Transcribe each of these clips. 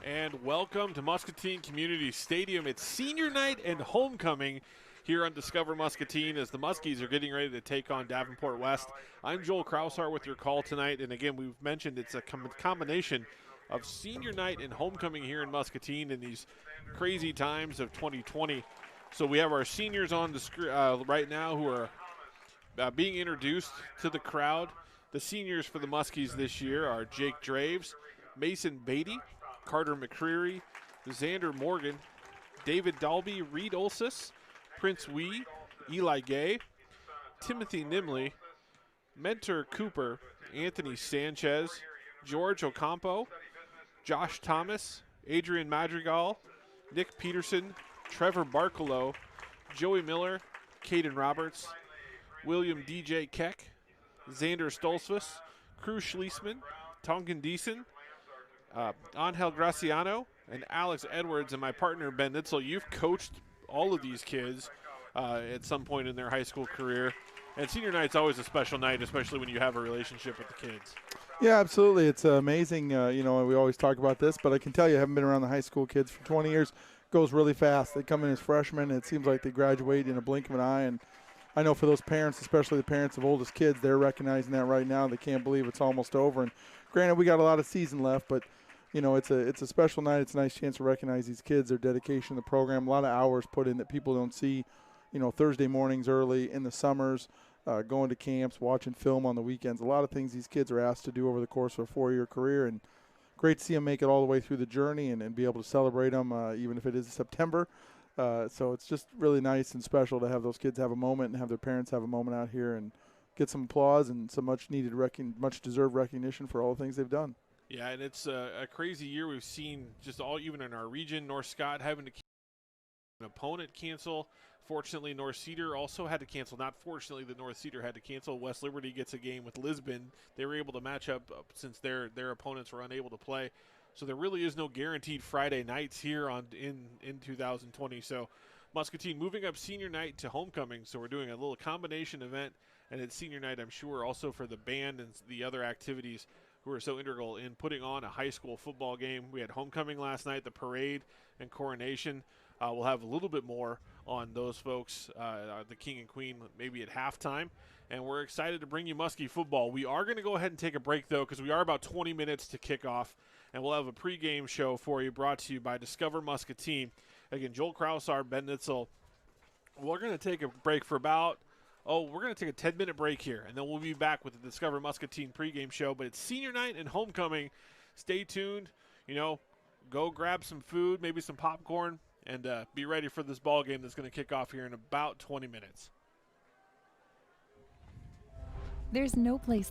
And welcome to Muscatine Community Stadium. It's senior night and homecoming here on Discover Muscatine as the Muskies are getting ready to take on Davenport West. I'm Joel Kraushaar with your call tonight. And again, we've mentioned it's a combination of senior night and homecoming here in Muscatine in these crazy times of 2020. So we have our seniors on the screen right now who are being introduced to the crowd. The seniors for the Muskies this year are Jake Draves, Mason Beatty, Carter McCreary, Xander Morgan, David Dalby, Reed Olsis, Prince Wee, Eli Gay, Timothy Nimley, Mentor Cooper, Anthony Sanchez, George Ocampo, Josh Thomas, Adrian Madrigal, Nick Peterson, Trevor Barkalow, Joey Miller, Caden Roberts, William DJ Keck, Xander Stolzfus, Cruz Schliessman, Tonkin Deason, Angel Graciano, and Alex Edwards, and my partner Ben Neitzel. You've coached all of these kids at some point in their high school career, and senior night's always a special night, especially when you have a relationship with the kids. Yeah, absolutely. It's amazing. We always talk about this, but I can tell you, I haven't been around the high school kids for 20 years. It goes really fast. They come in as freshmen, and it seems like they graduate in a blink of an eye. And I know for those parents, especially the parents of oldest kids, they're recognizing that right now. They can't believe it's almost over. And granted, we got a lot of season left, but it's a special night. It's a nice chance to recognize these kids, their dedication to the program. A lot of hours put in that people don't see. Thursday mornings early in the summers, going to camps, watching film on the weekends. A lot of things these kids are asked to do over the course of a 4-year career, and great to see them make it all the way through the journey and be able to celebrate them, even if it is September. So it's just really nice and special to have those kids have a moment and have their parents have a moment out here and get some applause and some much-needed, much-deserved recognition for all the things they've done. Yeah, and it's a crazy year. We've seen just all, even in our region, North Scott having to an opponent cancel. Fortunately, North Cedar also had to cancel. Not fortunately that North Cedar had to cancel. West Liberty gets a game with Lisbon. They were able to match up since their opponents were unable to play. So there really is no guaranteed Friday nights here in 2020. So Muscatine moving up senior night to homecoming. So we're doing a little combination event, and it's senior night, I'm sure, also for the band and the other activities who are so integral in putting on a high school football game. We had homecoming last night, the parade and coronation. We'll have a little bit more on those folks, the King and Queen, maybe at halftime. And we're excited to bring you Muskie football. We are going to go ahead and take a break, though, because we are about 20 minutes to kick off. And we'll have a pregame show for you brought to you by Discover Muscatine. Again, Joel Kraushaar, Ben Neitzel. We're going to take a break for we're going to take a 10-minute break here. And then we'll be back with the Discover Muscatine pregame show. But it's senior night and homecoming. Stay tuned. Go grab some food, maybe some popcorn, and be ready for this ball game that's going to kick off here in about 20 minutes. There's no place.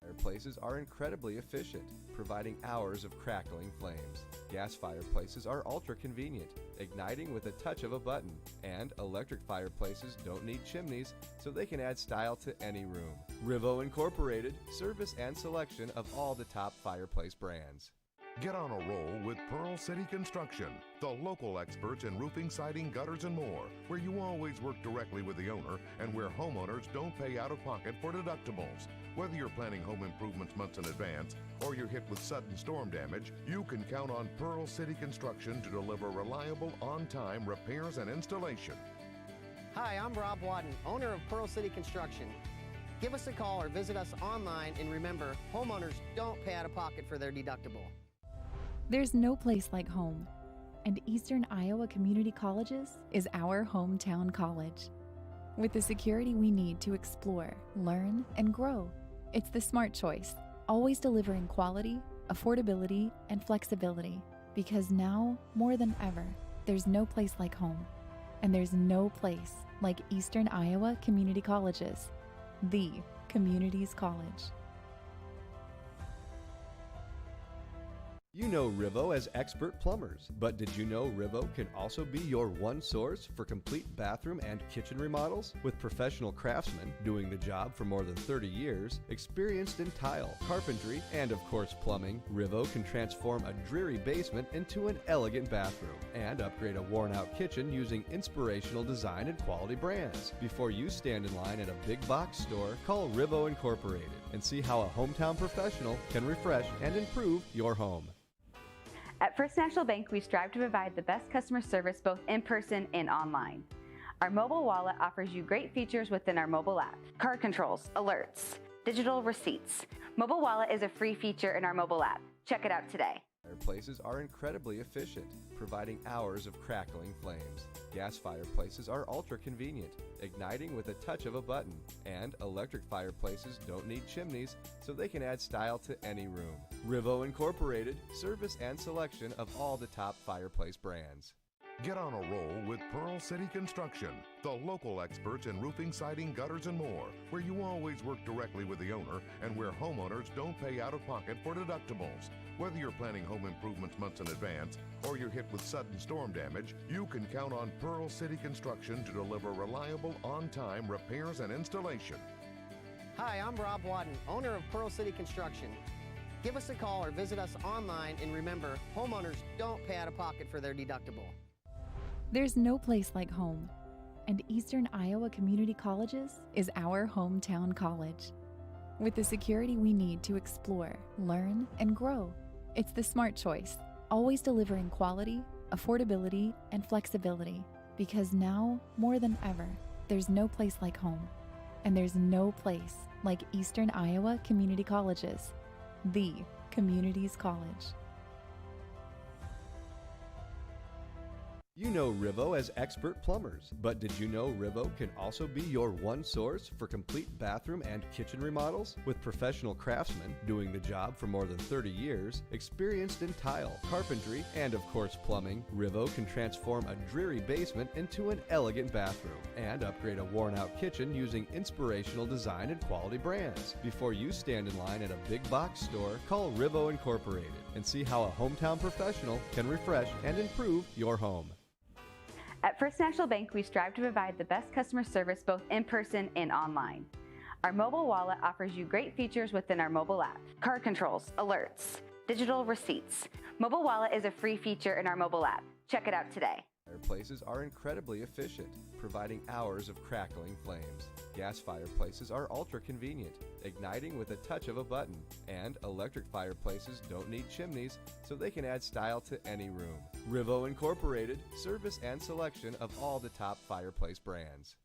Fireplaces are incredibly efficient, providing hours of crackling flames. Gas fireplaces are ultra convenient, igniting with a touch of a button. And electric fireplaces don't need chimneys, so they can add style to any room. Rivo Incorporated, service and selection of all the top fireplace brands. Get on a roll with Pearl City Construction, the local experts in roofing, siding, gutters, and more, where you always work directly with the owner and where homeowners don't pay out of pocket for deductibles. Whether you're planning home improvements months in advance or you're hit with sudden storm damage, you can count on Pearl City Construction to deliver reliable, on-time repairs and installation. Hi, I'm Rob Wadden, owner of Pearl City Construction. Give us a call or visit us online, and remember, homeowners don't pay out of pocket for their deductible. There's no place like home, and Eastern Iowa Community Colleges is our hometown college. With the security we need to explore, learn, and grow, it's the smart choice, always delivering quality, affordability, and flexibility. Because now, more than ever, there's no place like home, and there's no place like Eastern Iowa Community Colleges, the community's college. You know Rivo as expert plumbers, but did you know Rivo can also be your one source for complete bathroom and kitchen remodels? With professional craftsmen doing the job for more than 30 years, experienced in tile, carpentry, and of course plumbing, Rivo can transform a dreary basement into an elegant bathroom and upgrade a worn-out kitchen using inspirational design and quality brands. Before you stand in line at a big box store, call Rivo Incorporated and see how a hometown professional can refresh and improve your home. At First National Bank, we strive to provide the best customer service both in person and online. Our mobile wallet offers you great features within our mobile app: card controls, alerts, digital receipts. Mobile wallet is a free feature in our mobile app. Check it out today. Fireplaces are incredibly efficient, providing hours of crackling flames. Gas fireplaces are ultra convenient, igniting with a touch of a button. And electric fireplaces don't need chimneys, so they can add style to any room. Rivo Incorporated, service and selection of all the top fireplace brands. Get on a roll with Pearl City Construction, the local experts in roofing, siding, gutters, and more, where you always work directly with the owner and where homeowners don't pay out of pocket for deductibles. Whether you're planning home improvements months in advance or you're hit with sudden storm damage, you can count on Pearl City Construction to deliver reliable, on-time repairs and installation. Hi, I'm Rob Wadden, owner of Pearl City Construction. Give us a call or visit us online, and remember, homeowners don't pay out of pocket for their deductible. There's no place like home, and Eastern Iowa Community Colleges is our hometown college. With the security we need to explore, learn, and grow, it's the smart choice, always delivering quality, affordability, and flexibility. Because now, more than ever, there's no place like home, and there's no place like Eastern Iowa Community Colleges, the community's college. You know Rivo as expert plumbers, but did you know Rivo can also be your one source for complete bathroom and kitchen remodels? With professional craftsmen doing the job for more than 30 years, experienced in tile, carpentry, and of course plumbing, Rivo can transform a dreary basement into an elegant bathroom and upgrade a worn-out kitchen using inspirational design and quality brands. Before you stand in line at a big box store, call Rivo Incorporated and see how a hometown professional can refresh and improve your home. At First National Bank, we strive to provide the best customer service both in person and online. Our mobile wallet offers you great features within our mobile app: card controls, alerts, digital receipts. Mobile wallet is a free feature in our mobile app. Check it out today. Fireplaces are incredibly efficient, providing hours of crackling flames. Gas fireplaces are ultra convenient, igniting with a touch of a button. And electric fireplaces don't need chimneys, so they can add style to any room. Rivo Incorporated, service and selection of all the top fireplace brands.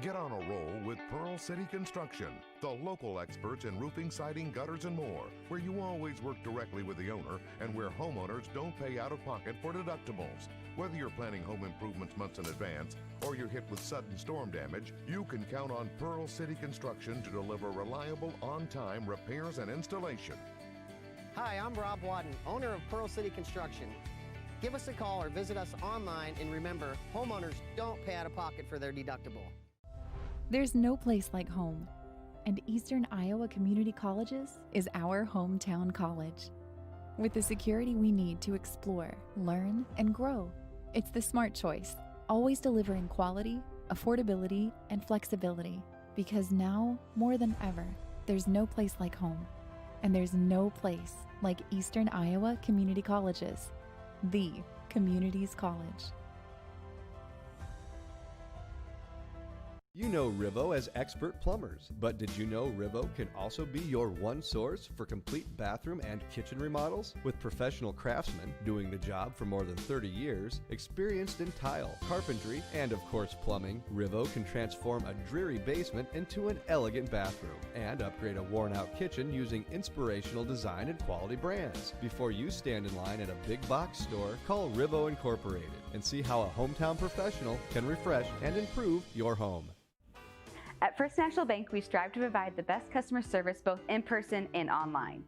Get on a roll with Pearl City Construction, the local experts in roofing, siding, gutters, and more, where you always work directly with the owner and where homeowners don't pay out of pocket for deductibles. Whether you're planning home improvements months in advance or you're hit with sudden storm damage, you can count on Pearl City Construction to deliver reliable, on-time repairs and installation. Hi, I'm Rob Wadden, owner of Pearl City Construction. Give us a call or visit us online, and remember, homeowners don't pay out of pocket for their deductible. There's no place like home, and Eastern Iowa Community Colleges is our hometown college. With the security we need to explore, learn, and grow, it's the smart choice, always delivering quality, affordability, and flexibility. Because now, more than ever, there's no place like home, and there's no place like Eastern Iowa Community Colleges, the community's college. You know Rivo as expert plumbers, but did you know Rivo can also be your one source for complete bathroom and kitchen remodels? With professional craftsmen doing the job for more than 30 years, experienced in tile, carpentry, and of course plumbing, Rivo can transform a dreary basement into an elegant bathroom and upgrade a worn-out kitchen using inspirational design and quality brands. Before you stand in line at a big box store, call Rivo Incorporated and see how a hometown professional can refresh and improve your home. At First National Bank, we strive to provide the best customer service both in person and online.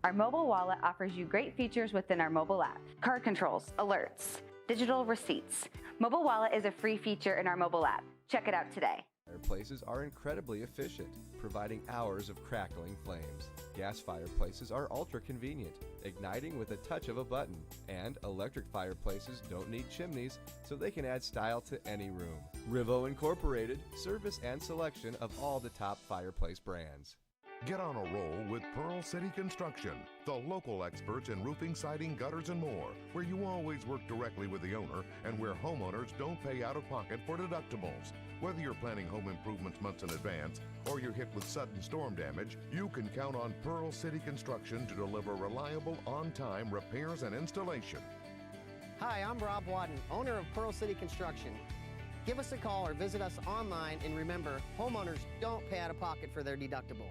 Our mobile wallet offers you great features within our mobile app: card controls, alerts, digital receipts. Mobile wallet is a free feature in our mobile app. Check it out today. fireplaces are incredibly efficient, providing hours of crackling flames. Gas fireplaces are ultra convenient, igniting with a touch of a button. And electric fireplaces don't need chimneys, so they can add style to any room. Rivo Incorporated, service and selection of all the top fireplace brands. Get on a roll with Pearl City Construction, the local experts in roofing, siding, gutters, and more, where you always work directly with the owner and where homeowners don't pay out of pocket for deductibles. Whether you're planning home improvements months in advance or you're hit with sudden storm damage, you can count on Pearl City Construction to deliver reliable, on-time repairs and installation. Hi, I'm Rob Wadden, owner of Pearl City Construction. Give us a call or visit us online, and remember, homeowners don't pay out of pocket for their deductible.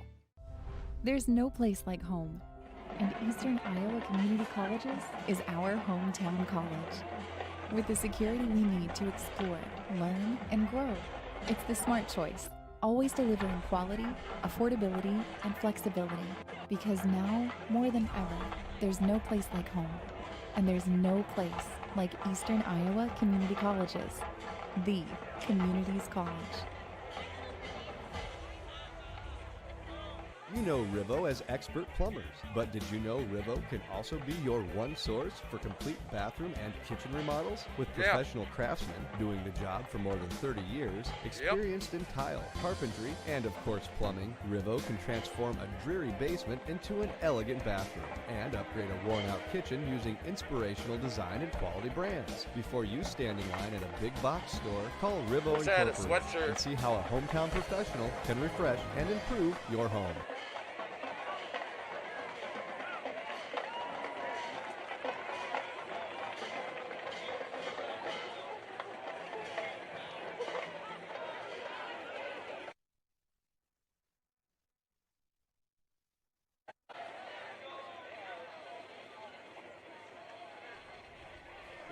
There's no place like home, and Eastern Iowa Community Colleges is our hometown college. With the security we need to explore, learn, and grow, it's the smart choice, always delivering quality, affordability, and flexibility. Because now, more than ever, there's no place like home, and there's no place like Eastern Iowa Community Colleges, the community's college. You know Rivo as expert plumbers, but did you know Rivo can also be your one source for complete bathroom and kitchen remodels? With professional craftsmen doing the job for more than 30 years, experienced in tile, carpentry, and of course plumbing, Rivo can transform a dreary basement into an elegant bathroom and upgrade a worn-out kitchen using inspirational design and quality brands. Before you stand in line at a big box store, call Rivo Incorporated and see how a hometown professional can refresh and improve your home.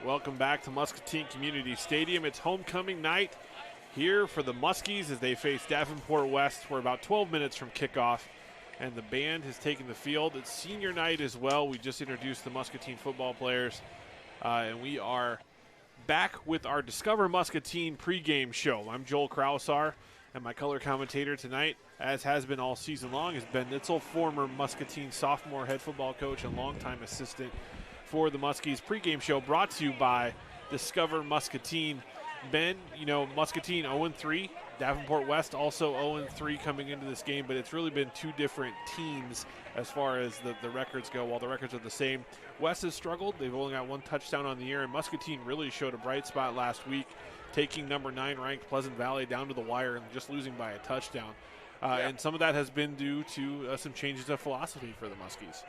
Welcome back to Muscatine Community Stadium. It's homecoming night here for the Muskies as they face Davenport West. We're about 12 minutes from kickoff, and the band has taken the field. It's senior night as well. We just introduced the Muscatine football players, and we are back with our Discover Muscatine pregame show. I'm Joel Kraushaar, and my color commentator tonight, as has been all season long, is Ben Neitzel, former Muscatine sophomore head football coach and longtime assistant for the Muskies. Pregame show brought to you by Discover Muscatine. Ben, you know, Muscatine 0-3, Davenport West also 0-3 coming into this game, but it's really been two different teams as far as the records go. While the records are the same, West has struggled. They've only got one touchdown on the year, and Muscatine really showed a bright spot last week, taking number 9 ranked Pleasant Valley down to the wire and just losing by a touchdown. And some of that has been due to some changes of philosophy for the Muskies.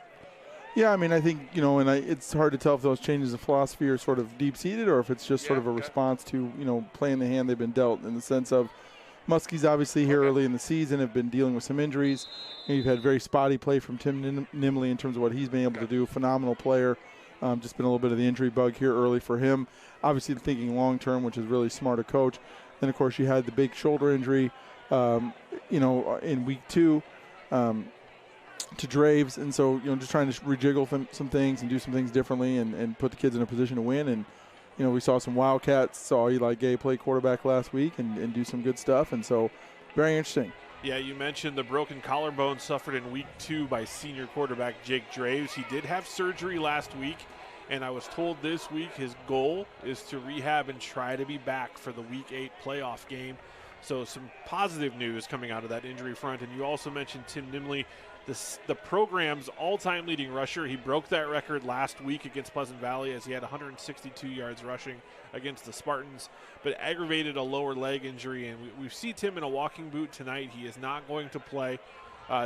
Yeah, I mean, I think, you know, and it's hard to tell if those changes of philosophy are sort of deep-seated or if it's just sort of a response to, you know, playing the hand they've been dealt, in the sense of Muskies obviously here early in the season have been dealing with some injuries. You've had very spotty play from Tim Nimley in terms of what he's been able to do. Phenomenal player. Just been a little bit of the injury bug here early for him. Obviously thinking long-term, which is really smart of coach. Then, of course, you had the big shoulder injury, you know, in week 2. To Draves, and so, you know, just trying to rejiggle some things and do some things differently and put the kids in a position to win. And, you know, we saw some Wildcats, saw Eli Gay play quarterback last week and do some good stuff, and so very interesting. Yeah, you mentioned the broken collarbone suffered in week 2 by senior quarterback Jake Draves. He did have surgery last week, and I was told this week his goal is to rehab and try to be back for the week 8 playoff game. So some positive news coming out of that injury front. And you also mentioned Tim Nimley, the program's all-time leading rusher. He broke that record last week against Pleasant Valley as he had 162 yards rushing against the Spartans, but aggravated a lower leg injury. And we see Tim in a walking boot tonight. He is not going to play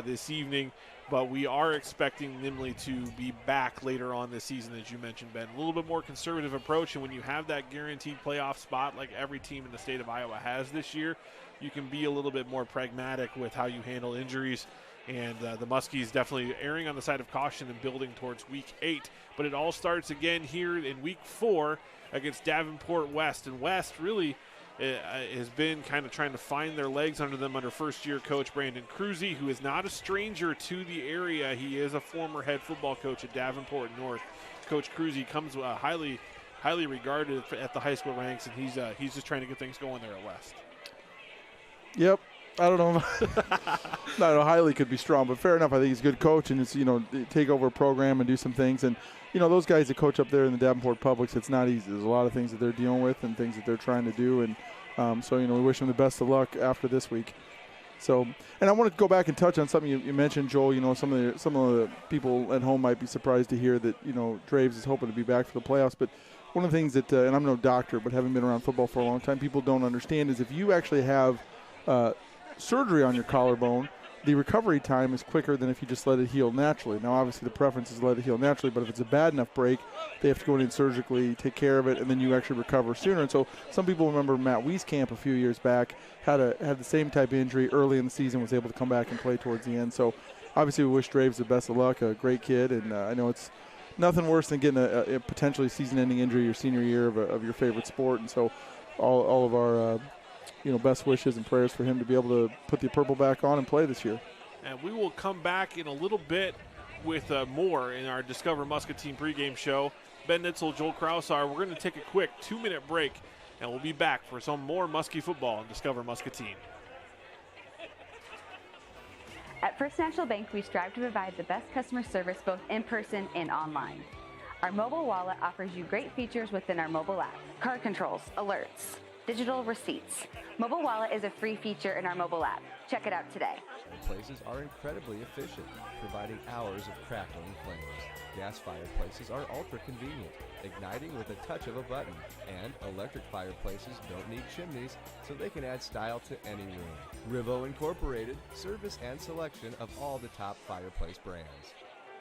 this evening, but we are expecting Nimley to be back later on this season, as you mentioned, Ben. A little bit more conservative approach, and when you have that guaranteed playoff spot like every team in the state of Iowa has this year, you can be a little bit more pragmatic with how you handle injuries. And the Muskies definitely erring on the side of caution and building towards week 8. But it all starts again here in week 4 against Davenport West. And West really has been kind of trying to find their legs under them under first-year coach Brandon Cruzy, who is not a stranger to the area. He is a former head football coach at Davenport North. Coach Cruzy comes highly regarded at the high school ranks, and he's just trying to get things going there at West. Yep. I don't know. I know highly could be strong, but fair enough. I think he's a good coach, and it's take over a program and do some things. And those guys that coach up there in the Davenport Publics, it's not easy. There's a lot of things that they're dealing with and things that they're trying to do. And so we wish them the best of luck after this week. So, and I want to go back and touch on something you mentioned, Joel. Some of the people at home might be surprised to hear that Draves is hoping to be back for the playoffs. But one of the things that, and I'm no doctor, but having been around football for a long time, people don't understand is if you actually have surgery on your collarbone, the recovery time is quicker than if you just let it heal naturally. Now, obviously, the preference is to let it heal naturally, but if it's a bad enough break, they have to go in surgically, take care of it, and then you actually recover sooner. And so some people remember Matt Wieskamp a few years back had the same type of injury early in the season, was able to come back and play towards the end. So obviously we wish Draves the best of luck, a great kid, and I know it's nothing worse than getting a potentially season-ending injury your senior year of your favorite sport. And so all of our best wishes and prayers for him to be able to put the purple back on and play this year. And we will come back in a little bit with more in our Discover Muscatine pregame show. Ben Neitzel, Joel Kraushaar. We're going to take a quick 2-minute break, and we'll be back for some more Muskie football on Discover Muscatine. At First National Bank, we strive to provide the best customer service both in person and online. Our mobile wallet offers you great features within our mobile app. Card controls, alerts, digital receipts. Mobile Wallet is a free feature in our mobile app. Check it out today. Fireplaces are incredibly efficient, providing hours of crackling flames. Gas fireplaces are ultra convenient, igniting with a touch of a button. And electric fireplaces don't need chimneys, so they can add style to any room. Rivo Incorporated, service and selection of all the top fireplace brands.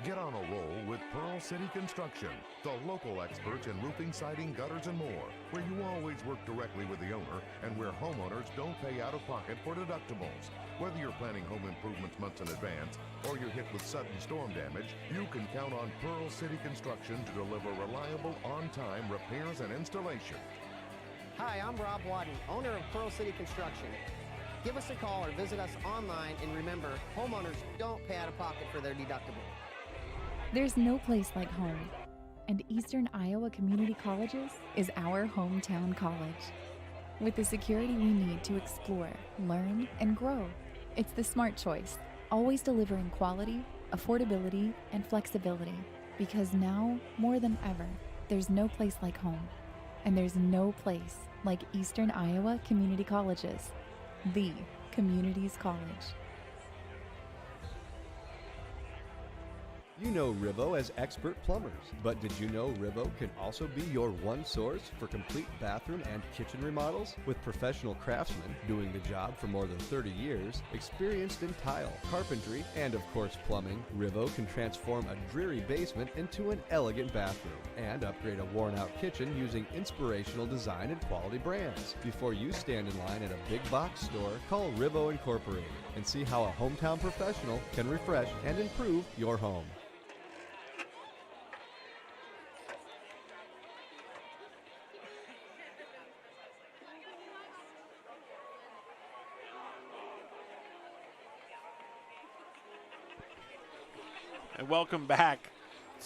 Get on a roll with Pearl City Construction, the local experts in roofing, siding, gutters, and more, where you always work directly with the owner and where homeowners don't pay out of pocket for deductibles. Whether you're planning home improvements months in advance or you're hit with sudden storm damage, you can count on Pearl City Construction to deliver reliable, on-time repairs and installation. Hi, I'm Rob Wadden, owner of Pearl City Construction. Give us a call or visit us online, and remember, homeowners don't pay out of pocket for their deductible. There's no place like home, and Eastern Iowa Community Colleges is our hometown college. With the security we need to explore, learn, and grow, it's the smart choice, always delivering quality, affordability, and flexibility. Because now, more than ever, there's no place like home, and there's no place like Eastern Iowa Community Colleges, the community's college. You know Rivo as expert plumbers, but did you know Rivo can also be your one source for complete bathroom and kitchen remodels? With professional craftsmen doing the job for more than 30 years, experienced in tile, carpentry, and of course plumbing, Rivo can transform a dreary basement into an elegant bathroom and upgrade a worn-out kitchen using inspirational design and quality brands. Before you stand in line at a big box store, call Rivo Incorporated and see how a hometown professional can refresh and improve your home. And welcome back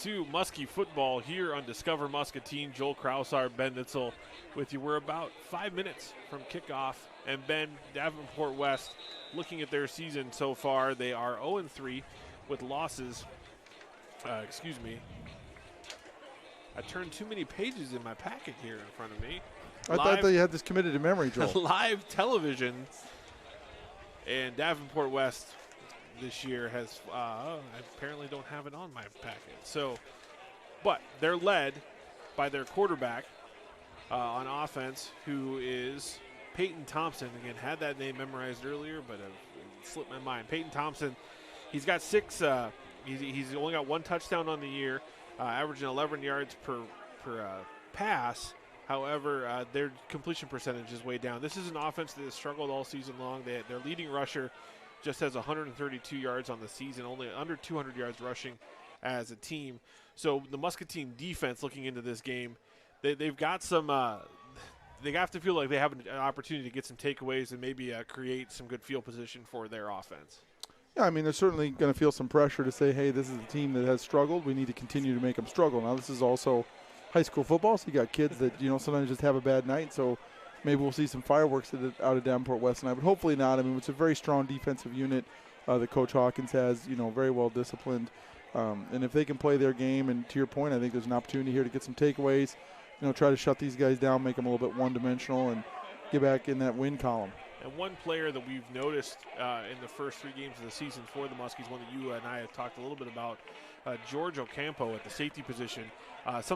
to Muskie football here on Discover Muscatine. Joel Kraushaar, Ben Neitzel with you. We're about 5 minutes from kickoff. And Ben, Davenport West, looking at their season so far, they are 0-3 with losses. Excuse me. I turned too many pages in my packet here in front of me. I thought you had this committed to memory, Joel. Live television. And Davenport West this year has, I apparently don't have it on my packet. So, but they're led by their quarterback on offense, who is Peyton Thompson. Again, had that name memorized earlier, but it slipped my mind. Peyton Thompson, he's got he's only got one touchdown on the year, averaging 11 yards per pass. However, their completion percentage is way down. This is an offense that has struggled all season long. Their leading rusher just has 132 yards on the season, only under 200 yards rushing as a team. So the Muscatine defense, looking into this game, they've got some they have to feel like they have an opportunity to get some takeaways and maybe create some good field position for their offense. Yeah, I mean, they're certainly going to feel some pressure to say, hey, this is a team that has struggled. We need to continue to make them struggle. Now, this is also high school football, so you got kids that, sometimes just have a bad night. So maybe we'll see some fireworks out of Davenport West tonight, but hopefully not. I mean, it's a very strong defensive unit that Coach Hawkins has, very well disciplined. And if they can play their game, and to your point, I think there's an opportunity here to get some takeaways, try to shut these guys down, make them a little bit one-dimensional, and get back in that win column. And one player that we've noticed in the first 3 games of the season for the Muskies, one that you and I have talked a little bit about, George Ocampo at the safety position.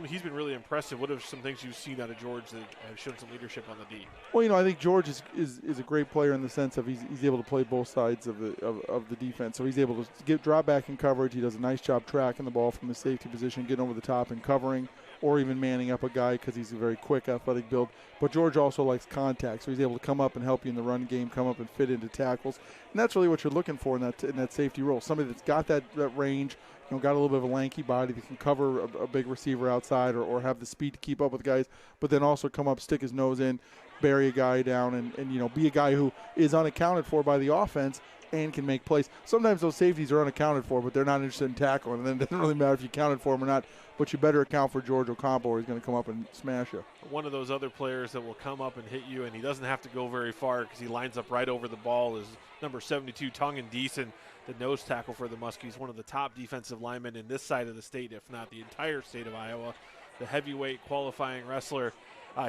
He's been really impressive. What are some things you've seen out of George that have shown some leadership on the D? Well, I think George is a great player in the sense of he's able to play both sides of the defense. So he's able to drop back in coverage. He does a nice job tracking the ball from the safety position, getting over the top and covering, or even manning up a guy because he's a very quick, athletic build. But George also likes contact, so he's able to come up and help you in the run game, come up and fit into tackles. And that's really what you're looking for in that safety role. Somebody that's got that range, got a little bit of a lanky body that can cover a big receiver outside or have the speed to keep up with guys, but then also come up, stick his nose in, bury a guy down, and be a guy who is unaccounted for by the offense and can make plays. Sometimes those safeties are unaccounted for, but they're not interested in tackling, and then it doesn't really matter if you counted for them or not, but you better account for George Ocampo or he's going to come up and smash you. One of those other players that will come up and hit you, and he doesn't have to go very far because he lines up right over the ball, is number 72, Tongan Deason, the nose tackle for the Muskies, one of the top defensive linemen in this side of the state, if not the entire state of Iowa, the heavyweight qualifying wrestler.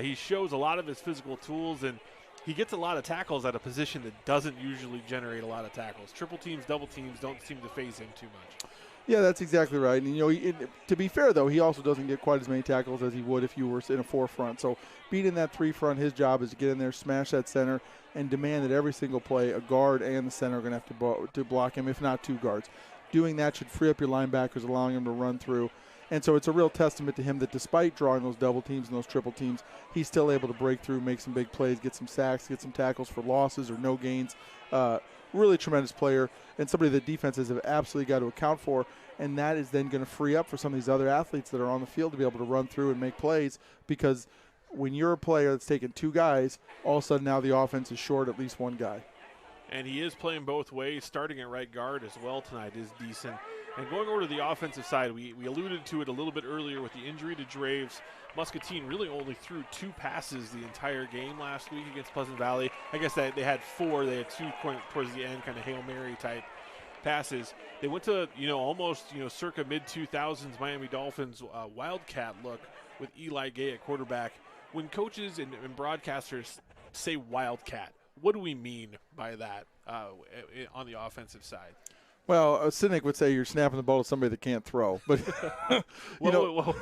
He shows a lot of his physical tools, and he gets a lot of tackles at a position that doesn't usually generate a lot of tackles. Triple teams, double teams don't seem to phase him too much. Yeah, that's exactly right. And, to be fair, though, he also doesn't get quite as many tackles as he would if you were in a 4-front. So being in that 3-front, his job is to get in there, smash that center, and demand that every single play, a guard and the center are going to have to block him, if not 2 guards. Doing that should free up your linebackers, allowing him to run through. And so it's a real testament to him that despite drawing those double teams and those triple teams, he's still able to break through, make some big plays, get some sacks, get some tackles for losses or no gains. Really tremendous player and somebody that defenses have absolutely got to account for, and that is then going to free up for some of these other athletes that are on the field to be able to run through and make plays, because when you're a player that's taking 2 guys, all of a sudden now the offense is short at least 1 guy. And he is playing both ways, starting at right guard as well tonight is decent. And going over to the offensive side, we alluded to it a little bit earlier with the injury to Draves. Muscatine really only threw 2 passes the entire game last week against Pleasant Valley. I guess they had 4. They had 2 towards the end, kind of Hail Mary type passes. They went to, almost, circa mid-2000s Miami Dolphins Wildcat look with Eli Gay at quarterback. When coaches and broadcasters say Wildcat, what do we mean by that on the offensive side? Well, a cynic would say you're snapping the ball to somebody that can't throw. But, Whoa.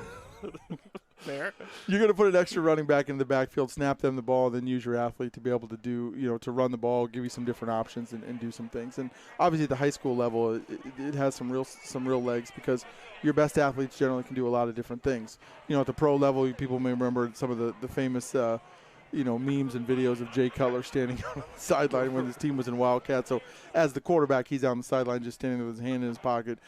Fair. You're going to put an extra running back in the backfield, snap them the ball, then use your athlete to be able to do, to run the ball, give you some different options and do some things. And obviously at the high school level, it has some real legs, because your best athletes generally can do a lot of different things. At the pro level, people may remember some of the famous memes and videos of Jay Cutler standing on the sideline when his team was in Wildcat. So as the quarterback, he's on the sideline just standing there with his hand in his pocket.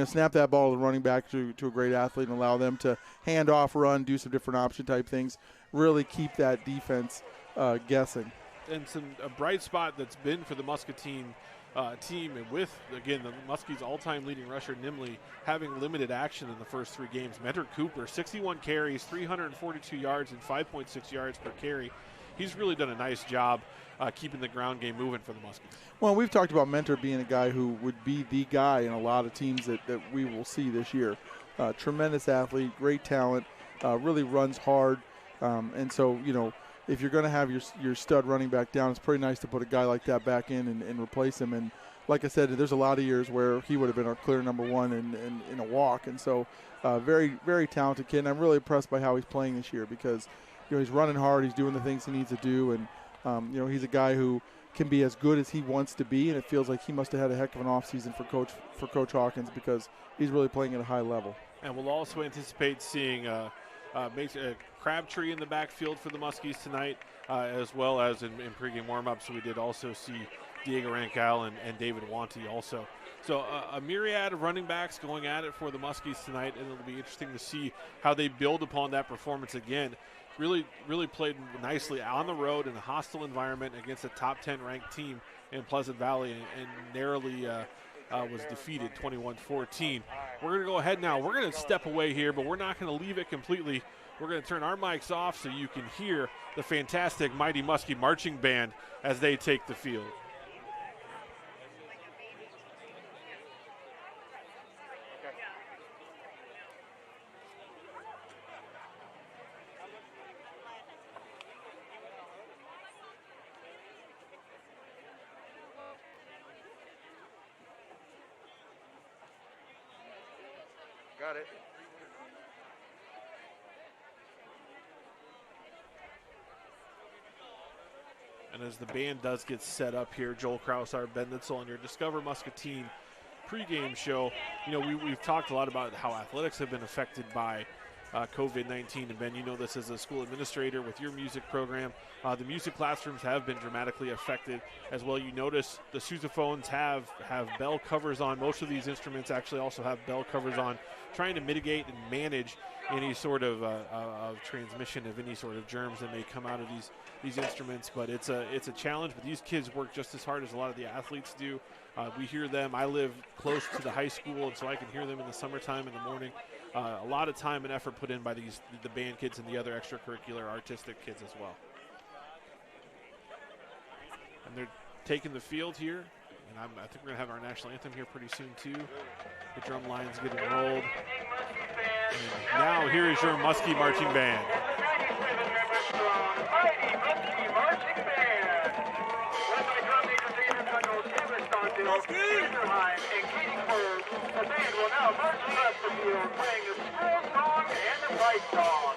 Snap that ball to the running back to a great athlete and allow them to hand off, run, do some different option type things. Really keep that defense guessing. And a bright spot that's been for the Muscatine team, and with, again, the Muskies' all-time leading rusher, Nimley, having limited action in the first 3 games. Mentor Cooper, 61 carries, 342 yards, and 5.6 yards per carry. He's really done a nice job keeping the ground game moving for the Muskies. Well, we've talked about Mentor being a guy who would be the guy in a lot of teams that we will see this year. Tremendous athlete, great talent, really runs hard. And so, if you're going to have your stud running back down, it's pretty nice to put a guy like that back in and replace him. And like I said, there's a lot of years where he would have been our clear number 1 in a walk. And so very, very talented kid. And I'm really impressed by how he's playing this year, because he's running hard. He's doing the things he needs to do. And, he's a guy who can be as good as he wants to be. And it feels like he must have had a heck of an offseason for Coach Hawkins, because he's really playing at a high level. And we'll also anticipate seeing Crabtree in the backfield for the Muskies tonight, as well as in pregame warm-up. So we did also see Diego Rancal and David Wanty also. So a myriad of running backs going at it for the Muskies tonight, and it'll be interesting to see how they build upon that performance again. Really played nicely on the road in a hostile environment against a top 10 ranked team in Pleasant Valley, and narrowly was defeated 21-14. We're going to go ahead now. We're going to step away here, but we're not going to leave it completely. we're going to turn our mics off so you can hear the fantastic Mighty Muskie marching band as they take the field. Got it. And as the band does get set up here, Joel Kraushaar, Ben Neitzel on your Discover Muscatine pregame show. You know, we've talked a lot about how athletics have been affected by COVID-19. And Ben, you know this as a school administrator with your music program. The music classrooms have been dramatically affected as well. You notice the sousaphones have bell covers on. Most of these instruments actually also have bell covers on, trying to mitigate and manage any sort of transmission of any sort of germs that may come out of these instruments. But it's a challenge, but these kids work just as hard as a lot of the athletes do. We hear them. I live close to the high school, and so I can hear them in the summertime in the morning. A lot of time and effort put in by the band kids and the other extracurricular artistic kids as well. And they're taking the field here, and I think we're going to have our national anthem here pretty soon too. The drum line's getting rolled. And now here is your Muskie marching band. The band will now march across the field playing the squirrel song and the fight song.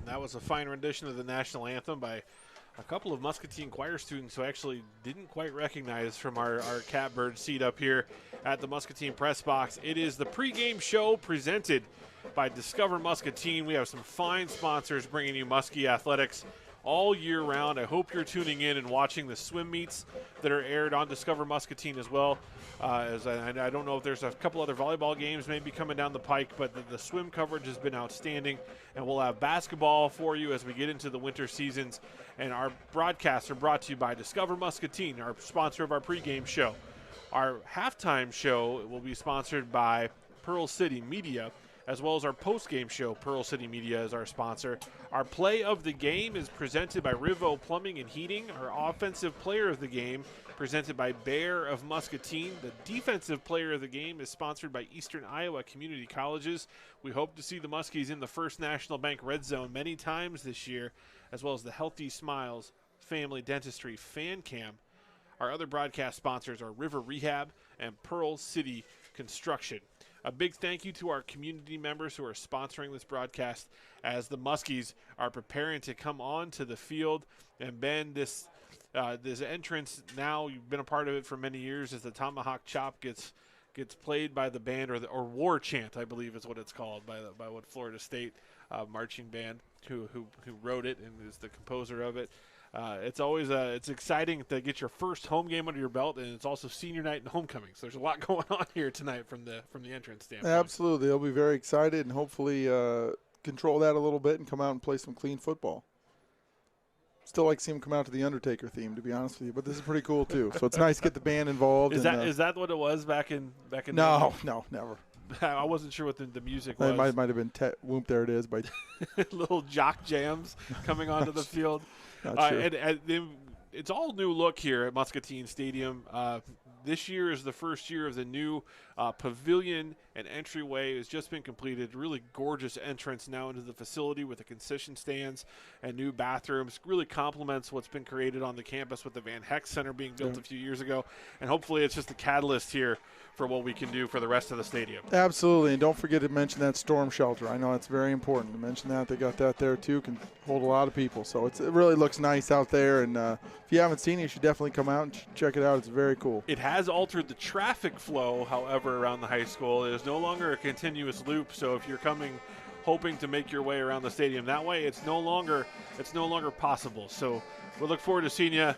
That was a fine rendition of the national anthem by a couple of Muscatine choir students who actually didn't quite recognize from our catbird seat up here at the Muscatine press box. It is the pregame show presented by Discover Muscatine. We have some fine sponsors bringing you Muskie athletics all year round. I hope you're tuning in and watching the swim meets that are aired on Discover Muscatine as well. As I don't know if there's a couple other volleyball games maybe coming down the pike, but the swim coverage has been outstanding. And we'll have basketball for you as we get into the winter seasons. And our broadcasts are brought to you by Discover Muscatine, our sponsor of our pregame show. Our halftime show will be sponsored by Pearl City Media, as well as our post-game show. Pearl City Media is our sponsor. Our play of the game is presented by Rivo Plumbing and Heating. Our offensive player of the game presented by Bear of Muscatine. The defensive player of the game is sponsored by Eastern Iowa Community Colleges. We hope to see the Muskies in the First National Bank Red Zone many times this year, as well as the Healthy Smiles Family Dentistry Fan Cam. Our other broadcast sponsors are River Rehab and Pearl City Construction. A big thank you to our community members who are sponsoring this broadcast as the Muskies are preparing to come on to the field. And Ben, this entrance, now you've been a part of it for many years, as the Tomahawk Chop gets played by the band, or War Chant, I believe is what it's called, by what Florida State marching band who wrote it and is the composer of it. It's always it's exciting to get your first home game under your belt, and it's also senior night and homecoming. So there's a lot going on here tonight from the entrance standpoint. Absolutely, they'll be very excited and hopefully control that a little bit and come out and play some clean football. Still like to see them come out to the Undertaker theme, to be honest with you, but this is pretty cool too. So it's nice to get the band involved. Is that what it was back in? No, never. I wasn't sure what the music was. It might have been Whoop, There It Is by little jock jams coming onto the field. Not sure. And it's all new look here at Muscatine Stadium. This year is the first year of the new pavilion and entryway. Has just been completed. Really gorgeous entrance now into the facility with the concession stands and new bathrooms. Really complements what's been created on the campus with the Van Heck Center being built a few years ago. And hopefully it's just a catalyst here for what we can do for the rest of the stadium. Absolutely, and don't forget to mention that storm shelter. I know it's very important to mention that. They got that there too. Can hold a lot of people. So it really looks nice out there. And if you haven't seen it, you should definitely come out and check it out. It's very cool. It has altered the traffic flow, however, around the high school. It is no longer a continuous loop. So if you're coming hoping to make your way around the stadium that way, it's no longer possible. So we look forward to seeing you.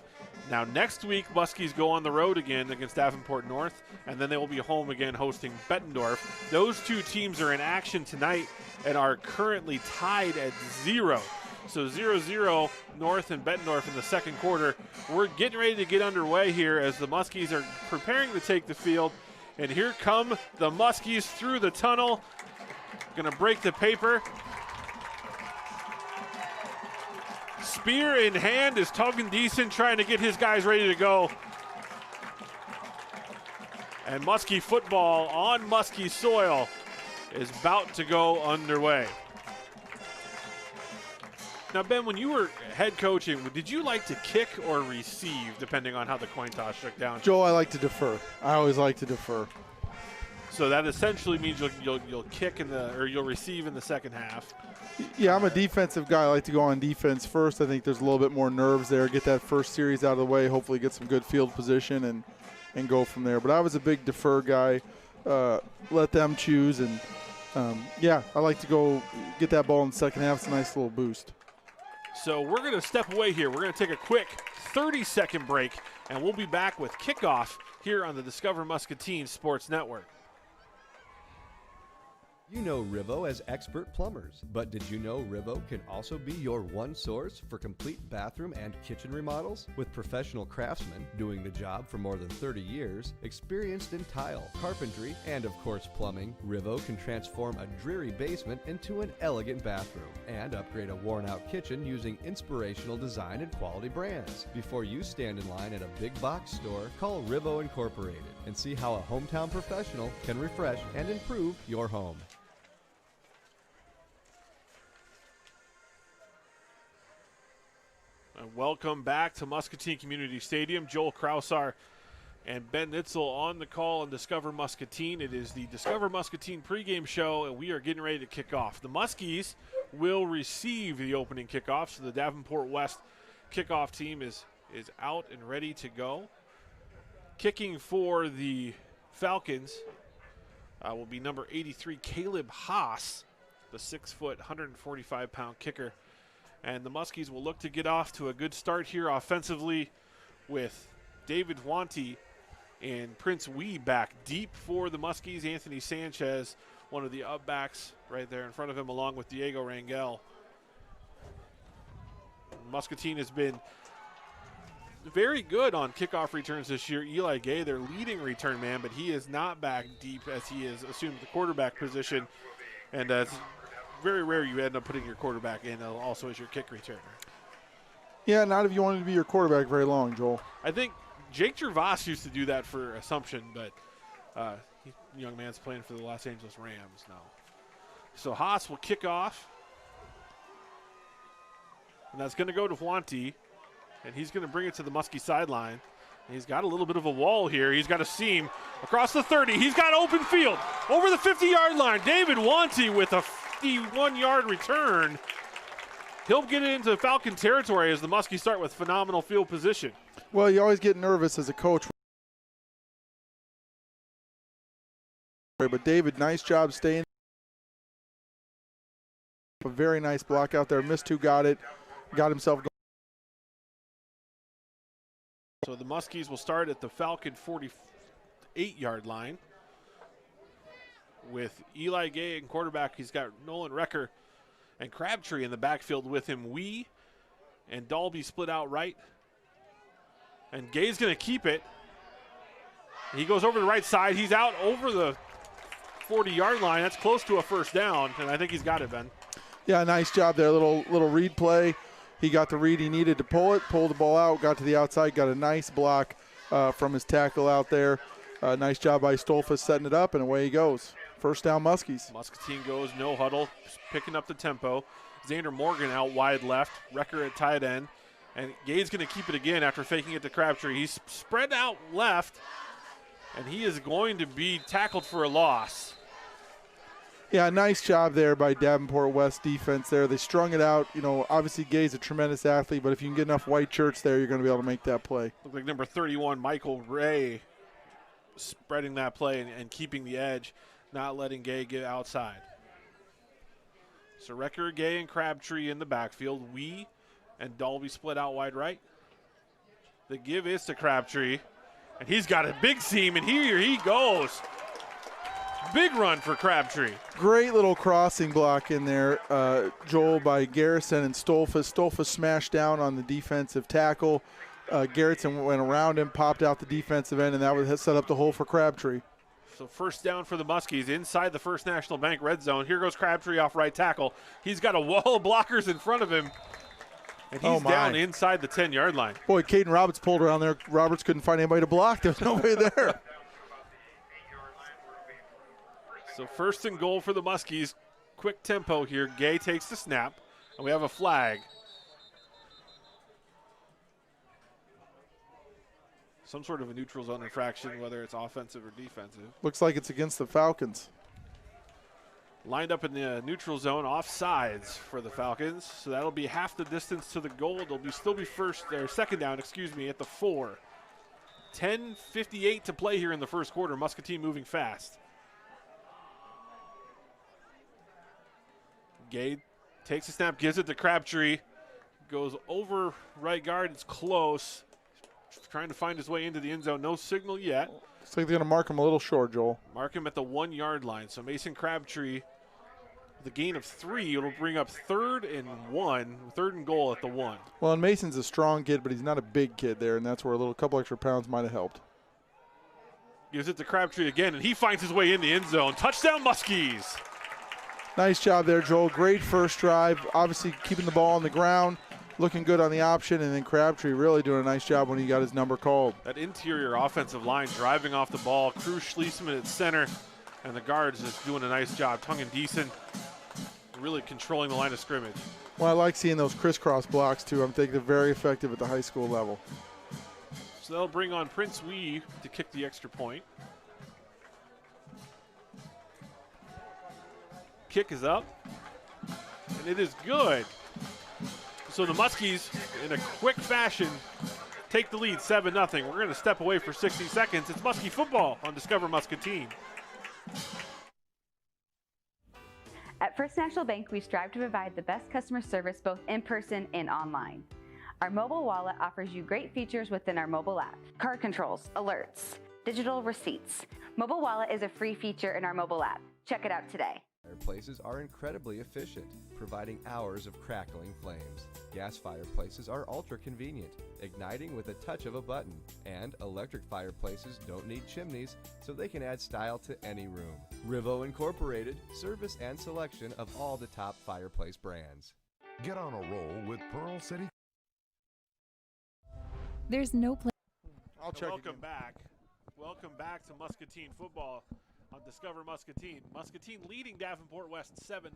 Now, next week, Muskies go on the road again against Davenport North, and then they will be home again hosting Bettendorf. Those two teams are in action tonight and are currently tied at 0. So 0-0 North and Bettendorf in the second quarter. We're getting ready to get underway here as the Muskies are preparing to take the field. And here come the Muskies through the tunnel. Going to break the paper. Spear in hand is Tuggan Deason trying to get his guys ready to go. And Muskie football on Muskie soil is about to go underway. Now, Ben, when you were head coaching, did you like to kick or receive, depending on how the coin toss shook down? Joel, I like to defer. I always like to defer. So that essentially means you'll kick or you'll receive in the second half. Yeah, I'm a defensive guy. I like to go on defense first. I think there's a little bit more nerves there. Get that first series out of the way. Hopefully get some good field position and go from there. But I was a big defer guy. Let them choose. And, I like to go get that ball in the second half. It's a nice little boost. So we're going to step away here. We're going to take a quick 30-second break, and we'll be back with kickoff here on the Discover Muscatine Sports Network. You know Rivo as expert plumbers, but did you know Rivo can also be your one source for complete bathroom and kitchen remodels? With professional craftsmen doing the job for more than 30 years, experienced in tile, carpentry, and of course plumbing, Rivo can transform a dreary basement into an elegant bathroom and upgrade a worn-out kitchen using inspirational design and quality brands. Before you stand in line at a big box store, call Rivo Incorporated and see how a hometown professional can refresh and improve your home. Welcome back to Muscatine Community Stadium. Joel Kraushaar and Ben Neitzel on the call on Discover Muscatine. It is the Discover Muscatine pregame show, and we are getting ready to kick off. The Muskies will receive the opening kickoff. So the Davenport West kickoff team is out and ready to go. Kicking for the Falcons will be number 83, Caleb Haas, the 6-foot, 145-pound kicker. And the Muskies will look to get off to a good start here offensively with David Wanty and Prince Wee back deep for the Muskies. Anthony Sanchez, one of the up backs right there in front of him, along with Diego Rangel. Muscatine has been very good on kickoff returns this year. Eli Gay, their leading return man, but he is not back deep as he has assumed the quarterback position. And it's very rare you end up putting your quarterback in also as your kick returner. Yeah, not if you wanted to be your quarterback very long, Joel. I think Jake Gervais used to do that for Assumption, but young man's playing for the Los Angeles Rams now. So Haas will kick off. And that's going to go to Wanty. And he's going to bring it to the Muskie sideline. And he's got a little bit of a wall here. He's got a seam across the 30. He's got open field over the 50-yard line. David Wanty with a 51-yard return. He'll get it into Falcon territory as the Muskies start with phenomenal field position. Well, you always get nervous as a coach. But David, nice job staying. A very nice block out there. Missed two, got it. Got himself going. So the Muskies will start at the Falcon 48-yard line with Eli Gay in quarterback. He's got Nolan Recker and Crabtree in the backfield with him. Wee and Dalby split out right. And Gay's going to keep it. He goes over the right side. He's out over the 40-yard line. That's close to a first down, and I think he's got it, Ben. Yeah, nice job there. Little read play. He got the read he needed to pull it, pulled the ball out, got to the outside, got a nice block from his tackle out there. Nice job by Stolfus setting it up, and away he goes. First down, Muskies. Muscatine goes no huddle, picking up the tempo. Xander Morgan out wide left, Recker at tight end. And Gay's going to keep it again after faking it to Crabtree. He's spread out left, and he is going to be tackled for a loss. Yeah, nice job there by Davenport West defense there. They strung it out. You know, obviously Gay's a tremendous athlete, but if you can get enough white shirts there, you're going to be able to make that play. Looked like number 31, Michael Ray, spreading that play and keeping the edge, not letting Gay get outside. So Recker, Gay, and Crabtree in the backfield. Wee and Dalby split out wide right. The give is to Crabtree, and he's got a big seam, and here he goes. Big run for Crabtree. Great little crossing block in there, Joel, by Garrison and Stolfus. Stolfus smashed down on the defensive tackle. Garrison went around him, popped out the defensive end, and that would set up the hole for Crabtree. So first down for the Muskies inside the First National Bank red zone. Here goes Crabtree off right tackle. He's got a wall of blockers in front of him, and he's down inside the 10-yard line. Boy, Caden Roberts pulled around there. Roberts couldn't find anybody to block. There was nobody there. So first and goal for the Muskies. Quick tempo here. Gay takes the snap, and we have a flag. Some sort of a neutral zone infraction, whether it's offensive or defensive. Looks like it's against the Falcons. Lined up in the neutral zone, offsides for the Falcons. So that'll be half the distance to the goal. They'll still be second down, at the 4. 10:58 to play here in the first quarter. Muscatine moving fast. Gay takes a snap, gives it to Crabtree. Goes over right guard. It's close. Trying to find his way into the end zone. No signal yet. Looks like they're going to mark him a little short, Joel. Mark him at the 1-yard line. So Mason Crabtree, the gain of 3, it'll bring up third and goal at the 1. Well, and Mason's a strong kid, but he's not a big kid there, and that's where a couple extra pounds might have helped. Gives it to Crabtree again, and he finds his way in the end zone. Touchdown, Muskies. Nice job there, Joel. Great first drive. Obviously keeping the ball on the ground, looking good on the option, and then Crabtree really doing a nice job when he got his number called. That interior offensive line driving off the ball. Cruz Schliessman at center, and the guards just doing a nice job. Tongue and decent, really controlling the line of scrimmage. Well, I like seeing those crisscross blocks, too. I'm thinking they're very effective at the high school level. So they'll bring on Prince Wee to kick the extra point. Kick is up. and it is good. So the Muskies, in a quick fashion, take the lead 7-0. We're going to step away for 60 seconds. It's Muskie football on Discover Muscatine. At First National Bank, we strive to provide the best customer service both in person and online. Our mobile wallet offers you great features within our mobile app. Card controls, alerts, digital receipts. Mobile wallet is a free feature in our mobile app. Check it out today. Fireplaces are incredibly efficient, providing hours of crackling flames. Gas fireplaces are ultra convenient, igniting with a touch of a button. And electric fireplaces don't need chimneys, so they can add style to any room. Rivo Incorporated, service and selection of all the top fireplace brands. Get on a roll with Pearl City. There's no place. I'll check Welcome again. back. Welcome back to Muscatine football on Discover Muscatine. Muscatine leading Davenport West 7-0.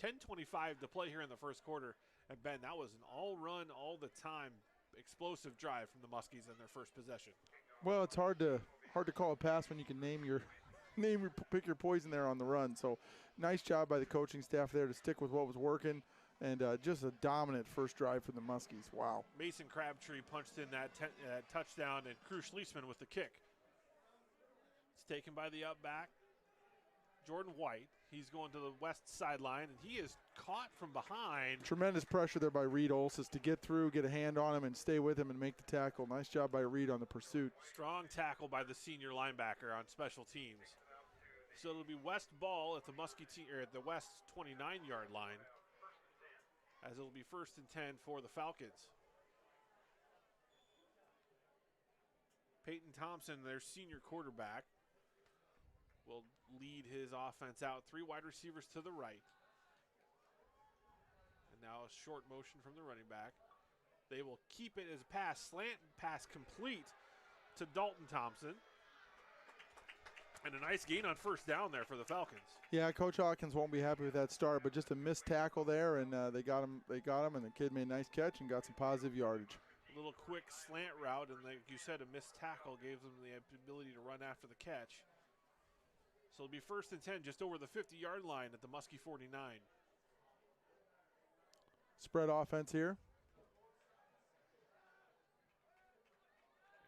10:25 to play here in the first quarter. And Ben, that was an all-run, all-the-time explosive drive from the Muskies in their first possession. Well, it's hard to call a pass when you can pick your poison there on the run. So nice job by the coaching staff there to stick with what was working, and just a dominant first drive for the Muskies. Wow. Mason Crabtree punched in that touchdown, and Kraushaar with the kick. It's taken by the up back. Jordan White, he's going to the west sideline, and he is caught from behind. Tremendous pressure there by Reed Olses to get through, get a hand on him, and stay with him and make the tackle. Nice job by Reed on the pursuit. Strong tackle by the senior linebacker on special teams. So it'll be West ball at the Muscatine, or at the West 29-yard line, as it'll be 1st and 10 for the Falcons. Peyton Thompson, their senior quarterback, will lead his offense out. 3 wide receivers to the right. And now a short motion from the running back. They will keep it as a pass, slant pass complete to Dalton Thompson. And a nice gain on first down there for the Falcons. Yeah, Coach Hawkins won't be happy with that start, but just a missed tackle there, and they got him, and the kid made a nice catch and got some positive yardage. A little quick slant route, and like you said, a missed tackle gave them the ability to run after the catch. So it'll be 1st and 10 just over the 50-yard line at the Muskie 49. Spread offense here.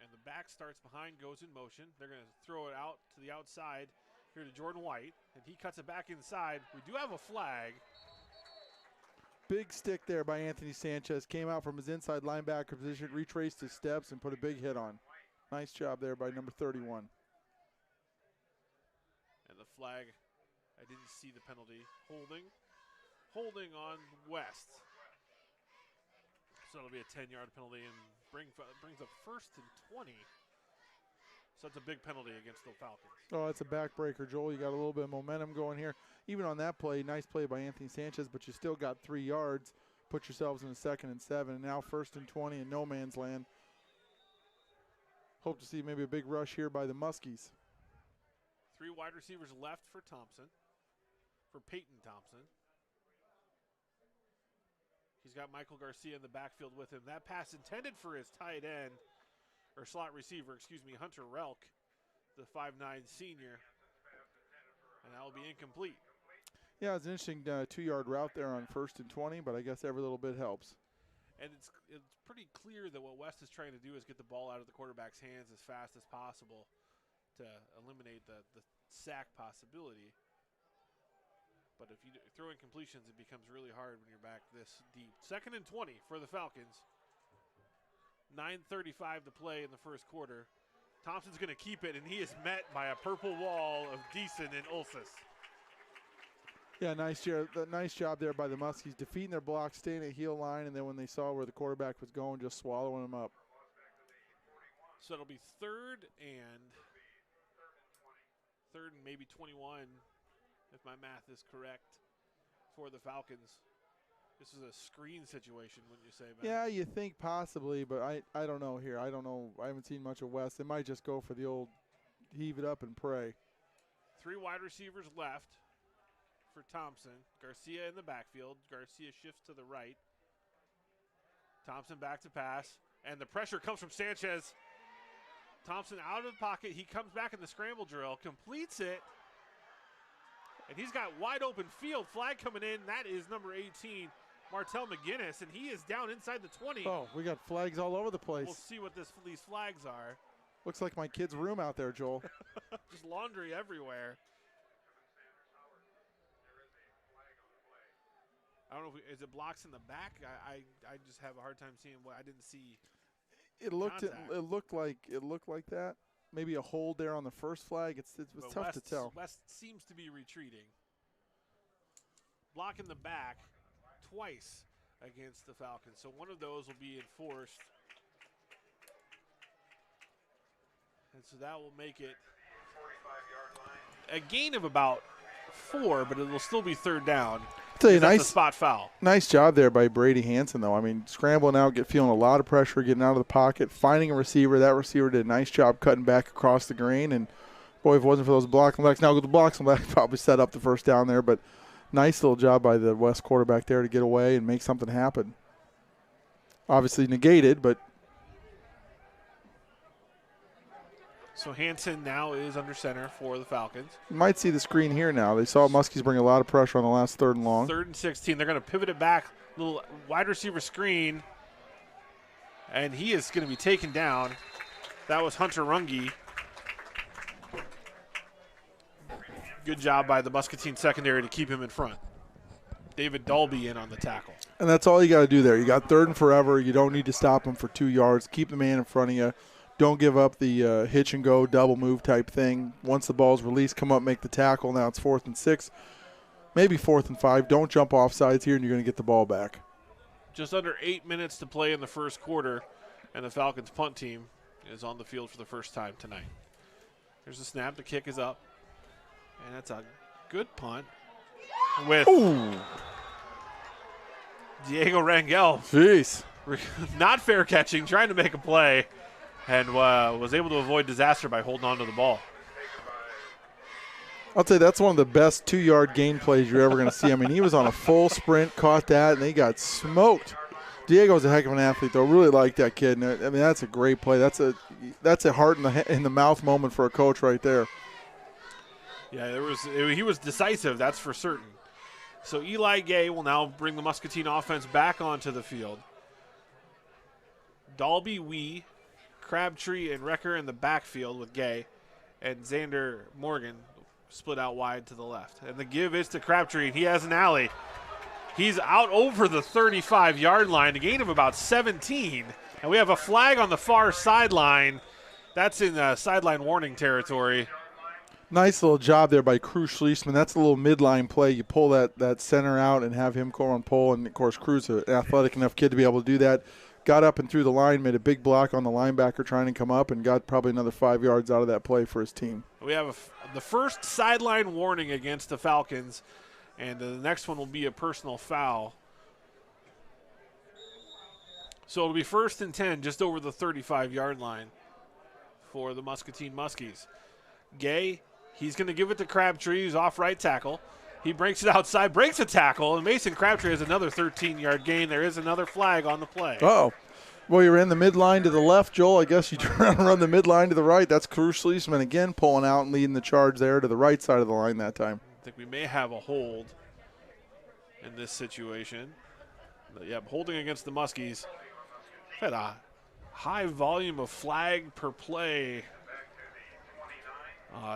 And the back starts behind, goes in motion. They're going to throw it out to the outside here to Jordan White, and he cuts it back inside. We do have a flag. Big stick there by Anthony Sanchez. Came out from his inside linebacker position, retraced his steps, and put a big hit on. Nice job there by number 31. And the flag, I didn't see the penalty. Holding on West. So it'll be a 10-yard penalty and brings up 1st and 20. So it's a big penalty against the Falcons. Oh, it's a backbreaker, Joel. You got a little bit of momentum going here. Even on that play, nice play by Anthony Sanchez, but you still got 3 yards. Put yourselves in a 2nd and 7. And now 1st and 20 in no man's land. Hope to see maybe a big rush here by the Muskies. 3 wide receivers left for Thompson, for Peyton Thompson. He's got Michael Garcia in the backfield with him. That pass intended for his tight end, or slot receiver, Hunter Relk, the 5'9" senior. And that will be incomplete. Yeah, it's an interesting 2-yard route there on 1st and 20, but I guess every little bit helps. And it's pretty clear that what West is trying to do is get the ball out of the quarterback's hands as fast as possible to eliminate the sack possibility. But if you throw in completions, it becomes really hard when you're back this deep. 2nd and 20 for the Falcons. 9:35 to play in the first quarter. Thompson's going to keep it, and he is met by a purple wall of Deason and Ulsis. Yeah, nice job there by the Muskies, defeating their block, staying at heel line, and then when they saw where the quarterback was going, just swallowing them up. So it'll be 3rd and maybe 21, if my math is correct, for the Falcons. This is a screen situation, wouldn't you say, Ben? Yeah, you think possibly, but I don't know here. I don't know. I haven't seen much of West. They might just go for the old heave it up and pray. 3 wide receivers left for Thompson. Garcia in the backfield. Garcia shifts to the right. Thompson back to pass, and the pressure comes from Sanchez. Thompson out of the pocket. He comes back in the scramble drill, completes it. And he's got wide open field. Flag coming in. That is number 18, Martell McGinnis, and he is down inside the 20. Oh, we got flags all over the place. We'll see what these flags are. Looks like my kid's room out there, Joel. Just laundry everywhere. I don't know is it blocks in the back? I just have a hard time seeing what I didn't see. It looked like that. Maybe a hold there on the first flag. It was tough to tell. West seems to be retreating. Block in the back twice against the Falcons. So one of those will be enforced. And so that will make it a gain of about 4, but it will still be third down. I'll tell you, that's a spot foul. Nice job there by Brady Hansen, though. I mean, scrambling out, feeling a lot of pressure, getting out of the pocket, finding a receiver. That receiver did a nice job cutting back across the green. And, boy, if it wasn't for those blocking backs, now with the blocking back, probably set up the first down there. But nice little job by the West quarterback there to get away and make something happen. Obviously negated, but. So Hansen now is under center for the Falcons. You might see the screen here now. They saw Muskies bring a lot of pressure on the last 3rd and long. 3rd and 16. They're going to pivot it back, little wide receiver screen, and he is going to be taken down. That was Hunter Runge. Good job by the Muscatine secondary to keep him in front. David Dalby in on the tackle. And that's all you got to do there. You got 3rd and forever. You don't need to stop him for 2 yards. Keep the man in front of you. Don't give up the hitch and go, double move type thing. Once the ball's released, come up, make the tackle. Now it's 4th and 6, maybe 4th and 5. Don't jump off sides here, and you're going to get the ball back. Just under 8 minutes to play in the first quarter, and the Falcons punt team is on the field for the first time tonight. There's the snap. The kick is up, and that's a good punt with Diego Rangel. Jeez. Not fair catching, trying to make a play. And was able to avoid disaster by holding on to the ball. I'll tell you, that's one of the best 2-yard gain plays you're ever going to see. I mean, he was on a full sprint, caught that, and he got smoked. Diego's a heck of an athlete, though. Really like that kid. And I mean, that's a great play. That's a heart in the mouth moment for a coach right there. Yeah, he was decisive, that's for certain. So Eli Gay will now bring the Muscatine offense back onto the field. Dalby, Wee, Crabtree, and Recker in the backfield with Gay, and Xander Morgan split out wide to the left. And the give is to Crabtree, and he has an alley. He's out over the 35-yard line, a gain of about 17. And we have a flag on the far sideline. That's in sideline warning territory. Nice little job there by Cruz Schliessman. That's a little midline play. You pull that center out and have him go on pole. And, of course, Cruz, an athletic enough kid to be able to do that. Got up and through the line, made a big block on the linebacker trying to come up, and got probably another 5 yards out of that play for his team. We have the first sideline warning against the Falcons, and the next one will be a personal foul. So it'll be 1st and 10, just over the 35-yard line for the Muscatine Muskies. Gay, he's going to give it to Crabtree, who's off right tackle. He breaks it outside, breaks a tackle, and Mason Crabtree has another 13-yard gain. There is another flag on the play. Uh-oh. Well, you're in the midline to the left, Joel. I guess you turn around and run the midline to the right. That's Cruz Schliessman again pulling out and leading the charge there to the right side of the line that time. I think we may have a hold in this situation. But yeah, holding against the Muskies. We've had a high volume of flag per play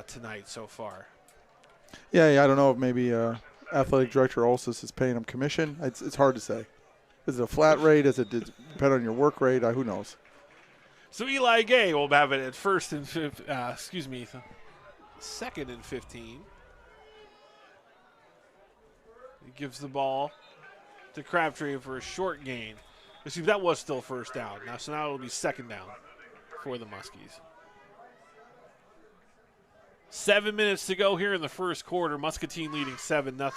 tonight so far. Yeah, I don't know if maybe athletic director Olsis is paying him commission. It's hard to say. Is it a flat rate? Does it depend on your work rate? Who knows? So Eli Gay will have it at 2nd and 15. He gives the ball to Crabtree for a short gain. See, that was still first down. So now it'll be 2nd down for the Muskies. 7 minutes to go here in the first quarter. Muscatine leading 7-0.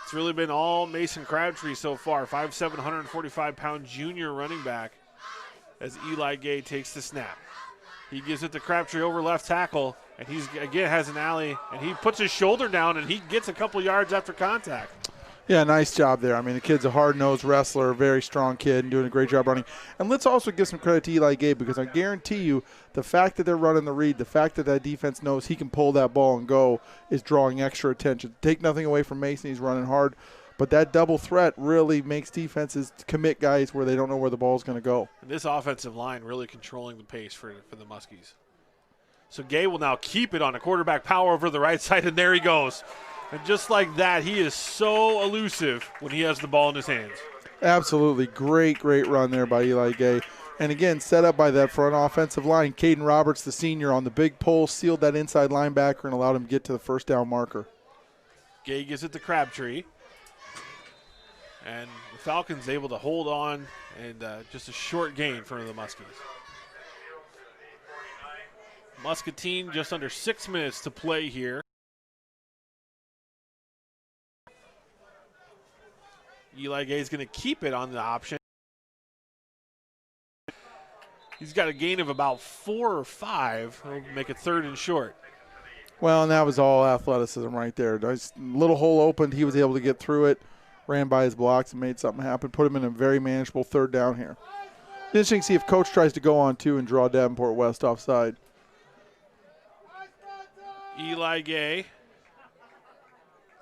It's really been all Mason Crabtree so far. 5'7", 145-pound junior running back as Eli Gay takes the snap. He gives it to Crabtree over left tackle, and he's again has an alley, and he puts his shoulder down, and he gets a couple yards after contact. Yeah, nice job there. I mean, the kid's a hard-nosed wrestler, very strong kid, and doing a great job running. And let's also give some credit to Eli Gabe, because I guarantee you the fact that they're running the read, the fact that that defense knows he can pull that ball and go is drawing extra attention. Take nothing away from Mason. He's running hard. But that double threat really makes defenses commit guys where they don't know where the ball's going to go. And this offensive line really controlling the pace for the Muskies. So Gay will now keep it on a quarterback power over the right side, and there he goes. And just like that, he is so elusive when he has the ball in his hands. Absolutely. Great run there by Eli Gay. And again, set up by that front offensive line. Caden Roberts, the senior, on the big pole, sealed that inside linebacker and allowed him to get to the first down marker. Gay gives it to Crabtree. And the Falcons able to hold on, and just a short gain for the Muskies. Muscatine just under 6 minutes to play here. Eli Gay is going to keep it on the option. He's got a gain of about 4 or 5. He'll make it 3rd and short. Well, and that was all athleticism right there. Nice little hole opened. He was able to get through it, ran by his blocks, and made something happen. Put him in a very manageable 3rd down here. Interesting to see if Coach tries to go on, too, and draw Davenport West offside. Eli Gay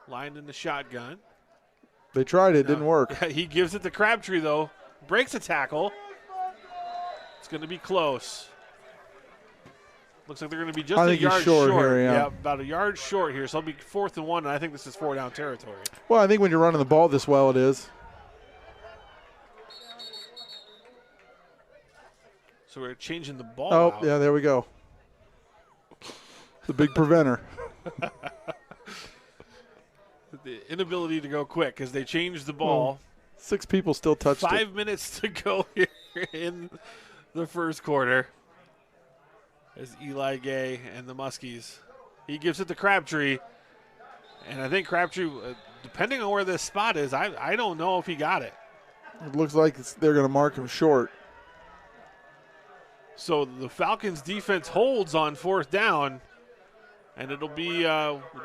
lined in the shotgun. They tried it. Didn't work. He gives it to Crabtree, though. Breaks a tackle. It's going to be close. Looks like they're going to be just a yard short. Here, yeah, about a yard short here. So it'll be 4th and 1, and I think this is 4-down territory. Well, I think when you're running the ball this well, it is. So we're changing the ball out. Yeah, there we go. The big preventer. The inability to go quick because they changed the ball. Well, 6 people still touched it. 5 minutes to go here in the first quarter. As Eli Gay and the Muskies. He gives it to Crabtree. And I think Crabtree, depending on where this spot is, I don't know if he got it. It looks like they're going to mark him short. So the Falcons defense holds on 4th down. And it'll be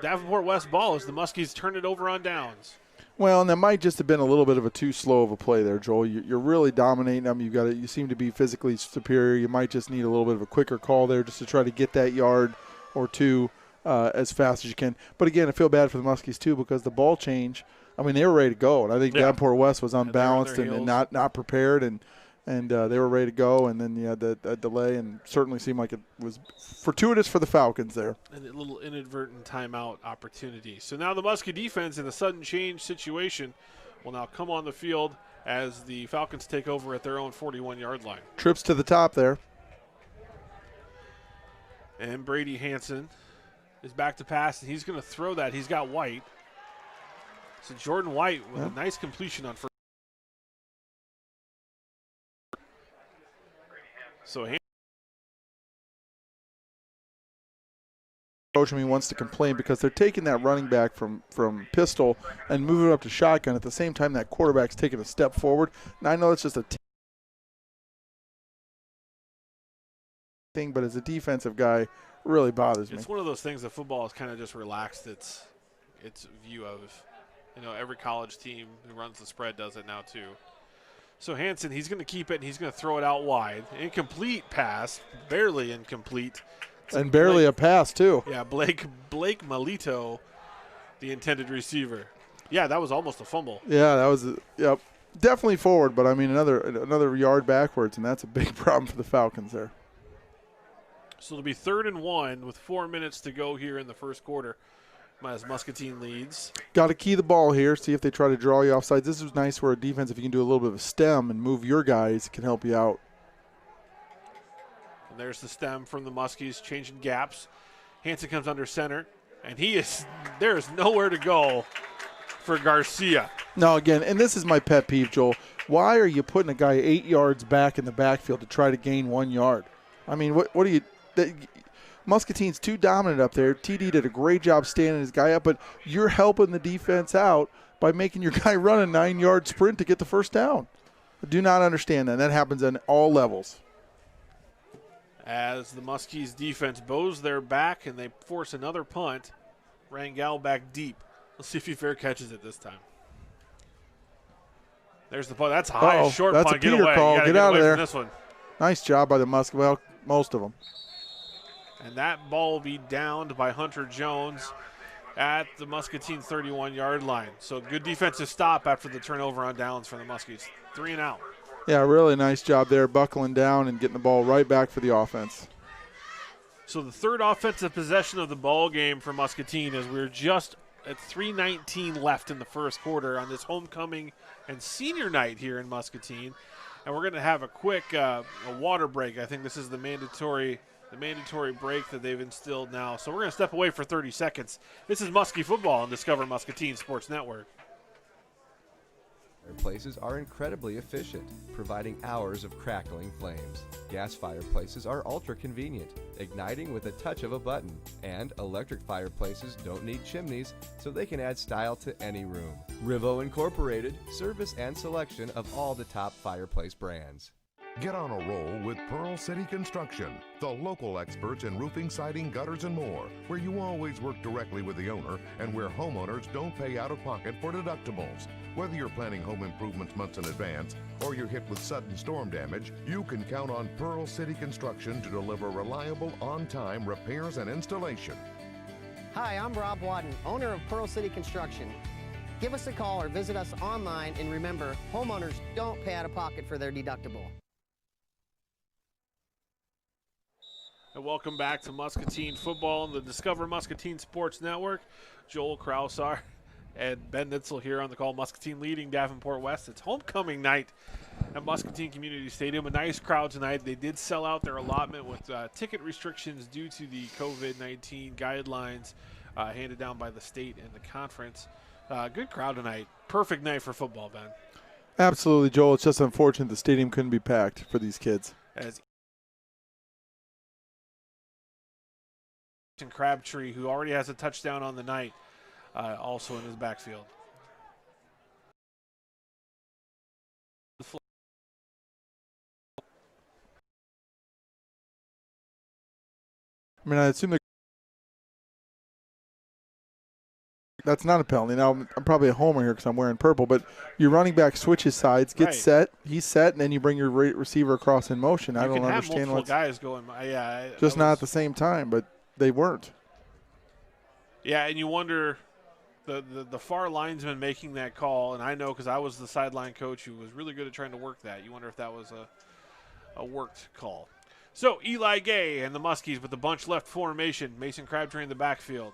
Davenport West ball as the Muskies turn it over on downs. Well, and that might just have been a little bit of a too slow of a play there, Joel. You're really dominating them. You seem to be physically superior. You might just need a little bit of a quicker call there just to try to get that yard or two as fast as you can. But again, I feel bad for the Muskies too because the ball change. I mean, they were ready to go, and I think Davenport West was unbalanced and not prepared, and they were ready to go, and then you had that delay, and certainly seemed like it was fortuitous for the Falcons there. And a little inadvertent timeout opportunity. So now the Muskie defense in a sudden change situation will now come on the field as the Falcons take over at their own 41-yard line. Trips to the top there. And Brady Hansen is back to pass, and he's going to throw that. He's got White. So Jordan White with a nice completion on first. So Coach wants to complain because they're taking that running back from pistol and moving it up to shotgun. At the same time, that quarterback's taking a step forward. Now, I know it's just a thing, but as a defensive guy, it really bothers me. It's one of those things that football has kind of just relaxed its view of. Every college team who runs the spread does it now too. So Hansen, he's going to keep it, and he's going to throw it out wide. Incomplete pass, barely incomplete. And barely a pass, too. Yeah, Blake Melito, the intended receiver. Yeah, that was almost a fumble. Yeah, that was definitely forward, but I mean another yard backwards, and that's a big problem for the Falcons there. So it'll be 3rd and 1 with 4 minutes to go here in the first quarter. As Muscatine leads. Got to key the ball here, see if they try to draw you offside. This is nice for a defense. If you can do a little bit of a stem and move your guys, it can help you out. And there's the stem from the Muskies, changing gaps. Hansen comes under center, and there is nowhere to go for Garcia. No, again, and this is my pet peeve, Joel. Why are you putting a guy 8 yards back in the backfield to try to gain 1 yard? I mean, what do you Muscatine's too dominant up there. TD did a great job standing his guy up, but you're helping the defense out by making your guy run a 9-yard sprint to get the first down. I do not understand that. That happens on all levels. As the Muskies defense bows their back and they force another punt, Rangel back deep. Let's see if he fair catches it this time. There's the punt. That's a high short that's punt. a Peter Get away. call. You gotta Get out away of there. from this one. Nice job by the Muskie. Well, most of them. And that ball will be downed by Hunter Jones at the Muscatine 31-yard line. So good defensive stop after the turnover on downs for the Muskies. 3 and out. Yeah, really nice job there, buckling down and getting the ball right back for the offense. So the third offensive possession of the ball game for Muscatine as we're just at 3:19 left in the first quarter on this homecoming and senior night here in Muscatine. And we're going to have a quick a water break. I think this is the mandatory break that they've instilled now. So we're going to step away for 30 seconds. This is Muskie football on Discover Muscatine Sports Network. Fireplaces are incredibly efficient, providing hours of crackling flames. Gas fireplaces are ultra convenient, igniting with a touch of a button. And electric fireplaces don't need chimneys, so they can add style to any room. Rivo Incorporated, service and selection of all the top fireplace brands. Get on a roll with Pearl City Construction, the local experts in roofing, siding, gutters, and more, where you always work directly with the owner and where homeowners don't pay out of pocket for deductibles. Whether you're planning home improvements months in advance or you're hit with sudden storm damage, you can count on Pearl City Construction to deliver reliable, on-time repairs and installation. Hi, I'm Rob Wadden, owner of Pearl City Construction. Give us a call or visit us online, and remember, homeowners don't pay out of pocket for their deductible. And welcome back to Muscatine football on the Discover Muscatine Sports Network. Joel Kraushaar and Ben Neitzel here on the call. Muscatine leading Davenport West. It's homecoming night at Muscatine Community Stadium. A nice crowd tonight. They did sell out their allotment with ticket restrictions due to the COVID-19 guidelines handed down by the state and the conference. Good crowd tonight. Perfect night for football, Ben. Absolutely, Joel. It's just unfortunate the stadium couldn't be packed for these kids. As Crabtree, who already has a touchdown on the night, also in his backfield. I mean, I assume that's not a penalty. Now, I'm probably a homer here because I'm wearing purple, but your running back switches sides, gets set, he's set, and then you bring your receiver across in motion. I don't understand what's guys going. Just not at the same time, but they weren't. Yeah, and you wonder the far linesman making that call, and I know because I was the sideline coach who was really good at trying to work that. You wonder if that was a worked call. So Eli Gay and the Muskies with the bunch left formation. Mason Crabtree in the backfield.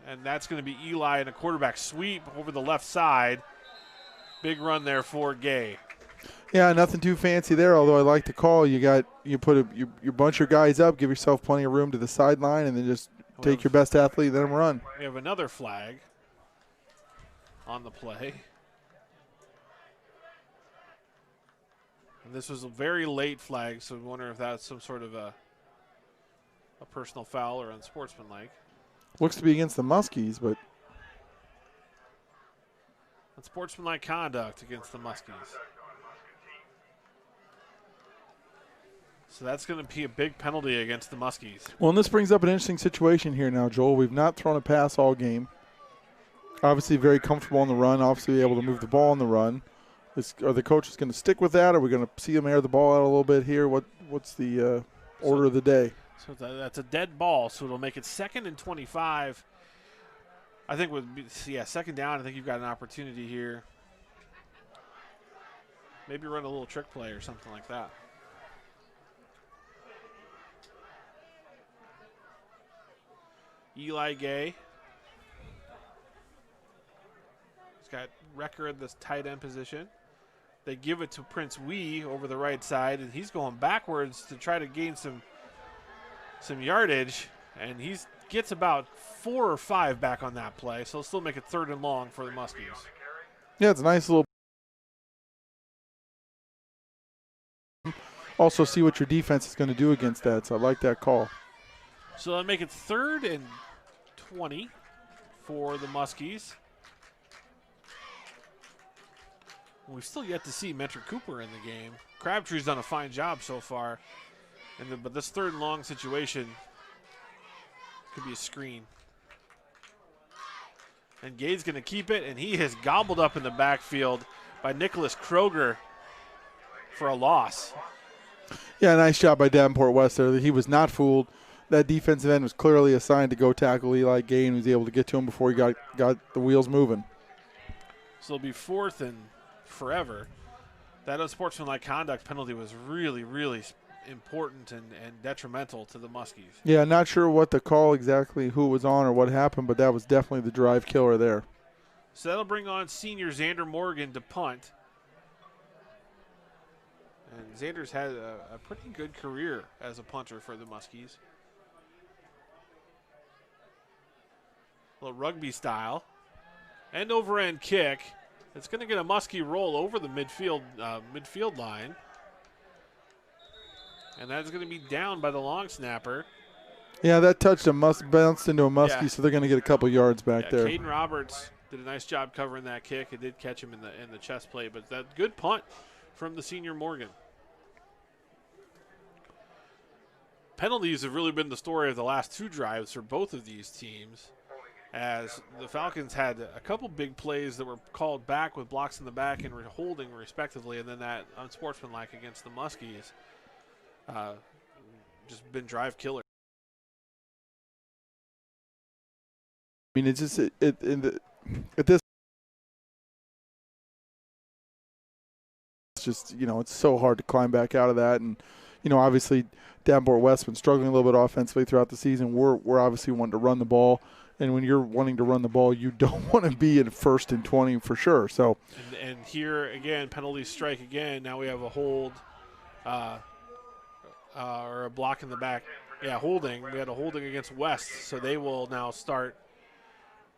And that's going to be Eli in a quarterback sweep over the left side. Big run there for Gay. Yeah, nothing too fancy there, although I like the call. You put you bunch your guys up, give yourself plenty of room to the sideline, and then just take your best athlete, let them run. We have another flag on the play. And this was a very late flag, so we wonder if that's some sort of a personal foul or unsportsmanlike. Looks to be against the Muskies, but unsportsmanlike conduct against the Muskies. So that's going to be a big penalty against the Muskies. Well, and this brings up an interesting situation here now, Joel. We've not thrown a pass all game. Obviously very comfortable on the run, obviously able to move the ball on the run. Are the coaches going to stick with that? Are we going to see them air the ball out a little bit here? What's the order of the day? So that's a dead ball, so it'll make it 2nd and 25. I think second down, I think you've got an opportunity here. Maybe run a little trick play or something like that. Eli Gay. He's got Recker at this tight end position. They give it to Prince Wee over the right side, and he's going backwards to try to gain some yardage, and he gets about 4 or 5 back on that play, so he'll still make it 3rd and long for the Muskies. Yeah, it's a nice little. Also see what your defense is going to do against that, so I like that call. So they'll make it 3rd and 20 for the Muskies. We've still yet to see Mentor Cooper in the game. Crabtree's done a fine job so far, but this 3rd and long situation could be a screen. And Gade's going to keep it, and he is gobbled up in the backfield by Nicholas Kroger for a loss. Yeah, nice job by Davenport West there. He was not fooled. That defensive end was clearly assigned to go tackle Eli Gay, and was able to get to him before he got the wheels moving. So it'll be 4th and forever. That unsportsmanlike conduct penalty was really, really important and detrimental to the Muskies. Yeah, not sure what the call exactly, who was on or what happened, but that was definitely the drive killer there. So that'll bring on senior Xander Morgan to punt. And Xander's had a pretty good career as a punter for the Muskies. A little rugby style. End over end kick. It's going to get a Muskie roll over the midfield line. And that's going to be down by the long snapper. Yeah, that touched him, bounced into a Muskie, so they're going to get a couple yards back there. Caden Roberts did a nice job covering that kick. It did catch him in the chest plate, but that good punt from the senior Morgan. Penalties have really been the story of the last 2 drives for both of these teams, as the Falcons had a couple big plays that were called back with blocks in the back and holding respectively, and then that unsportsmanlike against the Muskies. Just been drive killer. I mean, it's just at this, it's just, it's so hard to climb back out of that, and obviously Davenport West's been struggling a little bit offensively throughout the season. We're obviously wanting to run the ball, and when you're wanting to run the ball, you don't want to be in 1st and 20 for sure. So, and here again, penalties strike again. Now we have a hold. Or a block in the back. Yeah, holding. We had a holding against West, so they will now start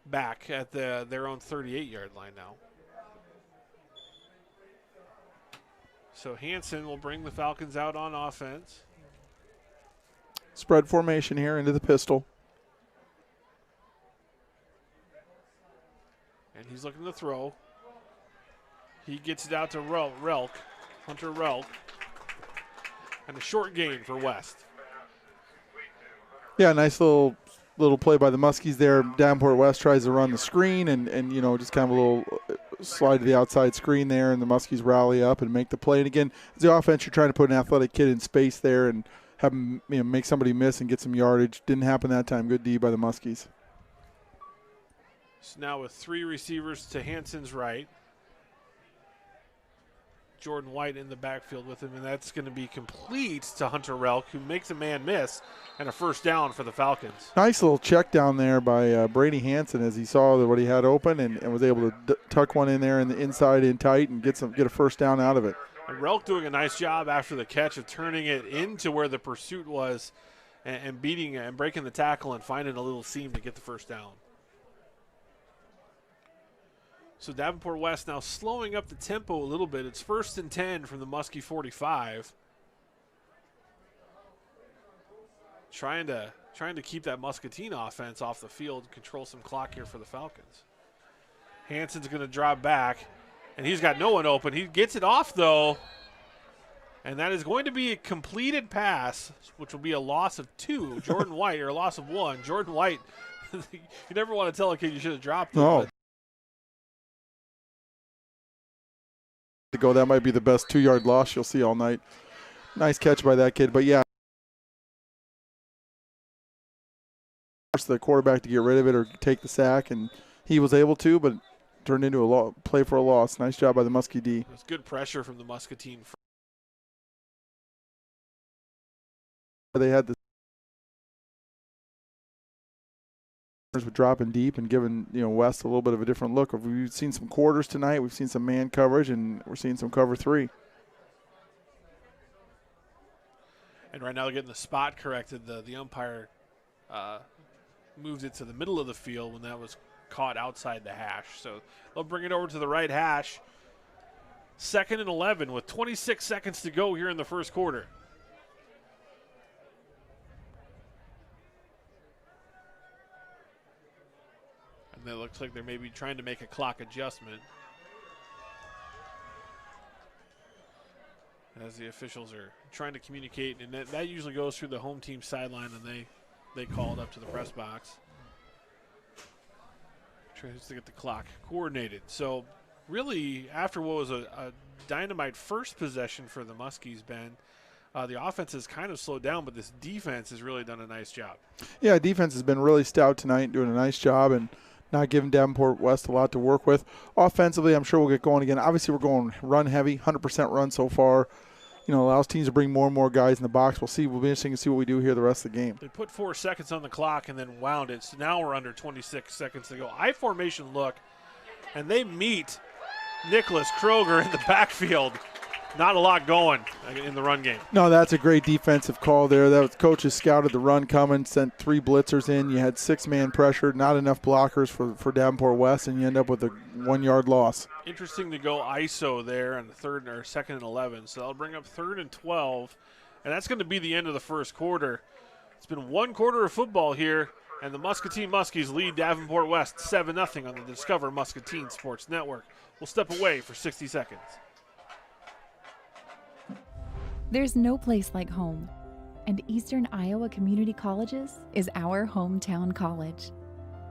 back at their own 38-yard line now. So Hansen will bring the Falcons out on offense. Spread formation here into the pistol. And he's looking to throw. He gets it out to Relk, Hunter Relk. And a short gain for West. Yeah, nice little play by the Muskies there. Davenport West tries to run the screen and just kind of a little slide to the outside screen there, and the Muskies rally up and make the play. And again, as the offense, you're trying to put an athletic kid in space there and have him make somebody miss and get some yardage. Didn't happen that time. Good D by the Muskies. So now with 3 receivers to Hansen's right. Jordan White in the backfield with him, and that's going to be complete to Hunter Relk, who makes a man miss, and a first down for the Falcons. Nice little check down there by Brady Hansen as he saw what he had open and was able to tuck one in there in the inside in tight and get a first down out of it. And Relk doing a nice job after the catch of turning it into where the pursuit was and beating and breaking the tackle and finding a little seam to get the first down. So Davenport West now slowing up the tempo a little bit. It's 1st and 10 from the Muskie 45. Trying to keep that Muscatine offense off the field, control some clock here for the Falcons. Hansen's going to drop back, and he's got no one open. He gets it off, though, and that is going to be a completed pass, which will be a loss of 2. Jordan White, or a loss of 1. Jordan White, you never want to tell a kid you should have dropped it. No. To go, that might be the best 2-yard loss you'll see all night. Nice catch by that kid, but yeah. Force the quarterback to get rid of it or take the sack, and he was able to, but turned into a play for a loss. Nice job by the Muskie D. It's good pressure from the Muscatine. They had the with dropping deep and giving West a little bit of a different look. We've seen some quarters tonight. We've seen some man coverage, and we're seeing some cover 3. And right now they're getting the spot corrected. The umpire moved it to the middle of the field when that was caught outside the hash. So they'll bring it over to the right hash. 2nd and 11 with 26 seconds to go here in the first quarter. And it looks like they're maybe trying to make a clock adjustment as the officials are trying to communicate, and that usually goes through the home team sideline, and they call it up to the press box. Tries to get the clock coordinated. So really, after what was a dynamite first possession for the Muskies, Ben, the offense has kind of slowed down, but this defense has really done a nice job. Yeah, defense has been really stout tonight, doing a nice job and not giving Davenport West a lot to work with. Offensively, I'm sure we'll get going again. Obviously, we're going run heavy, 100% run so far. You know, allows teams to bring more and more guys in the box. We'll see. We'll be interesting to see what we do here the rest of the game. They put 4 seconds on the clock and then wound it. So now we're under 26 seconds to go. I formation look, and they meet Nicholas Kroger in the backfield. Not a lot going in the run game. No, that's a great defensive call there. That was, coaches scouted the run coming, sent 3 blitzers in. You had 6-man pressure, not enough blockers for Davenport West, and you end up with a 1-yard loss. Interesting to go ISO there on the third or second and 11. So that'll bring up 3rd and 12, and that's going to be the end of the first quarter. It's been 1 quarter of football here, and the Muscatine Muskies lead Davenport West 7-0 on the Discover Muscatine Sports Network. We'll step away for 60 seconds. There's no place like home, and Eastern Iowa Community Colleges is our hometown college.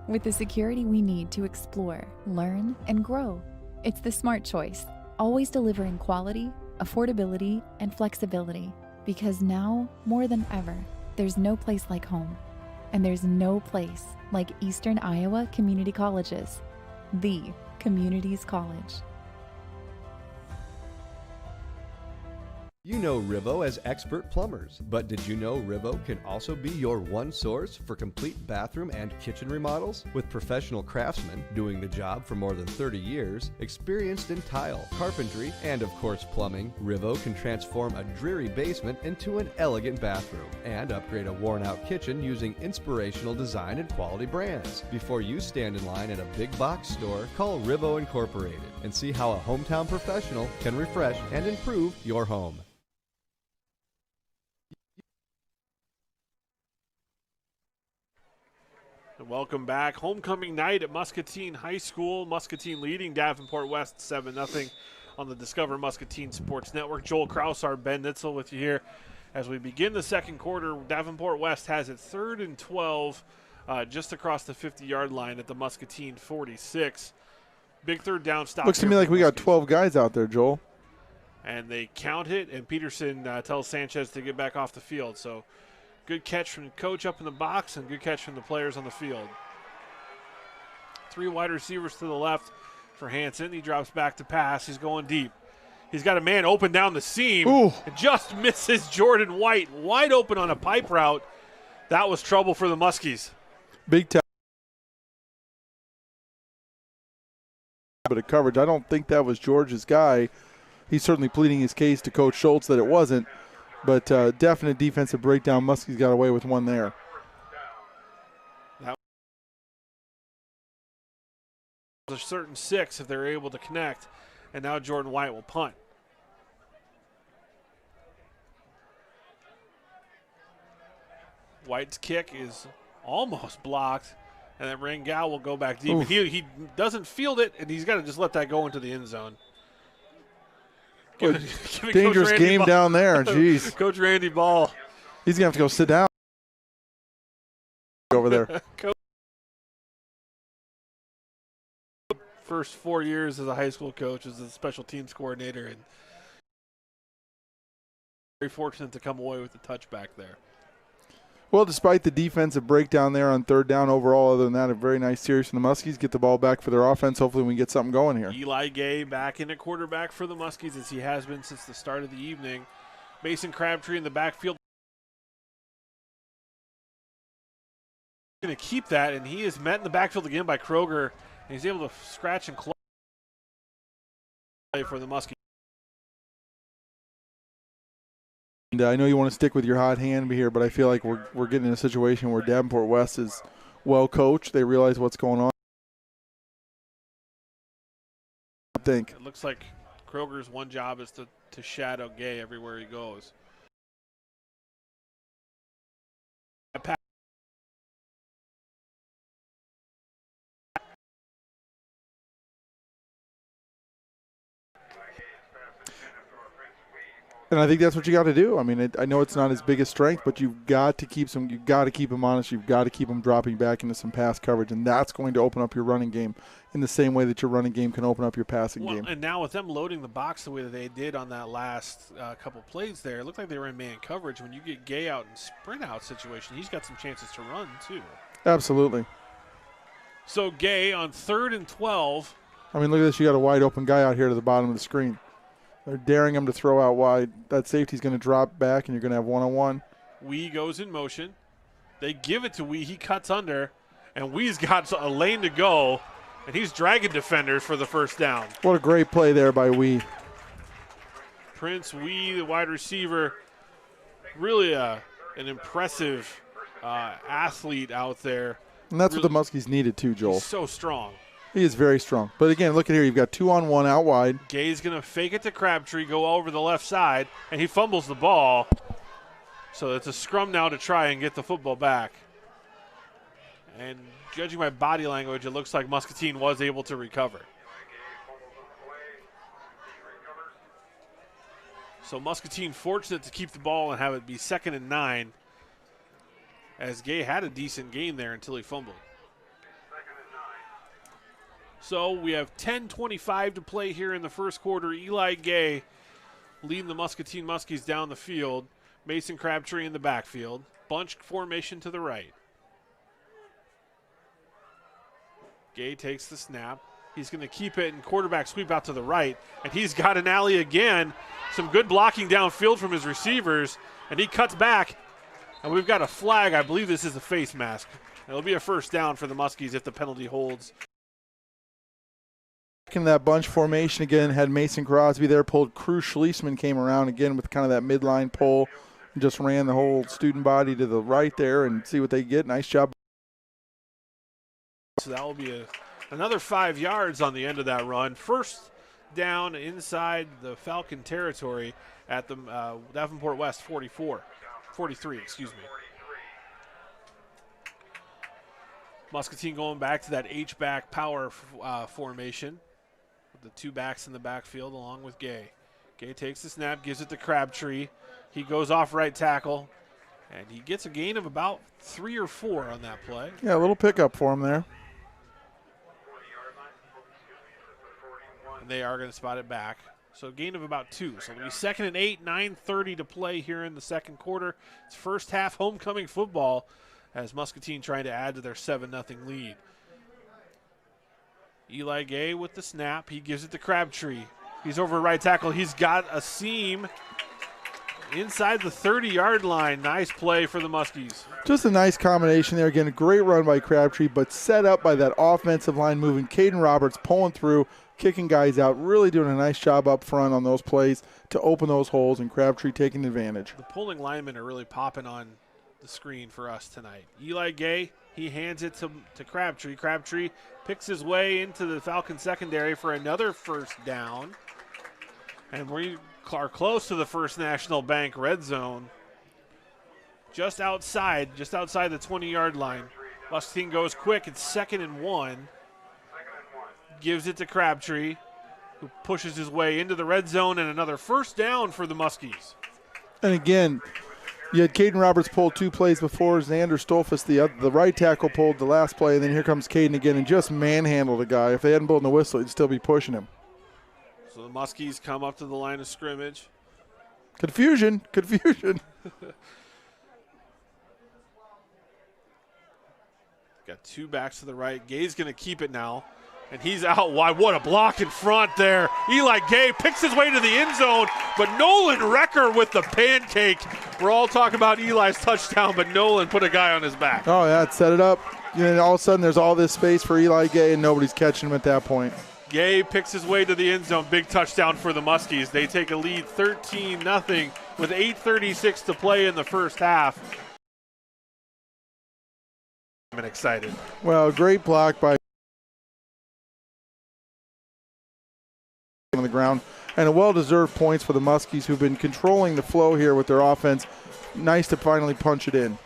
With the security we need to explore, learn, and grow, it's the smart choice, always delivering quality, affordability, and flexibility. Because now, more than ever, there's no place like home, and there's no place like Eastern Iowa Community Colleges, the community's college. You know Rivo as expert plumbers, but did you know Rivo can also be your one source for complete bathroom and kitchen remodels? With professional craftsmen doing the job for more than 30 years, experienced in tile, carpentry, and of course plumbing, Rivo can transform a dreary basement into an elegant bathroom and upgrade a worn-out kitchen using inspirational design and quality brands. Before you stand in line at a big box store, call Rivo Incorporated and see how a hometown professional can refresh and improve your home. Welcome back. Homecoming night at Muscatine High School. Muscatine leading Davenport West 7-0 on the Discover Muscatine Sports Network. Joel Kraushaar, Ben Neitzel with you here. As we begin the second quarter, Davenport West has it 3rd and 12 just across the 50-yard line at the Muscatine 46. Big third down stop. Looks to me like we got 12 guys out there, Joel. And they count it, and Peterson tells Sanchez to get back off the field. So good catch from the coach up in the box and good catch from the players on the field. 3 wide receivers to the left for Hansen. He drops back to pass. He's going deep. He's got a man open down the seam. Ooh. And just misses Jordan White. Wide open on a pipe route. That was trouble for the Muskies. Big time. But of coverage. I don't think that was George's guy. He's certainly pleading his case to Coach Schultz that it wasn't. But definite defensive breakdown. Muskie's got away with one there. That was a certain 6 if they're able to connect. And now Jordan White will punt. White's kick is almost blocked. And then Rangel will go back deep. He doesn't field it, and he's got to just let that go into the end zone. Dangerous game down there. Jeez. Coach Randy Ball. He's going to have to go sit down over there. First 4 years as a high school coach as a special teams coordinator, and very fortunate to come away with the touchback there. Well, despite the defensive breakdown there on 3rd down overall, other than that, a very nice series from the Muskies. Get the ball back for their offense. Hopefully we can get something going here. Eli Gay back in at quarterback for the Muskies as he has been since the start of the evening. Mason Crabtree in the backfield. Going to keep that, and he is met in the backfield again by Kroger, and he's able to scratch and claw for the Muskies. And I know you want to stick with your hot hand here, but I feel like we're getting in a situation where Davenport West is well coached. They realize what's going on. I think it looks like Kroger's one job is to shadow Gay everywhere he goes. And I think that's what you got to do. I mean, I know it's not his biggest strength, but you've got to keep some. You've got to keep him honest. You've got to keep him dropping back into some pass coverage, and that's going to open up your running game in the same way that your running game can open up your passing game. And now with them loading the box the way that they did on that last couple plays there, it looked like they were in man coverage. When you get Gay out in sprint out situation, he's got some chances to run too. Absolutely. So Gay on 3rd and 12. I mean, look at this. You got a wide open guy out here to the bottom of the screen. They're daring him to throw out wide. That safety's going to drop back, and you're going to have one-on-one. Wee goes in motion. They give it to Wee. He cuts under, and Wee's got a lane to go, and he's dragging defenders for the first down. What a great play there by Wee. Prince Wee, the wide receiver, really an impressive athlete out there. And that's what the Muskies needed too, Joel. He's so strong. He is very strong. But again, look at here. You've got 2-on-1 out wide. Gay's going to fake it to Crabtree, go over the left side, and he fumbles the ball. So it's a scrum now to try and get the football back. And judging by body language, it looks like Muscatine was able to recover. So Muscatine fortunate to keep the ball and have it be 2nd and 9, as Gay had a decent game there until he fumbled. So we have 10:25 to play here in the first quarter. Eli Gay leading the Muscatine Muskies down the field. Mason Crabtree in the backfield. Bunch formation to the right. Gay takes the snap. He's going to keep it and quarterback sweep out to the right. And he's got an alley again. Some good blocking downfield from his receivers. And he cuts back. And we've got a flag. I believe this is a face mask. It'll be a first down for the Muskies if the penalty holds. In that bunch formation again, had Mason Crosby there, pulled. Cruz Schliessman came around again with kind of that midline pull and just ran the whole student body to the right there and see what they get. Nice job. So that will be another 5 yards on the end of that run. First down inside the Falcon territory at the Davenport West 43, excuse me. Muscatine going back to that H-back power formation. The 2 backs in the backfield along with Gay. Gay takes the snap, gives it to Crabtree. He goes off right tackle, and he gets a gain of about 3 or 4 on that play. Yeah, a little pickup for him there. And they are going to spot it back. So a gain of about 2. So it'll be 2nd and 8, 9:30 to play here in the second quarter. It's first half homecoming football as Muscatine trying to add to their 7-0 lead. Eli Gay with the snap. He gives it to Crabtree. He's over right tackle. He's got a seam inside the 30-yard line. Nice play for the Muskies. Just a nice combination there. Again, a great run by Crabtree, but set up by that offensive line moving. Caden Roberts pulling through, kicking guys out, really doing a nice job up front on those plays to open those holes, and Crabtree taking advantage. The pulling linemen are really popping on the screen for us tonight. Eli Gay, he hands it to Crabtree. Crabtree picks his way into the Falcon secondary for another first down. And we are close to the First National Bank red zone. Just outside the 20-yard line. Muscatine goes quick. It's 2nd and 1. Gives it to Crabtree, who pushes his way into the red zone, and another first down for the Muskies. And again, you had Caden Roberts pulled 2 plays before. Xander Stolfus, the right tackle, pulled the last play, and then here comes Caden again and just manhandled a guy. If they hadn't blown the whistle, he'd still be pushing him. So the Muskies come up to the line of scrimmage. Confusion. Got 2 backs to the right. Gay's going to keep it now. And he's out wide. What a block in front there. Eli Gay picks his way to the end zone, but Nolan Recker with the pancake. We're all talking about Eli's touchdown, but Nolan put a guy on his back. Oh, yeah, it set it up. And all of a sudden there's all this space for Eli Gay, and nobody's catching him at that point. Gay picks his way to the end zone. Big touchdown for the Muskies. They take a lead 13-0 with 8:36 to play in the first half. I'm excited. Well, great block by on the ground, and a well-deserved points for the Muskies, who've been controlling the flow here with their offense. Nice to finally punch it in.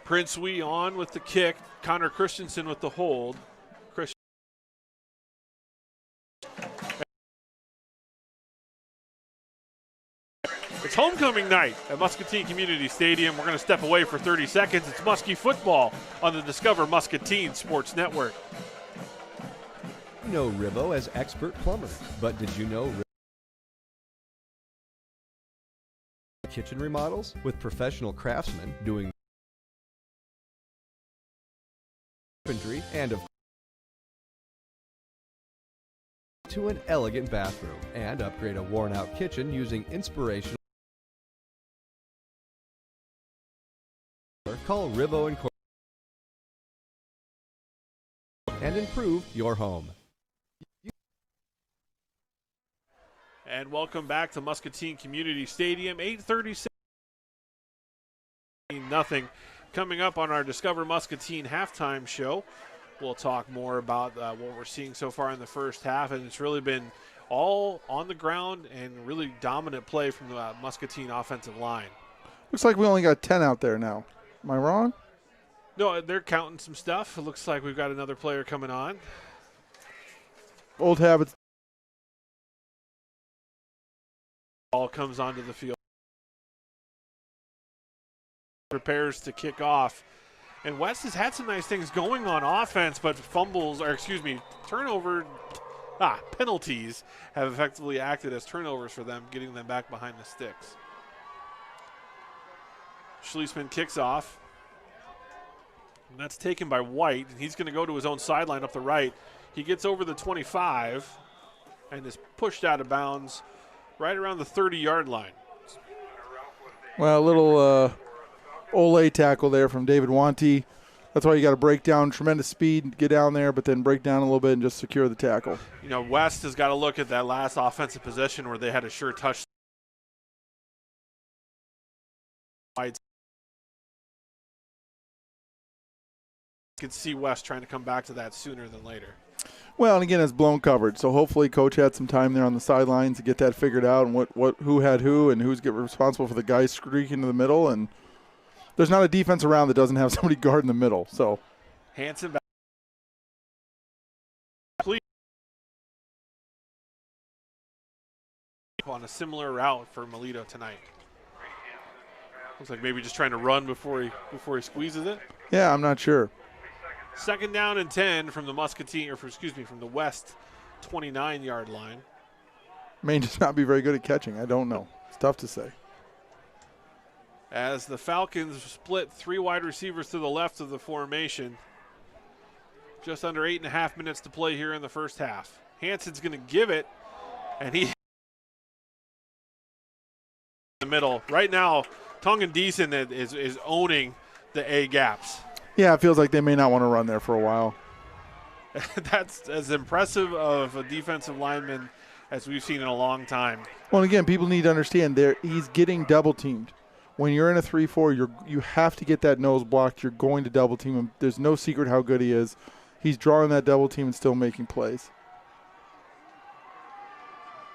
Prince Wee on with the kick. Connor Christensen with the hold. It's homecoming night at Muscatine Community Stadium. We're going to step away for 30 seconds. It's Muskie football on the Discover Muscatine Sports Network. You know Rivo as expert plumber, but did you know kitchen remodels with professional craftsmen doing carpentry and of to an elegant bathroom and upgrade a worn-out kitchen using inspirational. Call Rivo and improve your home. And welcome back to Muscatine Community Stadium. 8:36, nothing. Coming up on our Discover Muscatine halftime show, we'll talk more about what we're seeing so far in the first half, and it's really been all on the ground and really dominant play from the Muscatine offensive line. Looks like we only got 10 out there now. Am I wrong? No, they're counting some stuff. It looks like we've got another player coming on. Old habits. Ball comes onto the field. Prepares to kick off. And West has had some nice things going on offense, but penalties have effectively acted as turnovers for them, getting them back behind the sticks. Schlesman kicks off. And that's taken by White, and he's going to go to his own sideline up the right. He gets over the 25 and is pushed out of bounds right around the 30-yard line. Well, a little Ole tackle there from David Wanty. That's why you got to break down tremendous speed, get down there, but then break down a little bit and just secure the tackle. You know, West has got to look at that last offensive possession where they had a sure touch. White. You can see West trying to come back to that sooner than later. Well, and again, it's blown coverage, so hopefully Coach had some time there on the sidelines to get that figured out and who had who and who's responsible for the guys streaking to the middle. And there's not a defense around that doesn't have somebody guard in the middle. So Hanson back. On a similar route for Melito tonight. Looks like maybe just trying to run before he squeezes it. Yeah, I'm not sure. Second down and 10 from the from the West 29-yard line. May just not be very good at catching. I don't know. It's tough to say. As the Falcons split 3 wide receivers to the left of the formation. Just under 8.5 minutes to play here in the first half. Hanson's going to give it, and he in the middle. Right now, Tongan Deason is owning the A gaps. Yeah, it feels like they may not want to run there for a while. That's as impressive of a defensive lineman as we've seen in a long time. Well, and again, people need to understand he's getting double teamed. When you're in a 3-4, you have to get that nose blocked. You're going to double team him. There's no secret how good he is. He's drawing that double team and still making plays.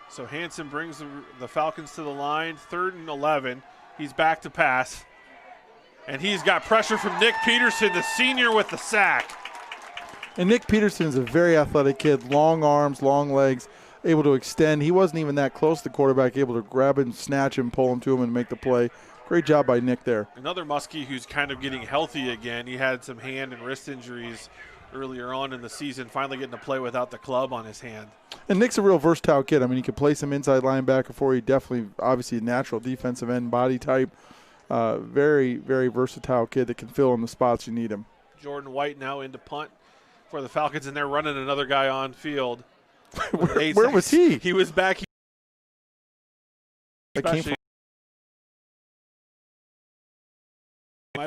So Hanson brings the Falcons to the line, 3rd and 11. He's back to pass. And he's got pressure from Nick Peterson, the senior, with the sack. And Nick Peterson is a very athletic kid, long arms, long legs, able to extend. He wasn't even that close to the quarterback, able to grab him, snatch him, pull him to him, and make the play. Great job by Nick there. Another Muskie who's kind of getting healthy again. He had some hand and wrist injuries earlier on in the season, finally getting to play without the club on his hand. And Nick's a real versatile kid. I mean, he could play some inside linebacker for you. Definitely, obviously, a natural defensive end body type. Very, very versatile kid that can fill in the spots you need him. Jordan White now into punt for the Falcons, and they're running another guy on field. Where was he? He was back. Might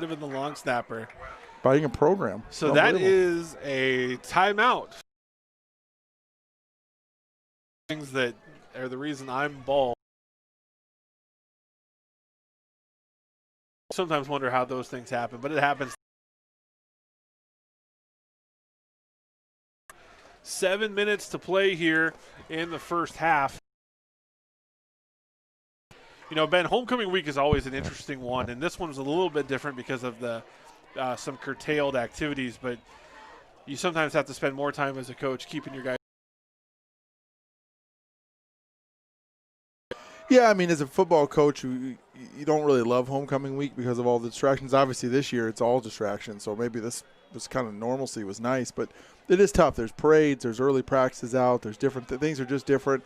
have been the long snapper. Biting a program. So that is a timeout. Things that are the reason I'm bald. Sometimes wonder how those things happen, but it happens. 7 minutes to play here in the first half. You know, Ben, homecoming week is always an interesting one, and this one was a little bit different because of the some curtailed activities, but you sometimes have to spend more time as a coach keeping your guys. Yeah, I mean, as a football coach, you don't really love homecoming week because of all the distractions. Obviously, this year it's all distractions, so maybe this kind of normalcy was nice, but it is tough. There's parades, there's early practices out, there's different things are just different.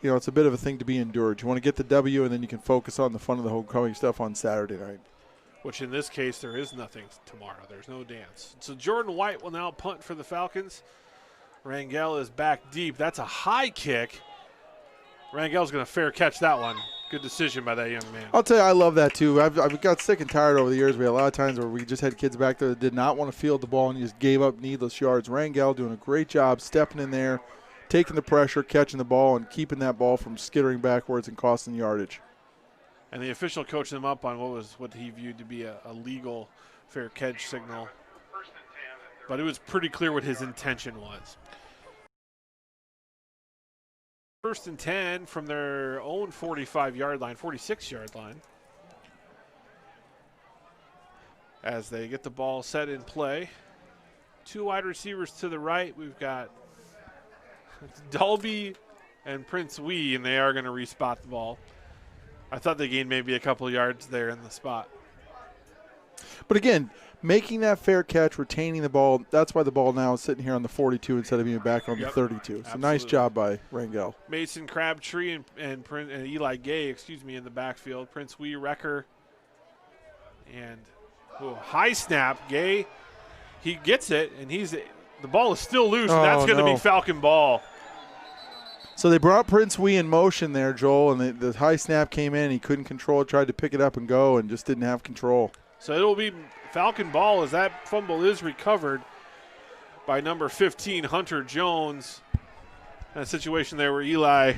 You know, it's a bit of a thing to be endured. You want to get the W, and then you can focus on the fun of the homecoming stuff on Saturday night. Which in this case, there is nothing tomorrow. There's no dance. So Jordan White will now punt for the Falcons. Rangel is back deep. That's a high kick. Rangel's going to fair catch that one. Good decision by that young man. I'll tell you, I love that too. I've got sick and tired over the years. We had a lot of times where we just had kids back there that did not want to field the ball and just gave up needless yards. Rangel doing a great job stepping in there, taking the pressure, catching the ball, and keeping that ball from skittering backwards and costing yardage. And the official coached them up on what he viewed to be a legal fair catch signal. But it was pretty clear what his intention was. 1st and 10 from their own 45-yard line, 46-yard line. As they get the ball set in play. 2 wide receivers to the right. We've got Dalby and Prince Wee, and they are going to respot the ball. I thought they gained maybe a couple of yards there in the spot. But again, making that fair catch, retaining the ball, that's why the ball now is sitting here on the 42 instead of being back on the 32. It's a nice job by Rangel. Mason Crabtree and Eli Gay, in the backfield. Prince Wee, Recker, and high snap. Gay, he gets it, and the ball is still loose, and that's going to be Falcon ball. So they brought Prince Wee in motion there, Joel, and the high snap came in. He couldn't control it, tried to pick it up and go, and just didn't have control. So it'll be Falcon ball as that fumble is recovered by number 15, Hunter Jones. In a situation there where Eli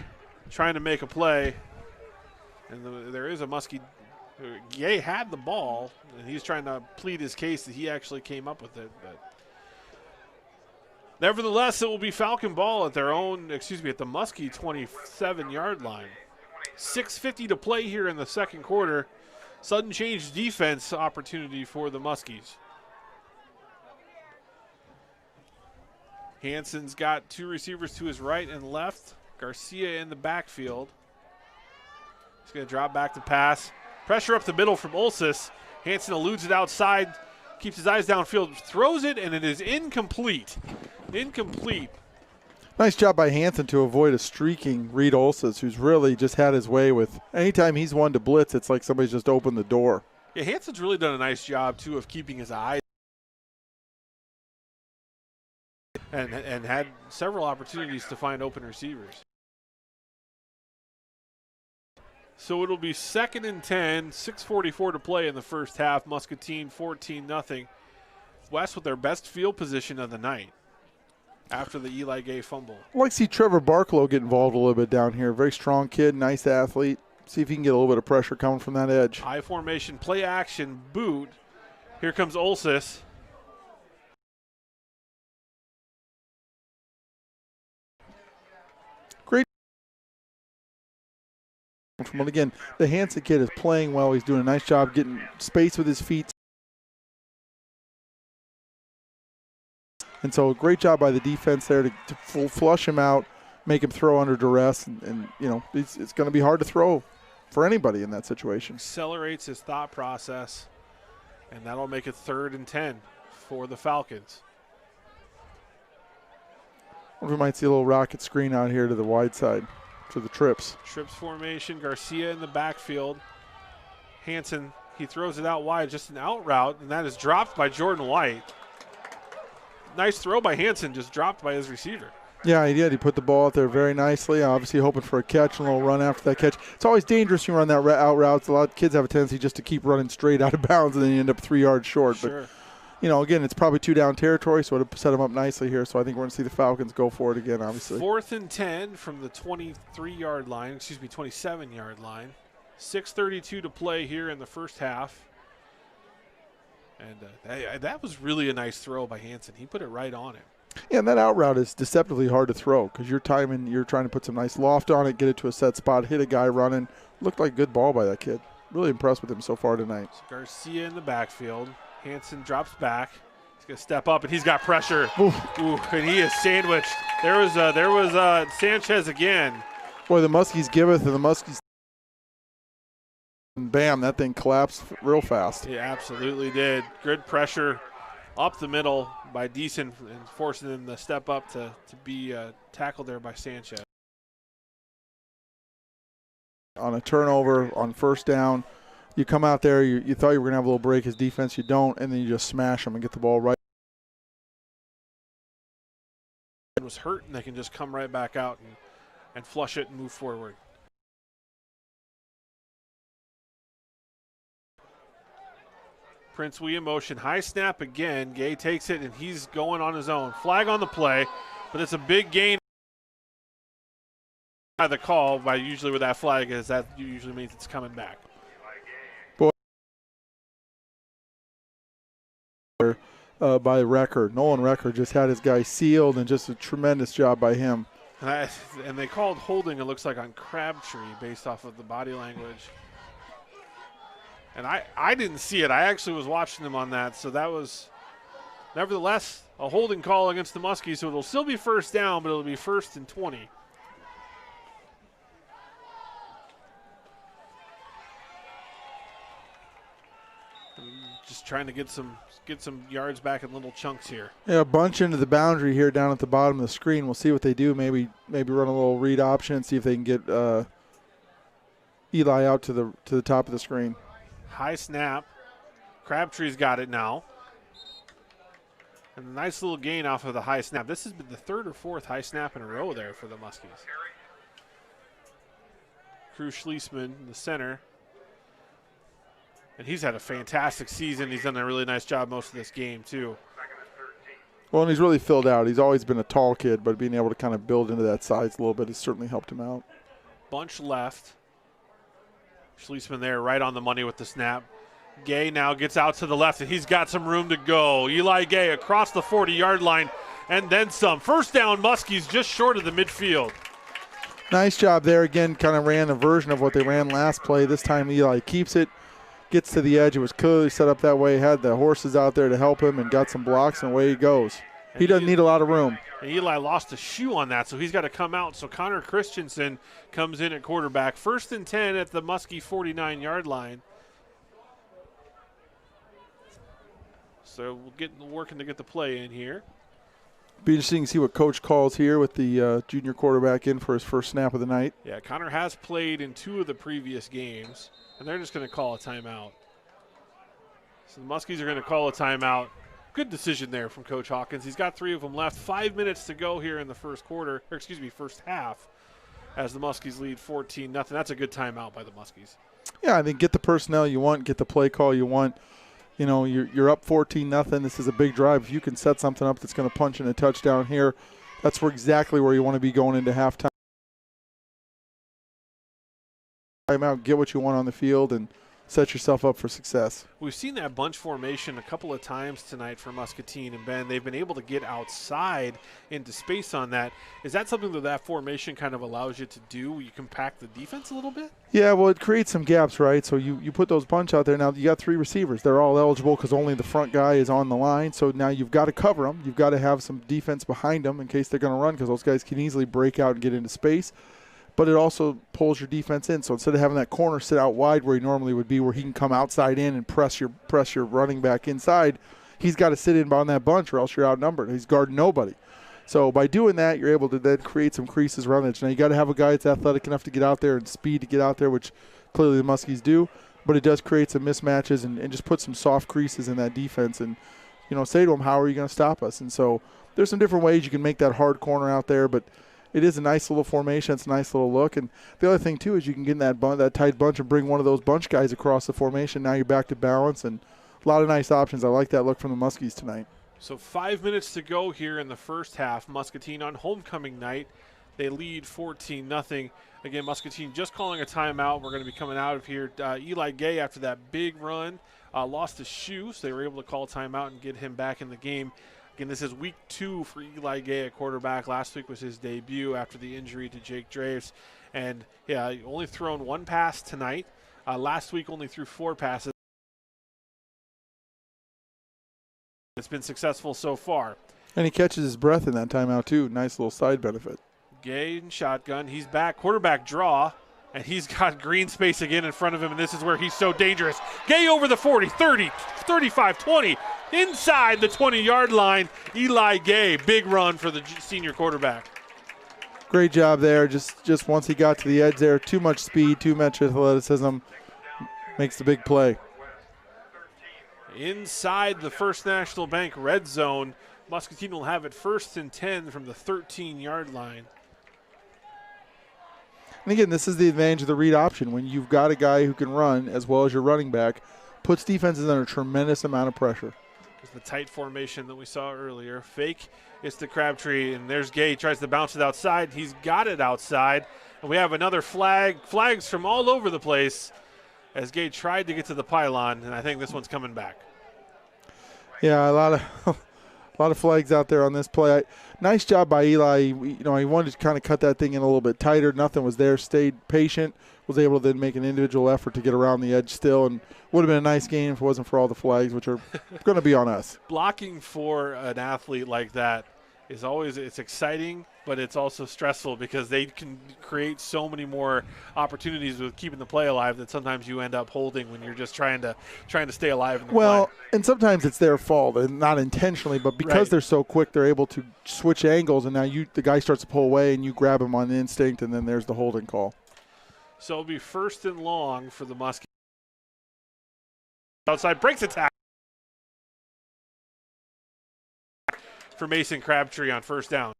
trying to make a play, and there is a Muskie. Gay had the ball, and he's trying to plead his case that he actually came up with it, but nevertheless, it will be Falcon ball at their own, at the Muskie 27-yard line. 6:50 to play here in the second quarter. Sudden change defense opportunity for the Muskies. Hansen's got 2 receivers to his right and left. Garcia in the backfield. He's going to drop back to pass. Pressure up the middle from Olsis. Hansen eludes it outside, keeps his eyes downfield, throws it, and it is incomplete. Nice job by Hansen to avoid a streaking Reed Olsis, who's really just had his way with – anytime he's one to blitz, it's like somebody's just opened the door. Yeah, Hansen's really done a nice job, too, of keeping his eyes and had several opportunities to find open receivers. So it'll be 2nd and 10, 6:44 to play in the first half. Muscatine 14-0. West with their best field position of the night after the Eli Gay fumble. I'd like to see Trevor Barklow get involved a little bit down here. Very strong kid, nice athlete. See if he can get a little bit of pressure coming from that edge. High formation, play action, boot. Here comes Olsis. Great. But again, the Hansen kid is playing well. He's doing a nice job getting space with his feet. And so great job by the defense there to flush him out, make him throw under duress. And you know, it's going to be hard to throw for anybody in that situation. Accelerates his thought process, and that'll make it 3rd and 10 for the Falcons. I wonder if we might see a little rocket screen out here to the wide side, to the trips. Trips formation, Garcia in the backfield. Hansen, he throws it out wide, just an out route, and that is dropped by Jordan White. Nice throw by Hansen, just dropped by his receiver. Yeah, he did. He put the ball out there very nicely, obviously hoping for a catch and a little run after that catch. It's always dangerous when you run that out routes. A lot of kids have a tendency just to keep running straight out of bounds, and then you end up 3 yards short. Sure. But, you know, again, it's probably 2 down territory, so it set them up nicely here. So I think we're going to see the Falcons go for it again, obviously. 4th and 10 from the 27-yard line. 6:32 to play here in the first half. And that was really a nice throw by Hansen. He put it right on him. Yeah, and that out route is deceptively hard to throw because you're trying to put some nice loft on it, get it to a set spot, hit a guy running. Looked like a good ball by that kid. Really impressed with him so far tonight. So Garcia in the backfield. Hansen drops back. He's going to step up, and he's got pressure. Ooh, and he is sandwiched. There was Sanchez again. Boy, the Muskies giveth and the Muskies And bam, that thing collapsed real fast. He absolutely did. Good pressure up the middle by Deason and forcing him to step up to be tackled there by Sanchez. On a turnover, on first down, you come out there, you thought you were going to have a little break as defense, you don't, and then you just smash them and get the ball right. It was hurt, and they can just come right back out and flush it and move forward. Prince William motion, high snap again. Gay takes it, and he's going on his own. Flag on the play, but it's a big gain. By the call, by usually with that flag, is that usually means it's coming back. By Record. Nolan Record just had his guy sealed, and just a tremendous job by him. And they called holding, it looks like, on Crabtree based off of the body language. And I didn't see it. I actually was watching them on that, so that was nevertheless a holding call against the Muskies, so it'll still be first down, but it'll be 1st and 20. Just trying to get some yards back in little chunks here. Yeah, a bunch into the boundary here down at the bottom of the screen. We'll see what they do. Maybe run a little read option, see if they can get Eli out to the top of the screen. High snap. Crabtree's got it now. And a nice little gain off of the high snap. This has been the 3rd or 4th high snap in a row there for the Muskies. Cruz Schliessman in the center. And he's had a fantastic season. He's done a really nice job most of this game, too. Well, and he's really filled out. He's always been a tall kid, but being able to kind of build into that size a little bit has certainly helped him out. Bunch left. Schliessman there right on the money with the snap. Gay now gets out to the left, and he's got some room to go. Eli Gay across the 40-yard line, and then some. First down, Muskies just short of the midfield. Nice job there. Again, kind of ran a version of what they ran last play. This time Eli keeps it. Gets to the edge. It was clearly set up that way. Had the horses out there to help him and got some blocks, and away he goes. He doesn't need a lot of room. And Eli lost a shoe on that, so he's got to come out. So Connor Christensen comes in at quarterback. 1st and 10 at the Muskie 49-yard line. So we're working to get the play in here. Be interesting to see what Coach calls here with the junior quarterback in for his first snap of the night. Yeah, Connor has played in 2 of the previous games. And they're just going to call a timeout. So the Muskies are going to call a timeout. Good decision there from Coach Hawkins. He's got 3 of them left. 5 minutes to go here in the first half, as the Muskies lead 14-0. That's a good timeout by the Muskies. Yeah, I think get the personnel you want, get the play call you want. You know, you're up 14-0. This is a big drive. If you can set something up that's going to punch in a touchdown here, that's exactly where you want to be going into halftime. Out, get what you want on the field, and set yourself up for success. We've seen that bunch formation a couple of times tonight for Muscatine and Ben. They've been able to get outside into space on that. Is that something that formation kind of allows you to do? You compact the defense a little bit? Yeah, well, it creates some gaps, right? So you put those bunch out there. Now you got 3 receivers. They're all eligible because only the front guy is on the line. So now you've got to cover them. You've got to have some defense behind them in case they're going to run, because those guys can easily break out and get into space. But it also pulls your defense in. So instead of having that corner sit out wide where he normally would be, where he can come outside in and press your running back inside, he's got to sit in on that bunch or else you're outnumbered. He's guarding nobody. So by doing that, you're able to then create some creases around it. Now you got to have a guy that's athletic enough to get out there and speed to get out there, which clearly the Muskies do. But it does create some mismatches and just put some soft creases in that defense and, say to him, how are you going to stop us? And so there's some different ways you can make that hard corner out there, but it is a nice little formation. It's a nice little look. And the other thing, too, is you can get in that tight bunch and bring one of those bunch guys across the formation. Now you're back to balance, and a lot of nice options. I like that look from the Muskies tonight. So 5 minutes to go here in the first half. Muscatine on homecoming night. They lead 14-0. Again, Muscatine just calling a timeout. We're going to be coming out of here. Eli Gay, after that big run, lost his shoe, so they were able to call a timeout and get him back in the game. Again, this is week 2 for Eli Gay at quarterback. Last week was his debut after the injury to Jake Draves. And, yeah, only thrown 1 pass tonight. Last week only threw 4 passes. It's been successful so far. And he catches his breath in that timeout, too. Nice little side benefit. Gay and shotgun. He's back. Quarterback draw. And he's got green space again in front of him, and this is where he's so dangerous. Gay over the 40, 30, 35, 20. Inside the 20-yard line, Eli Gay. Big run for the senior quarterback. Great job there. Just once he got to the edge there, too much speed, too much athleticism, makes the big play. Inside the First National Bank red zone, Muscatine will have it 1st and 10 from the 13-yard line. And again, this is the advantage of the read option. When you've got a guy who can run as well as your running back, puts defenses under a tremendous amount of pressure. There's the tight formation that we saw earlier. Fake, it's the Crabtree, and there's Gay. He tries to bounce it outside. He's got it outside. And we have another flags from all over the place as Gay tried to get to the pylon, and I think this one's coming back. Yeah, a lot of flags out there on this play. Nice job by Eli. He wanted to kind of cut that thing in a little bit tighter. Nothing was there. Stayed patient. Was able to then make an individual effort to get around the edge still, and would have been a nice game if it wasn't for all the flags, which are going to be on us. Blocking for an athlete like that is always, it's exciting, but it's also stressful because they can create so many more opportunities with keeping the play alive that sometimes you end up holding when you're just trying to stay alive in the play. And sometimes it's their fault, and not intentionally, but because they're so quick, they're able to switch angles, and now the guy starts to pull away, and you grab him on instinct, and then there's the holding call. So it'll be 1st and long for the Muskie. Outside, breaks the tackle for Mason Crabtree on 1st down.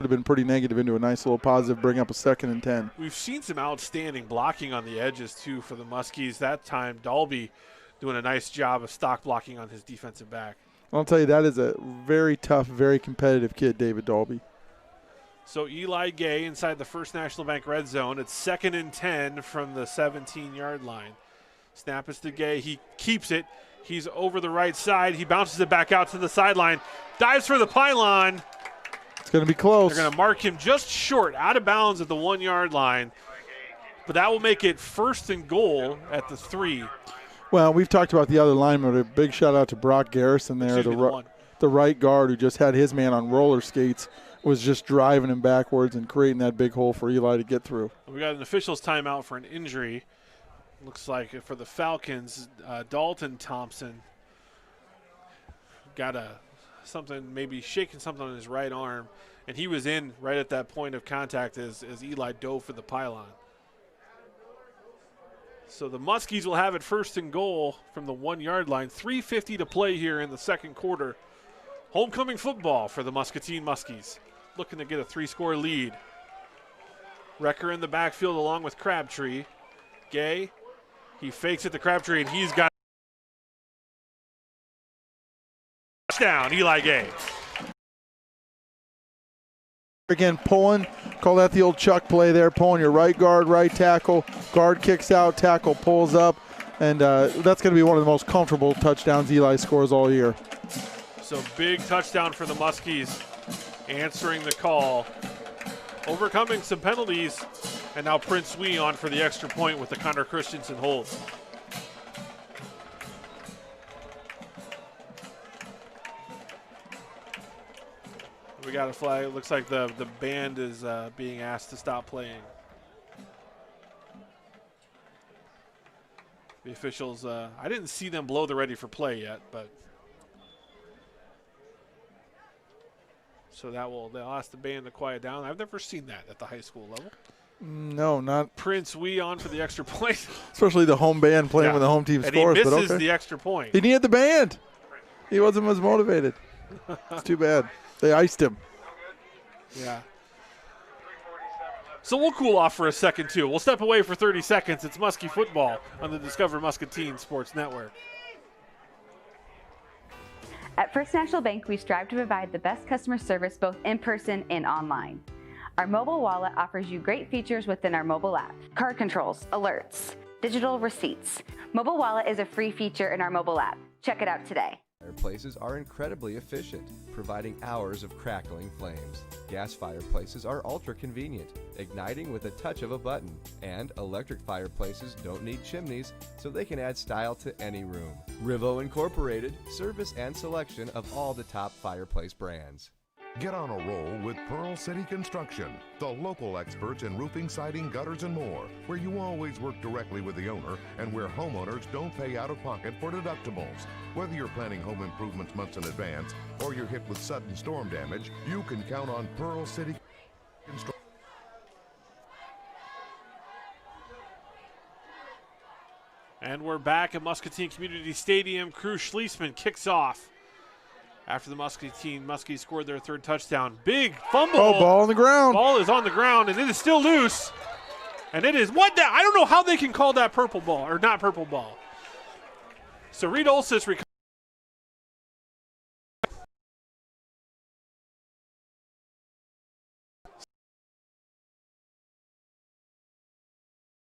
Would have been pretty negative into a nice little positive, bring up a 2nd and 10. We've seen some outstanding blocking on the edges, too, for the Muskies. That time, Dalby doing a nice job of stock blocking on his defensive back. I'll tell you, that is a very tough, very competitive kid, David Dalby. So Eli Gay inside the First National Bank red zone. It's 2nd and 10 from the 17-yard line. Snap is to Gay. He keeps it. He's over the right side. He bounces it back out to the sideline. Dives for the pylon. It's going to be close. They're going to mark him just short, out of bounds at the 1-yard line. But that will make it 1st and goal at the 3. Well, we've talked about the other lineman. A big shout out to Brock Garrison there, the right guard who just had his man on roller skates, was just driving him backwards and creating that big hole for Eli to get through. We got an official's timeout for an injury. Looks like for the Falcons, Dalton Thompson got something, maybe shaking something on his right arm, and he was in right at that point of contact as Eli dove for the pylon. So the Muskies will have it 1st and goal from the 1-yard line. 3:50 to play here in the 2nd quarter. Homecoming football for the Muscatine Muskies, looking to get a 3-score lead. Wrecker in the backfield along with Crabtree. Gay, he fakes it to Crabtree, and he's got touchdown, Eli Gay. Again, pulling, call that the old Chuck play there, pulling your right guard, right tackle, guard kicks out, tackle pulls up, and that's going to be one of the most comfortable touchdowns Eli scores all year. So big touchdown for the Muskies, answering the call, overcoming some penalties, and now Prince Wee on for the extra point with the Connor Christensen hold. We got a flag. It looks like the band is being asked to stop playing. The officials, I didn't see them blow the ready for play yet, but so they'll ask the band to quiet down. I've never seen that at the high school level. No, not Prince Wee on for the extra point. Especially the home band playing when the home team scores. And he misses the extra point. He needed the band. He wasn't as motivated. It's too bad. They iced him. Yeah. So we'll cool off for a second, too. We'll step away for 30 seconds. It's Muskie football on the Discover Muscatine Sports Network. At First National Bank, we strive to provide the best customer service both in person and online. Our mobile wallet offers you great features within our mobile app. Card controls, alerts, digital receipts. Mobile wallet is a free feature in our mobile app. Check it out today. Fireplaces are incredibly efficient, providing hours of crackling flames. Gas fireplaces are ultra convenient, igniting with a touch of a button. And electric fireplaces don't need chimneys, so they can add style to any room. Rivo Incorporated, service and selection of all the top fireplace brands. Get on a roll with Pearl City Construction, the local experts in roofing, siding, gutters, and more, where you always work directly with the owner and where homeowners don't pay out of pocket for deductibles. Whether you're planning home improvements months in advance or you're hit with sudden storm damage, you can count on Pearl City Construction. And we're back at Muscatine Community Stadium. Cruz Schliessman kicks off. After the Muscatine Muskies scored their third touchdown. Big fumble. Oh, ball on the ground. Ball is on the ground, and it is still loose. And it is what that? I don't know how they can call that purple ball, or not purple ball. So Reed Olsis recovers.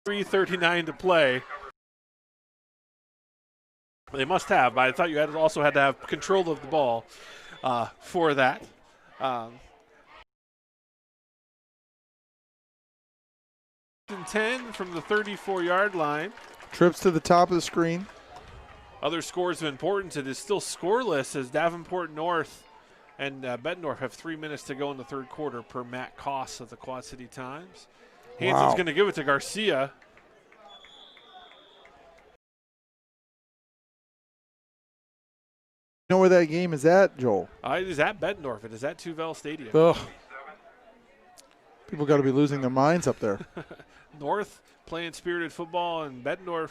.339 to play. They must have, but I thought you also had to have control of the ball for that. 10 from the 34-yard line. Trips to the top of the screen. Other scores of importance. It is still scoreless as Davenport North and Bettendorf have 3 minutes to go in the third quarter per Matt Koss of the Quad City Times. Hanson's going to give it to Garcia. You know where that game is at, Joel? It is at Bettendorf. It is at Tuvel Stadium. Ugh. People got to be losing their minds up there. North playing spirited football, and Bettendorf,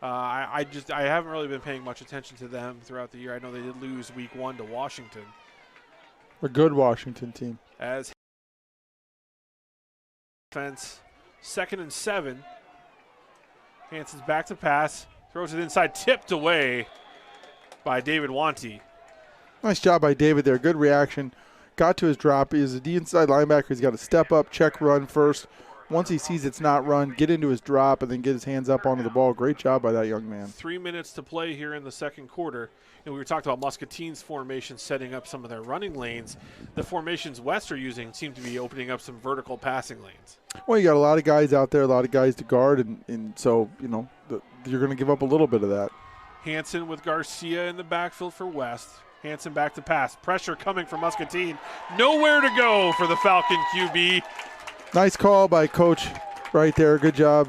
I haven't really been paying much attention to them throughout the year. I know they did lose week 1 to Washington. A good Washington team. As defense, 2nd and 7. Hanson's back to pass, throws it inside, tipped away by David Wanty. Nice job by David there. Good reaction. Got to his drop. He's a inside linebacker. He's got to step up, check run first. Once he sees it's not run, get into his drop and then get his hands up onto the ball. Great job by that young man. 3 minutes to play here in the second quarter. And we were talking about Muscatine's formation setting up some of their running lanes. The formations West are using seem to be opening up some vertical passing lanes. Well, you got a lot of guys out there, a lot of guys to guard, and so, you know, you're going to give up a little bit of that. Hanson with Garcia in the backfield for West. Hanson back to pass. Pressure coming from Muscatine. Nowhere to go for the Falcon QB. Nice call by Coach right there. Good job.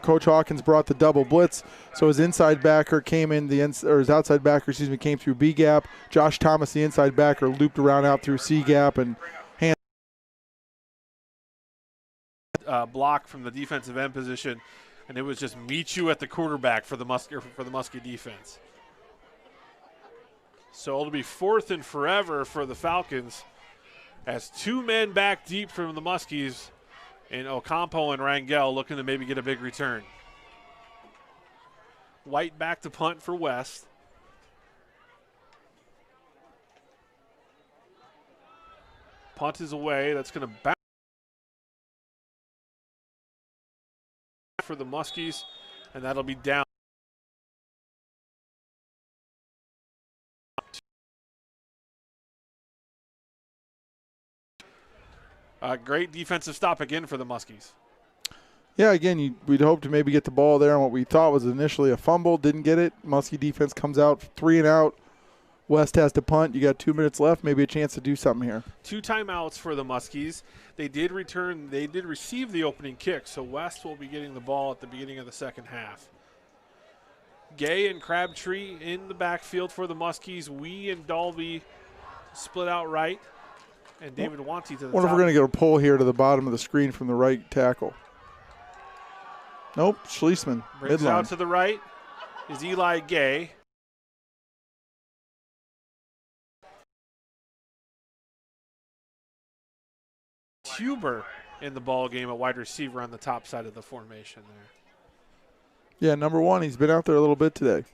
Coach Hawkins brought the double blitz, so his inside backer came in his outside backer, came through B gap. Josh Thomas, the inside backer, looped around out through C gap, and Hanson block from the defensive end position. And it was just meet you at the quarterback for the Muskie defense. So it'll be 4th and forever for the Falcons as 2 men back deep from the Muskies and Ocampo and Rangel looking to maybe get a big return. White back to punt for West. Punt is away. That's going to bounce for the Muskies, and that'll be down. Great defensive stop again for the Muskies. Yeah, again, we'd hope to maybe get the ball there on what we thought was initially a fumble. Didn't get it. Muskie defense comes out 3 and out. West has to punt. You got 2 minutes left. Maybe a chance to do something here. 2 timeouts for the Muskies. They did receive the opening kick, so West will be getting the ball at the beginning of the second half. Gay and Crabtree in the backfield for the Muskies. Wee and Dalby split out right. And David Wanty to the top. Wonder if we're going to get a pull here to the bottom of the screen from the right tackle. Nope, Schliessman. Brings it out to the right is Eli Gay. Huber in the ball game, a wide receiver on the top side of the formation there. Yeah, number 1. He's been out there a little bit today.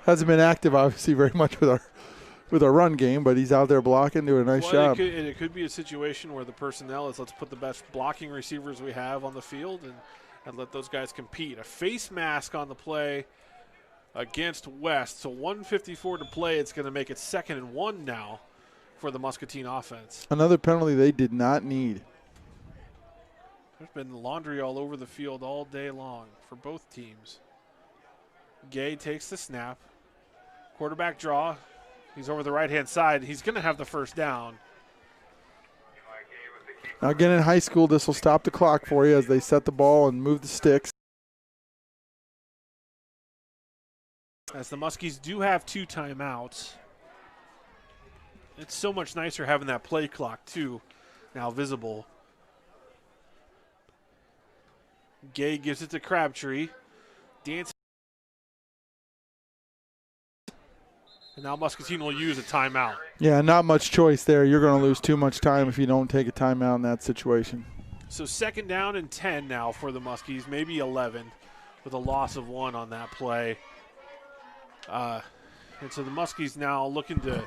Hasn't been active, obviously, very much with our run game, but he's out there blocking, doing a nice job. It could be a situation where the personnel is let's put the best blocking receivers we have on the field and let those guys compete. A face mask on the play against West. So 1:54 to play. It's going to make it 2nd and 1 now for the Muscatine offense. Another penalty they did not need. There's been laundry all over the field all day long for both teams. Gay takes the snap. Quarterback draw. He's over the right-hand side. He's going to have the first down. Now, again, in high school, this will stop the clock for you as they set the ball and move the sticks. As the Muskies do have 2 timeouts. It's so much nicer having that play clock, too, now visible. Gay gives it to Crabtree. Dance. And now Muscatine will use a timeout. Yeah, not much choice there. You're going to lose too much time if you don't take a timeout in that situation. So 2nd down and 10 now for the Muskies, maybe 11 with a loss of 1 on that play. And so the Muskies now looking to,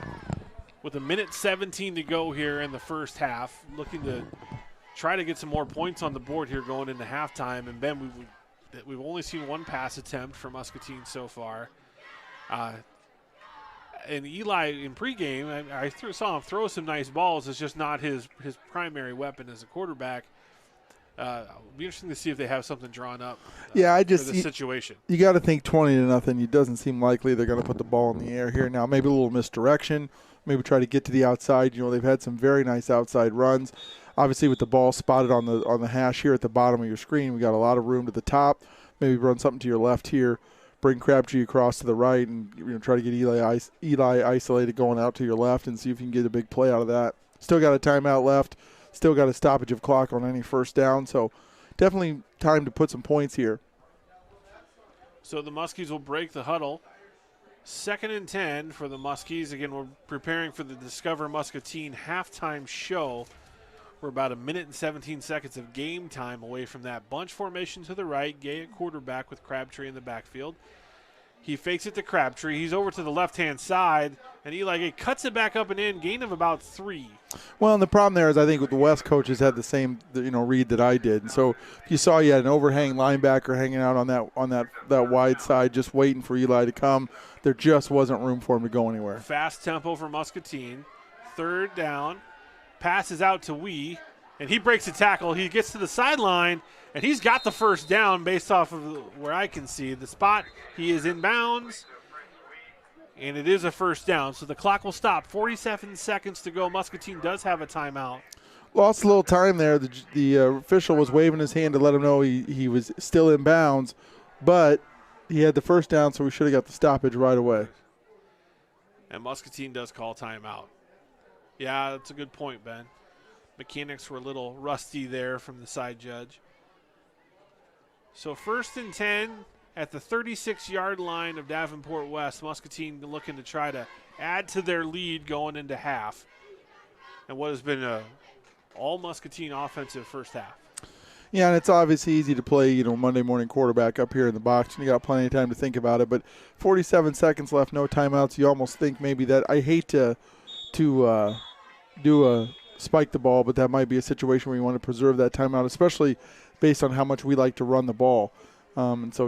with 1:17 to go here in the first half, looking to try to get some more points on the board here going into halftime. And Ben, we've only seen 1 pass attempt for Muscatine so far. And Eli in pregame, I saw him throw some nice balls. It's just not his primary weapon as a quarterback. It'll be interesting to see if they have something drawn up for the situation. You got to think 20-0. It doesn't seem likely they're going to put the ball in the air here. Now, maybe a little misdirection. Maybe try to get to the outside. You know, they've had some very nice outside runs. Obviously, with the ball spotted on the hash here at the bottom of your screen, we got a lot of room to the top. Maybe run something to your left here. Bring Crabtree across to the right and try to get Eli isolated going out to your left and see if you can get a big play out of that. Still got a timeout left. Still got a stoppage of clock on any first down. So definitely time to put some points here. So the Muskies will break the huddle. 2nd and 10 for the Muskies. Again, we're preparing for the Discover Muscatine halftime show. We're about 1:17 of game time away from that. Bunch formation to the right. Gay at quarterback with Crabtree in the backfield. He fakes it to Crabtree. He's over to the left-hand side, and Eli Gay cuts it back up and in, gain of about 3. Well, and the problem there is I think with the West coaches had the same read that I did. And so you saw you had an overhang linebacker hanging out on that wide side just waiting for Eli to come. There just wasn't room for him to go anywhere. Fast tempo for Muscatine. 3rd down. Passes out to Wee, and he breaks a tackle. He gets to the sideline, and he's got the first down based off of where I can see the spot. He is in bounds, and it is a first down. So the clock will stop. 47 seconds to go. Muscatine does have a timeout. Lost a little time there. The official was waving his hand to let him know he was still in bounds, but he had the first down, so we should have got the stoppage right away. And Muscatine does call timeout. Yeah, that's a good point, Ben. Mechanics were a little rusty there from the side judge. So 1st and 10 at the 36-yard line of Davenport West. Muscatine looking to try to add to their lead going into half. And what has been a all Muscatine offensive first half. Yeah, and it's obviously easy to play, Monday morning quarterback up here in the box, and you got plenty of time to think about it. But 47 seconds left, no timeouts. You almost think maybe that I hate to do a spike the ball, but that might be a situation where you want to preserve that timeout, especially based on how much we like to run the ball. And so,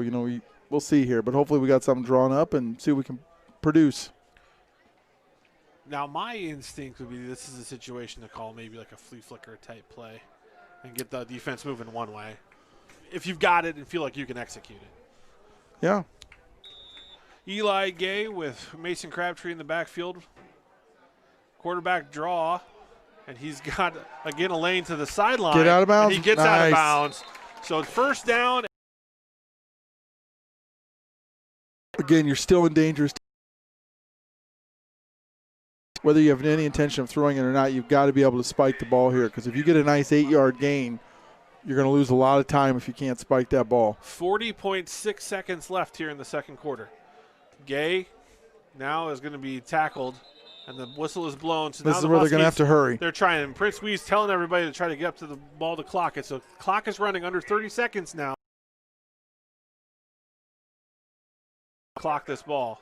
we'll see here. But hopefully we got something drawn up and see what we can produce. Now, my instinct would be this is a situation to call maybe like a flea flicker type play and get the defense moving one way. If you've got it and feel like you can execute it. Yeah. Eli Gay with Mason Crabtree in the backfield. Quarterback draw, and he's got, again, a lane to the sideline. Get out of bounds. And he gets out of bounds. So it's first down. Again, you're still in dangerous. Whether you have any intention of throwing it or not, you've got to be able to spike the ball here, because if you get a nice 8-yard gain, you're going to lose a lot of time if you can't spike that ball. 40.6 seconds left here in the second quarter. Gay now is going to be tackled. And the whistle is blown. So this is where they're going to have to hurry. They're trying. And Prince Wee's telling everybody to try to get up to the ball to clock it. So the clock is running under 30 seconds now. Clock this ball.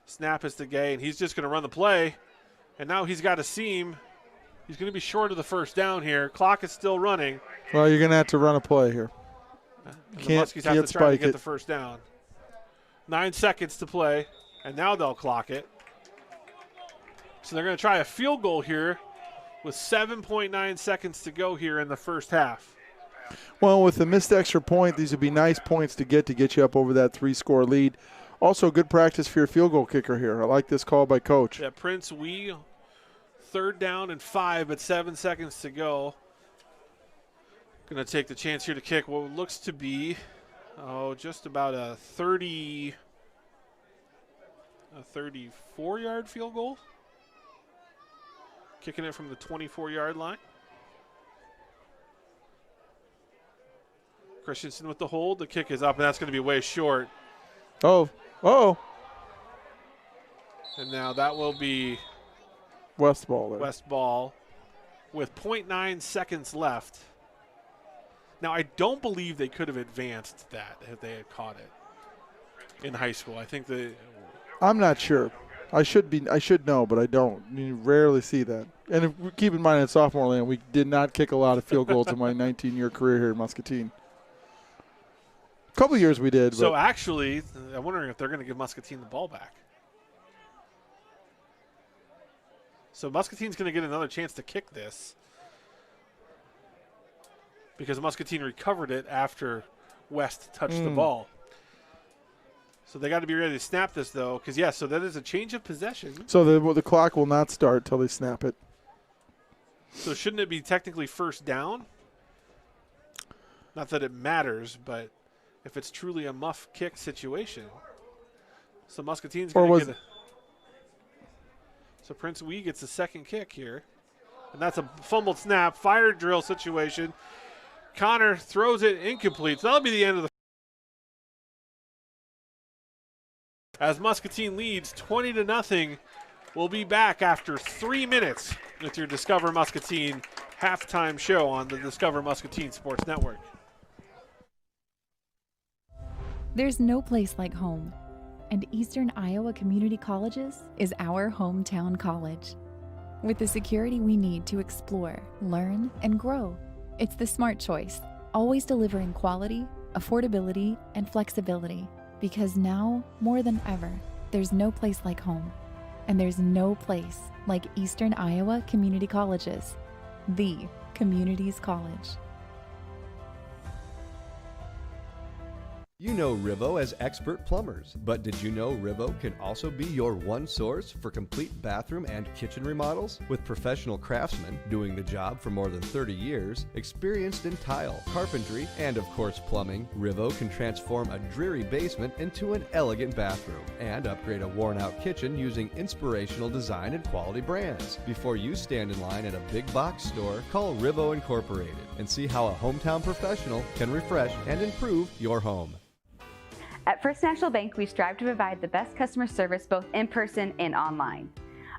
Snap is to Gay, and he's just going to run the play. And now he's got a seam. He's going to be short of the first down here. Clock is still running. Well, you're going to have to run a play here. The Muskies have to try to get the first down. 9 seconds to play, and now they'll clock it. So they're going to try a field goal here with 7.9 seconds to go here in the first half. Well, with the missed extra point, these would be nice points to get you up over that 3-score lead. Also, good practice for your field goal kicker here. I like this call by Coach. Yeah, Prince Wee, 3rd down and 5, but 7 seconds to go. Going to take the chance here to kick what looks to be, just about a 34-yard field goal. Kicking it from the 24-yard line. Christensen with the hold. The kick is up, and that's going to be way short. Oh. And now that will be West ball there. West ball with 0.9 seconds left. Now, I don't believe they could have advanced that if they had caught it in high school. I think I'm not sure. I should know, but I don't. You rarely see that. And keep in mind, at sophomore land, we did not kick a lot of field goals in my 19-year career here in Muscatine. A couple of years we did. So actually, I'm wondering if they're going to give Muscatine the ball back. So Muscatine's going to get another chance to kick this because Muscatine recovered it after West touched the ball. So they got to be ready to snap this, though, because, so that is a change of possession. So the clock will not start till they snap it. So shouldn't it be technically first down? Not that it matters, but if it's truly a muff kick situation. So Muscatine's going to get So Prince Wee gets a second kick here. And that's a fumbled snap, fire drill situation. Connor throws it incomplete. So that'll be the end of the as Muscatine leads 20-0. We'll be back after 3 minutes with your Discover Muscatine halftime show on the Discover Muscatine Sports Network. There's no place like home, and Eastern Iowa Community Colleges is our hometown college. With the security we need to explore, learn, and grow, it's the smart choice, always delivering quality, affordability, and flexibility. Because now, more than ever, there's no place like home. And there's no place like Eastern Iowa Community Colleges, the community's college. You know Rivo as expert plumbers, but did you know Rivo can also be your one source for complete bathroom and kitchen remodels? With professional craftsmen doing the job for more than 30 years, experienced in tile, carpentry, and of course plumbing, Rivo can transform a dreary basement into an elegant bathroom and upgrade a worn-out kitchen using inspirational design and quality brands. Before you stand in line at a big box store, call Rivo Incorporated and see how a hometown professional can refresh and improve your home. At First National Bank, we strive to provide the best customer service both in person and online.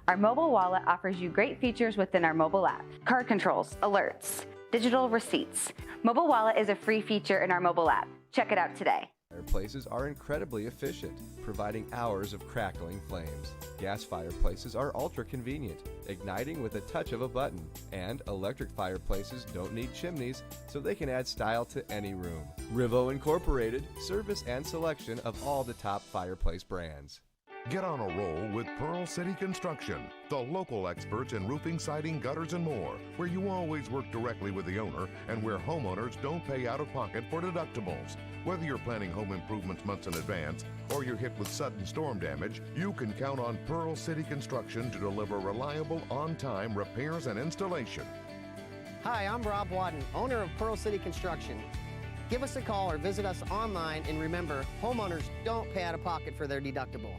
Our mobile wallet offers you great features within our mobile app: card controls, alerts, digital receipts. Mobile wallet is a free feature in our mobile app. Check it out today. Fireplaces are incredibly efficient, providing hours of crackling flames. Gas fireplaces are ultra convenient, igniting with a touch of a button. And electric fireplaces don't need chimneys, so they can add style to any room. Rivo Incorporated, service and selection of all the top fireplace brands. Get on a roll with Pearl City Construction, the local experts in roofing, siding, gutters, and more, where you always work directly with the owner and where homeowners don't pay out of pocket for deductibles. Whether you're planning home improvements months in advance or you're hit with sudden storm damage, you can count on Pearl City Construction to deliver reliable, on-time repairs and installation. Hi, I'm Rob Wadden, owner of Pearl City Construction. Give us a call or visit us online, and remember, homeowners don't pay out of pocket for their deductible.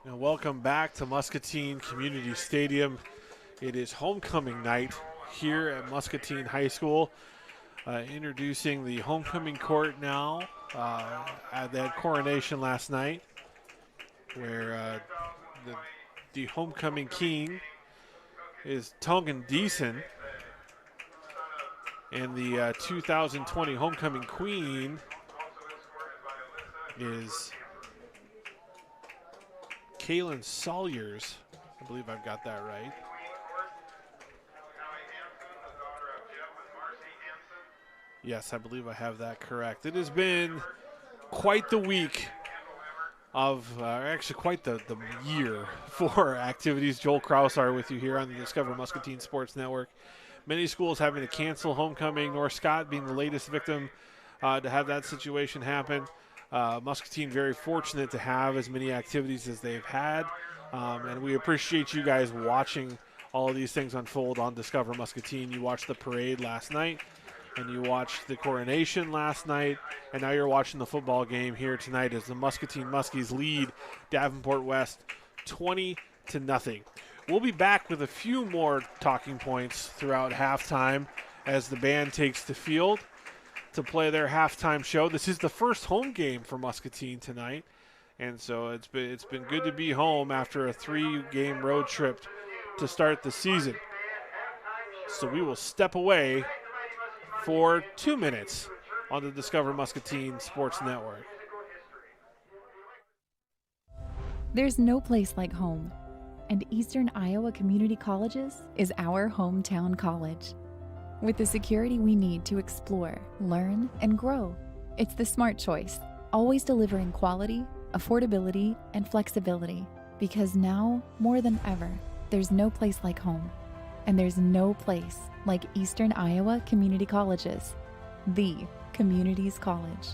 Now, welcome back to Muscatine Community Stadium. It is homecoming night here at Muscatine High School. Introducing the homecoming court now. They had coronation last night, where the homecoming king is Tongan Deason, and the 2020 homecoming queen is Kaylin Salyers. I believe I've got that right. Yes, I believe I have that correct. It has been quite the week of, actually quite the year for activities. Joel Kraushaar with you here on the Discover Muscatine Sports Network. many schools having to cancel homecoming, North Scott being the latest victim to have that situation happen. Muscatine very fortunate to have as many activities as they've had, and we appreciate you guys watching all of these things unfold on Discover Muscatine. You watched the parade last night, and you watched the coronation last night, and now you're watching the football game here tonight as the Muscatine Muskies lead Davenport West 20-0. We'll be back with a few more talking points throughout halftime as the band takes the field to play their halftime show. This is the first home game for Muscatine tonight, and so it's been good to be home after a 3-game road trip to start the season. So we will step away for 2 minutes on the Discover Muscatine Sports Network. There's no place like home, and Eastern Iowa Community Colleges is our hometown college. With the security we need to explore, learn, and grow, it's the smart choice, always delivering quality, affordability, and flexibility. Because now, more than ever, there's no place like home, and there's no place like Eastern Iowa Community Colleges, the community's college.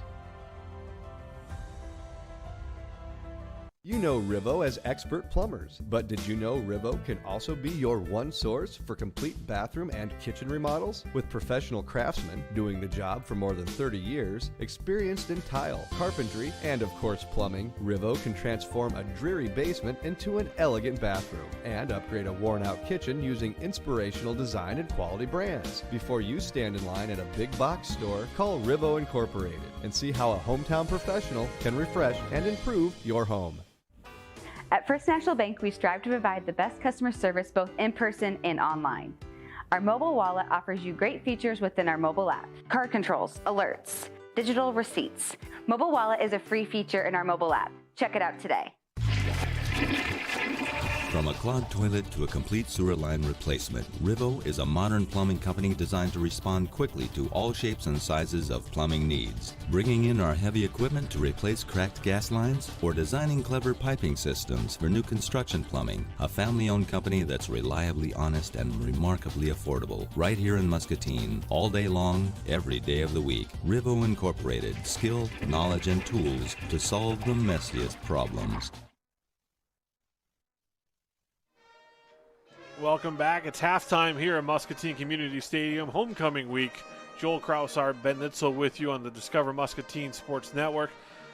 You know Rivo as expert plumbers, but did you know Rivo can also be your one source for complete bathroom and kitchen remodels? With professional craftsmen doing the job for more than 30 years, experienced in tile, carpentry, and of course plumbing, Rivo can transform a dreary basement into an elegant bathroom and upgrade a worn-out kitchen using inspirational design and quality brands. Before you stand in line at a big box store, call Rivo Incorporated and see how a hometown professional can refresh and improve your home. At First National Bank, we strive to provide the best customer service both in person and online. Our mobile wallet offers you great features within our mobile app: card controls, alerts, digital receipts. Mobile wallet is a free feature in our mobile app. Check it out today. From a clogged toilet to a complete sewer line replacement, Rivo is a modern plumbing company designed to respond quickly to all shapes and sizes of plumbing needs. Bringing in our heavy equipment to replace cracked gas lines or designing clever piping systems for new construction plumbing, a family-owned company that's reliably honest and remarkably affordable. Right here in Muscatine, all day long, every day of the week. Rivo Incorporated, skill, knowledge, and tools to solve the messiest problems. Welcome back. It's halftime here at Muscatine Community Stadium, homecoming week. Joel Kraushaar, Ben Neitzel with you on the Discover Muscatine Sports Network.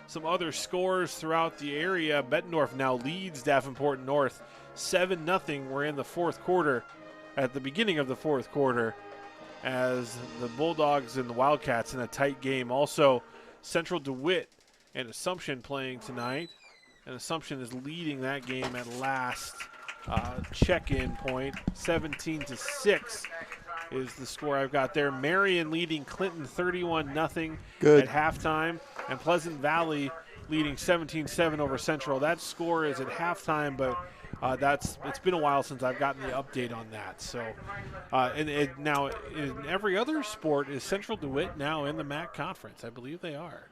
Some other scores throughout the area. Bettendorf now leads Davenport North 7-0. We're in the fourth quarter, at the beginning of the fourth quarter, as the Bulldogs and the Wildcats in a tight game. Also, Central DeWitt and Assumption playing tonight, and Assumption is leading that game at last. Check-in point, 17-6 is the score I've got there. Marion leading Clinton 31-0 at halftime, and Pleasant Valley leading 17-7 over Central. That score is at halftime, but it's been a while since I've gotten the update on that. So, and now in every other sport, is Central DeWitt now in the MAC conference? I believe they are.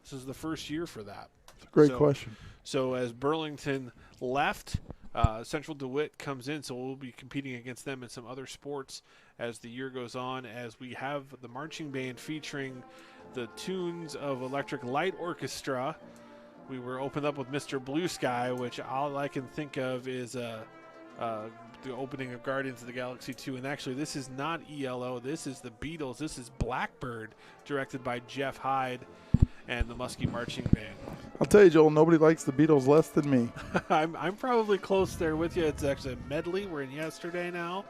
This is the first year for that. Great question. So as Burlington left, Central DeWitt comes in, so we'll be competing against them in some other sports as the year goes on, as we have the marching band featuring the tunes of Electric Light Orchestra. We were opened up with Mr. Blue Sky, which all I can think of is the opening of Guardians of the Galaxy 2. And actually, this is not ELO. This is the Beatles. This is Blackbird, directed by Jeff Hyde and the Muskie Marching Band. I'll tell you, Joel, nobody likes the Beatles less than me. I'm probably close there with you. It's actually a medley. We're in yesterday now.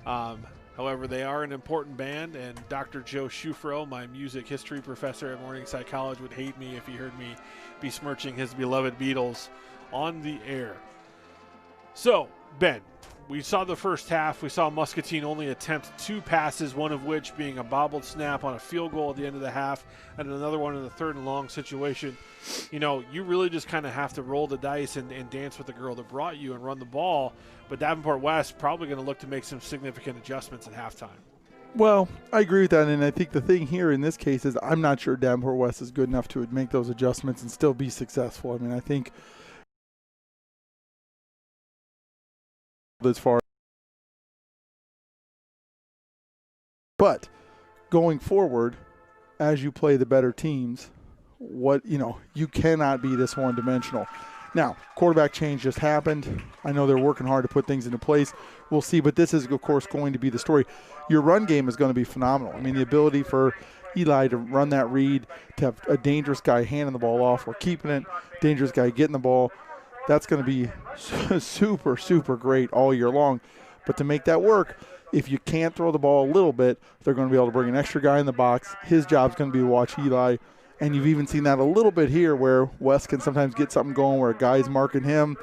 However, they are an important band, and Dr. Joe Schufro, my music history professor at Morningside College, would hate me if he heard me besmirching his beloved Beatles on the air. So, Ben, we saw the first half. We saw Muscatine only attempt 2 passes, one of which being a bobbled snap on a field goal at the end of the half, and another one in the third and long situation. You know, you really just kind of have to roll the dice and dance with the girl that brought you and run the ball. But Davenport West probably going to look to make some significant adjustments at halftime. Well, I agree with that, and I think the thing here in this case is I'm not sure Davenport West is good enough to make those adjustments and still be successful. I mean, I think as far But going forward, as you play the better teams, you cannot be this one-dimensional. Now, quarterback change just happened. I know they're working hard to put things into place. We'll see, but this is, of course, going to be the story. Your run game is going to be phenomenal. I mean, the ability for Eli to run that read, to have a dangerous guy handing the ball off or keeping it, dangerous guy getting the ball, that's going to be super, super great all year long. But to make that work, if you can't throw the ball a little bit, they're going to be able to bring an extra guy in the box. His job's going to be to watch Eli. And you've even seen that a little bit here where Wes can sometimes get something going where a guy's marking him.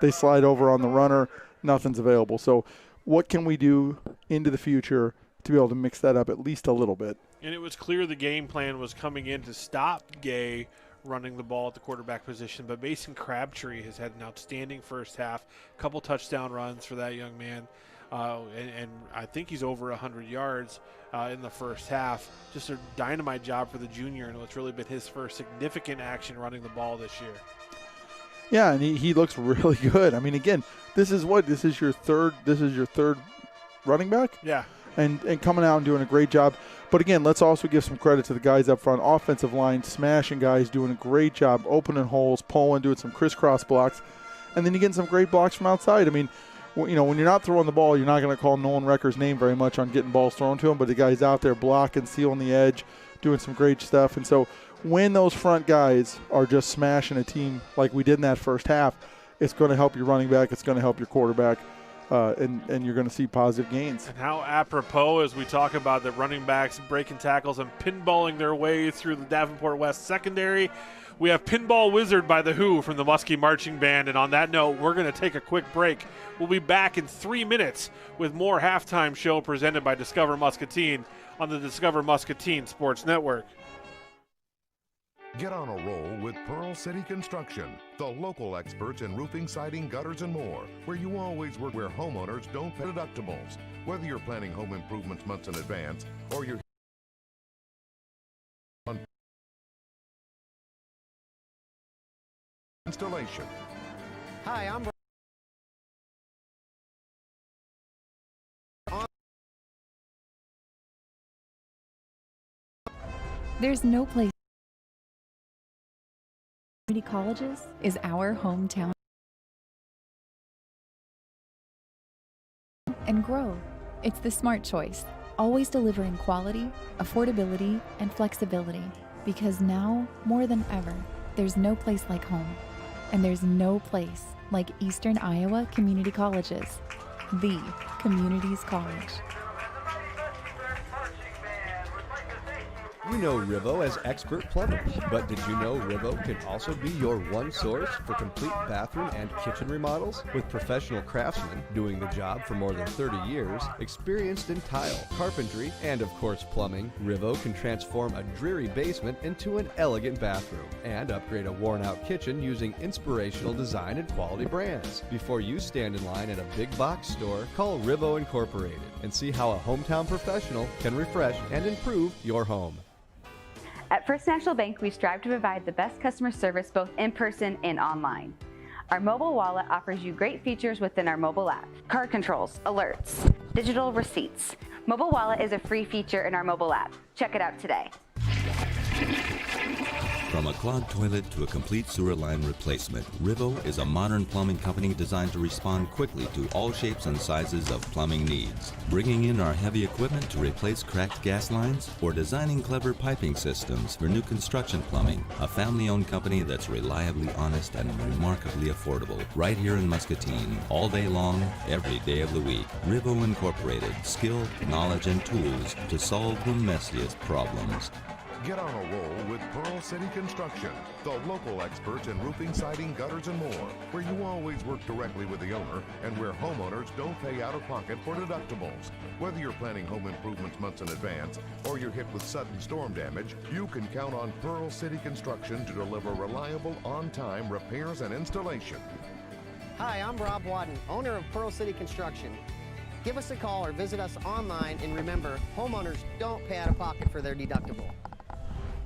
They slide over on the runner. Nothing's available. So what can we do into the future to be able to mix that up at least a little bit? And it was clear the game plan was coming in to stop Gay running the ball at the quarterback position. But Mason Crabtree has had an outstanding first half, couple touchdown runs for that young man. And I think he's over 100 yards in the first half. Just a dynamite job for the junior, and it's really been his first significant action running the ball this year. Yeah, and he looks really good. I mean, again, this is your third running back? Yeah. And coming out and doing a great job. But again, let's also give some credit to the guys up front. Offensive line, smashing guys, doing a great job, opening holes, pulling, doing some crisscross blocks. And then you get some great blocks from outside. I mean, when you're not throwing the ball, you're not going to call Nolan Recker's name very much on getting balls thrown to him, but the guy's out there blocking, sealing the edge, doing some great stuff. And so when those front guys are just smashing a team like we did in that first half, it's going to help your running back, it's going to help your quarterback, and you're going to see positive gains. And how apropos as we talk about the running backs breaking tackles and pinballing their way through the Davenport West secondary. We have Pinball Wizard by The Who from the Muskie Marching Band. And on that note, we're going to take a quick break. We'll be back in 3 minutes with more halftime show presented by Discover Muscatine on the Discover Muscatine Sports Network. Get on a roll with Pearl City Construction, the local experts in roofing, siding, gutters, and more, where you always work where homeowners don't pay deductibles. Whether you're planning home improvements months in advance or you're on installation. Hi, I'm There's no place. Community colleges is our hometown. And grow. It's the smart choice, always delivering quality, affordability, and flexibility. Because now, more than ever, there's no place like home. And there's no place like Eastern Iowa Community Colleges, the community's college. You know Rivo as expert plumbers, but did you know Rivo can also be your one source for complete bathroom and kitchen remodels? With professional craftsmen doing the job for more than 30 years, experienced in tile, carpentry, and of course plumbing, Rivo can transform a dreary basement into an elegant bathroom and upgrade a worn-out kitchen using inspirational design and quality brands. Before you stand in line at a big box store, call Rivo Incorporated and see how a hometown professional can refresh and improve your home. At First National Bank, we strive to provide the best customer service both in person and online. Our mobile wallet offers you great features within our mobile app. Card controls, alerts, digital receipts. Mobile wallet is a free feature in our mobile app. Check it out today. From a clogged toilet to a complete sewer line replacement, Rivo is a modern plumbing company designed to respond quickly to all shapes and sizes of plumbing needs. Bringing in our heavy equipment to replace cracked gas lines or designing clever piping systems for new construction plumbing, a family-owned company that's reliably honest and remarkably affordable. Right here in Muscatine, all day long, every day of the week. Rivo Incorporated, skill, knowledge, and tools to solve the messiest problems. Get on a roll with Pearl City Construction, the local experts in roofing, siding, gutters, and more, where you always work directly with the owner and where homeowners don't pay out of pocket for deductibles. Whether you're planning home improvements months in advance or you're hit with sudden storm damage, you can count on Pearl City Construction to deliver reliable, on-time repairs and installation. Hi, I'm Rob Wadden, owner of Pearl City Construction. Give us a call or visit us online, and remember, homeowners don't pay out of pocket for their deductible.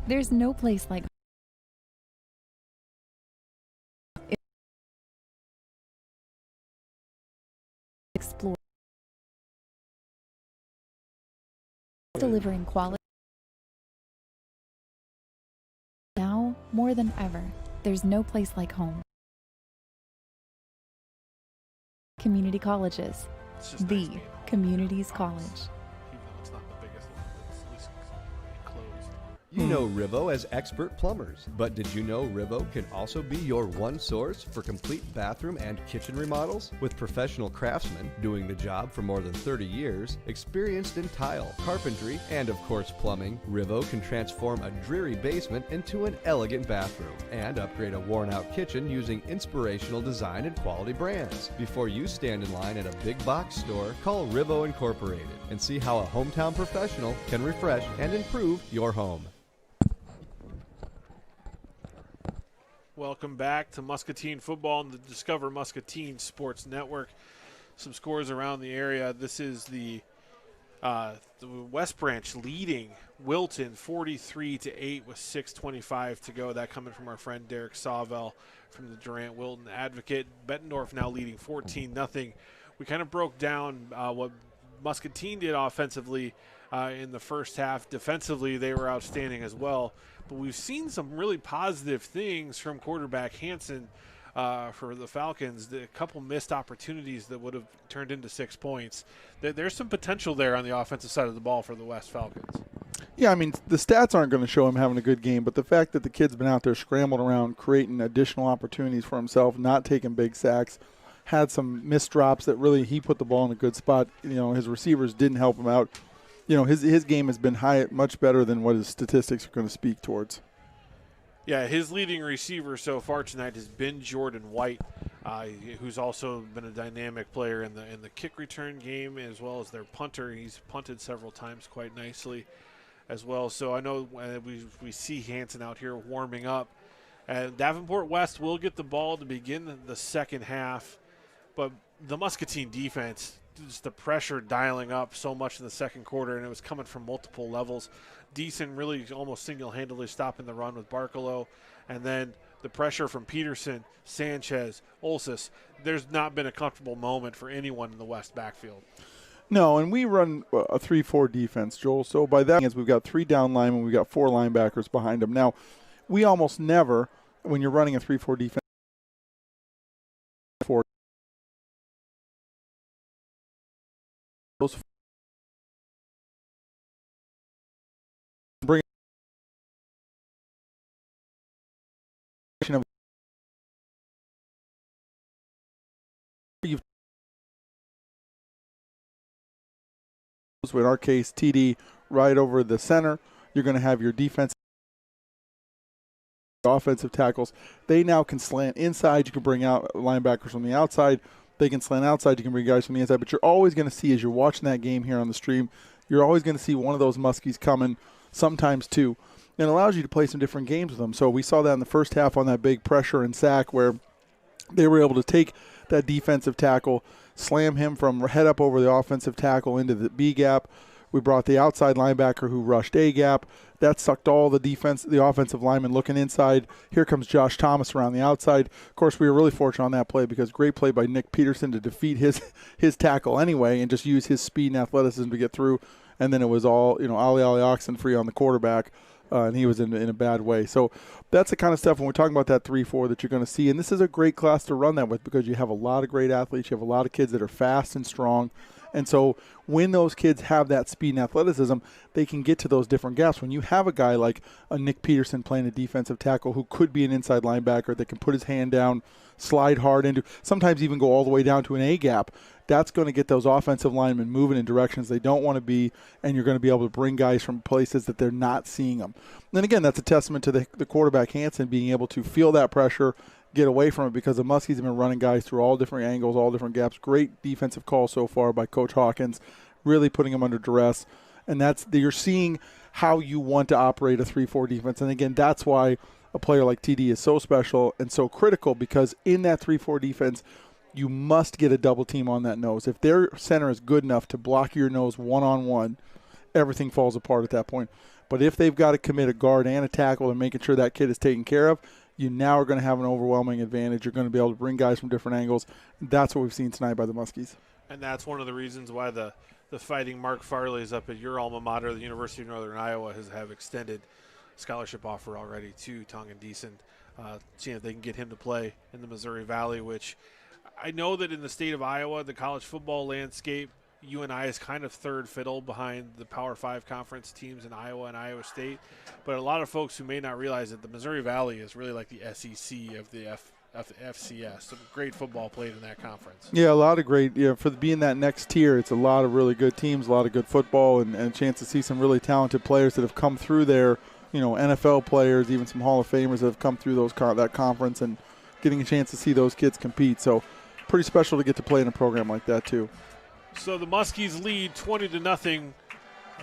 There's no place like explore delivering quality. Now, more than ever, there's no place like home. Community colleges, It's just the nice being home. community's college. Even though it's not the biggest one, it's at least enclosed. You know Rivo as expert plumbers, but did you know Rivo can also be your one source for complete bathroom and kitchen remodels? With professional craftsmen doing the job for more than 30 years, experienced in tile, carpentry, and of course plumbing, Rivo can transform a dreary basement into an elegant bathroom and upgrade a worn-out kitchen using inspirational design and quality brands. Before you stand in line at a big box store, call Rivo Incorporated and see how a hometown professional can refresh and improve your home. Welcome back to Muscatine football and the Discover Muscatine Sports Network. Some scores around the area. This is the West Branch leading Wilton 43-8 with 6:25 to go. That coming from our friend Derek Sawvell from the Durant Wilton Advocate. Bettendorf now leading 14-0. We kind of broke down what Muscatine did offensively in the first half. Defensively, they were outstanding as well. But we've seen some really positive things from quarterback Hansen for the Falcons. A couple missed opportunities that would have turned into 6 points. There's some potential there on the offensive side of the ball for the West Falcons. Yeah, I mean, the stats aren't going to show him having a good game, but the fact that the kid's been out there scrambling around, creating additional opportunities for himself, not taking big sacks, had some missed drops that really he put the ball in a good spot. You know, his receivers didn't help him out. You know, his game has been much better than what his statistics are going to speak towards. Yeah, his leading receiver so far tonight has been Jordan White, who's also been a dynamic player in the kick return game as well as their punter. He's punted several times quite nicely as well. So I know we see Hansen out here warming up. And Davenport West will get the ball to begin the second half, but the Muscatine defense, just the pressure dialing up so much in the second quarter, and it was coming from multiple levels. Deason really almost single-handedly stopping the run with Barkalow, and then the pressure from Peterson, Sanchez, Olsis. There's not been a comfortable moment for anyone in the West backfield. No, and we run a 3-4 defense, Joel. So by that means we've got 3 down linemen, we've got 4 linebackers behind them. Now, we almost never, when you're running a 3-4 defense, those bring of in our case TD right over the center. You're going to have your defense offensive tackles. They now can slant inside. You can bring out linebackers from the outside. They can slant outside. You can bring guys from the inside. But you're always going to see, as you're watching that game here on the stream, you're always going to see one of those Muskies coming, sometimes two. And it allows you to play some different games with them. So we saw that in the first half on that big pressure and sack where they were able to take that defensive tackle, slam him from head up over the offensive tackle into the B gap. We brought the outside linebacker who rushed A gap. That sucked all the offensive linemen looking inside. Here comes Josh Thomas around the outside. Of course, we were really fortunate on that play because great play by Nick Peterson to defeat his tackle anyway and just use his speed and athleticism to get through. And then it was all, ollie oxen free on the quarterback, and he was in a bad way. So that's the kind of stuff when we're talking about that 3-4 that you're going to see. And this is a great class to run that with because you have a lot of great athletes. You have a lot of kids that are fast and strong. And so when those kids have that speed and athleticism, they can get to those different gaps. When you have a guy like a Nick Peterson playing a defensive tackle who could be an inside linebacker that can put his hand down, slide hard into, sometimes even go all the way down to an A gap, that's going to get those offensive linemen moving in directions they don't want to be, and you're going to be able to bring guys from places that they're not seeing them. And then again, that's a testament to the quarterback Hansen being able to feel that pressure, get away from it, because the Muskies have been running guys through all different angles, all different gaps. Great defensive call so far by Coach Hawkins, really putting them under duress. And you're seeing how you want to operate a 3-4 defense. And again, that's why a player like TD is so special and so critical, because in that 3-4 defense, you must get a double team on that nose. If their center is good enough to block your nose one-on-one, everything falls apart at that point. But if they've got to commit a guard and a tackle and making sure that kid is taken care of, you now are going to have an overwhelming advantage. You're going to be able to bring guys from different angles. That's what we've seen tonight by the Muskies. And that's one of the reasons why the the Fighting Mark Farley's up at your alma mater, the University of Northern Iowa, have extended scholarship offer already to Tongan Decent, seeing if they can get him to play in the Missouri Valley, which I know that in the state of Iowa, the college football landscape, UNI is kind of third fiddle behind the Power 5 conference teams in Iowa and Iowa State. But a lot of folks who may not realize that the Missouri Valley is really like the SEC of the FCS. Some great football played in that conference. Yeah, a lot of great. For being that next tier, it's a lot of really good teams, a lot of good football, and a chance to see some really talented players that have come through there. NFL players, even some Hall of Famers that have come through that conference, and getting a chance to see those kids compete. So pretty special to get to play in a program like that too. So the Muskies lead 20-0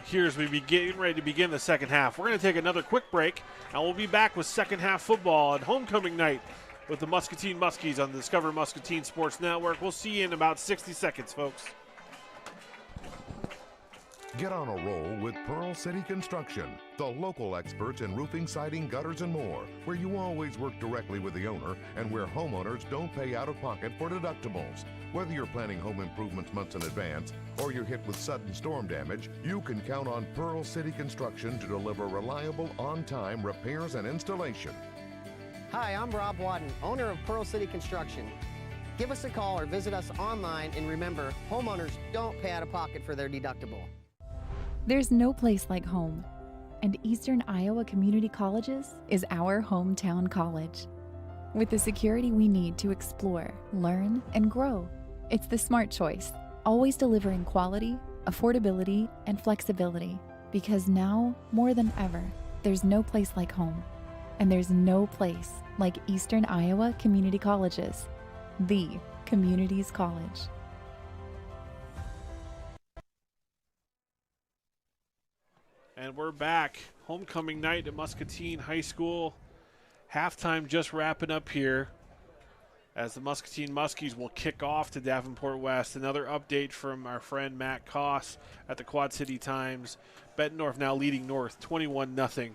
here as we getting ready to begin the second half. We're going to take another quick break, and we'll be back with second half football and homecoming night with the Muscatine Muskies on the Discover Muscatine Sports Network. We'll see you in about 60 seconds, folks. Get on a roll with Pearl City Construction, the local experts in roofing, siding, gutters, and more, where you always work directly with the owner and where homeowners don't pay out of pocket for deductibles. Whether you're planning home improvements months in advance or you're hit with sudden storm damage, you can count on Pearl City Construction to deliver reliable, on-time repairs and installation. Hi, I'm Rob Wadden, owner of Pearl City Construction. Give us a call or visit us online, and remember, homeowners don't pay out of pocket for their deductible. There's no place like home, and Eastern Iowa Community Colleges is our hometown college. With the security we need to explore, learn, and grow, it's the smart choice, always delivering quality, affordability, and flexibility. Because now, more than ever, there's no place like home, and there's no place like Eastern Iowa Community Colleges, the community's college. And we're back. Homecoming night at Muscatine High School. Halftime just wrapping up here as the Muscatine Muskies will kick off to Davenport West. Another update from our friend Matt Koss at the Quad City Times. Bettendorf now leading North 21-0.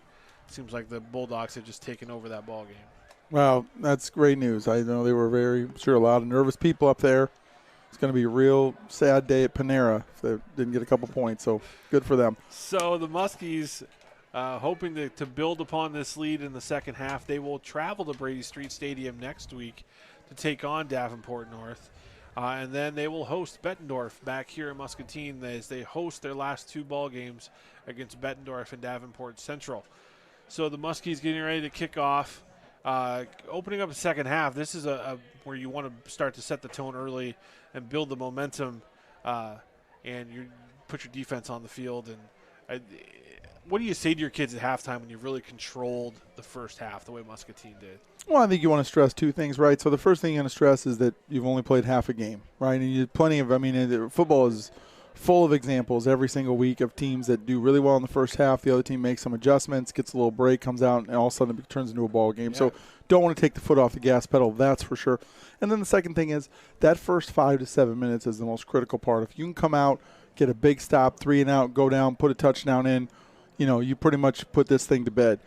Seems like the Bulldogs have just taken over that ball game. Well, that's great news. I know they were a lot of nervous people up there. It's going to be a real sad day at Panera if they didn't get a couple points, so good for them. So the Muskies, hoping to build upon this lead in the second half, they will travel to Brady Street Stadium next week to take on Davenport North. And then they will host Bettendorf back here in Muscatine as they host their last two ball games against Bettendorf and Davenport Central. So the Muskies getting ready to kick off. Opening up the second half, this is a where you want to start to set the tone early and build the momentum, and you put your defense on the field. And what do you say to your kids at halftime when you've really controlled the first half the way Muscatine did? Well, I think you want to stress two things, right? So the first thing you're going to stress is that you've only played half a game, right? And you plenty of, football is full of examples every single week of teams that do really well in the first half. The other team makes some adjustments, gets a little break, comes out, and all of a sudden it turns into a ball game. Yeah. So don't want to take the foot off the gas pedal, that's for sure. And then the second thing is that first 5 to 7 minutes is the most critical part. If you can come out, get a big stop, 3 and out, go down, put a touchdown in, you pretty much put this thing to bed.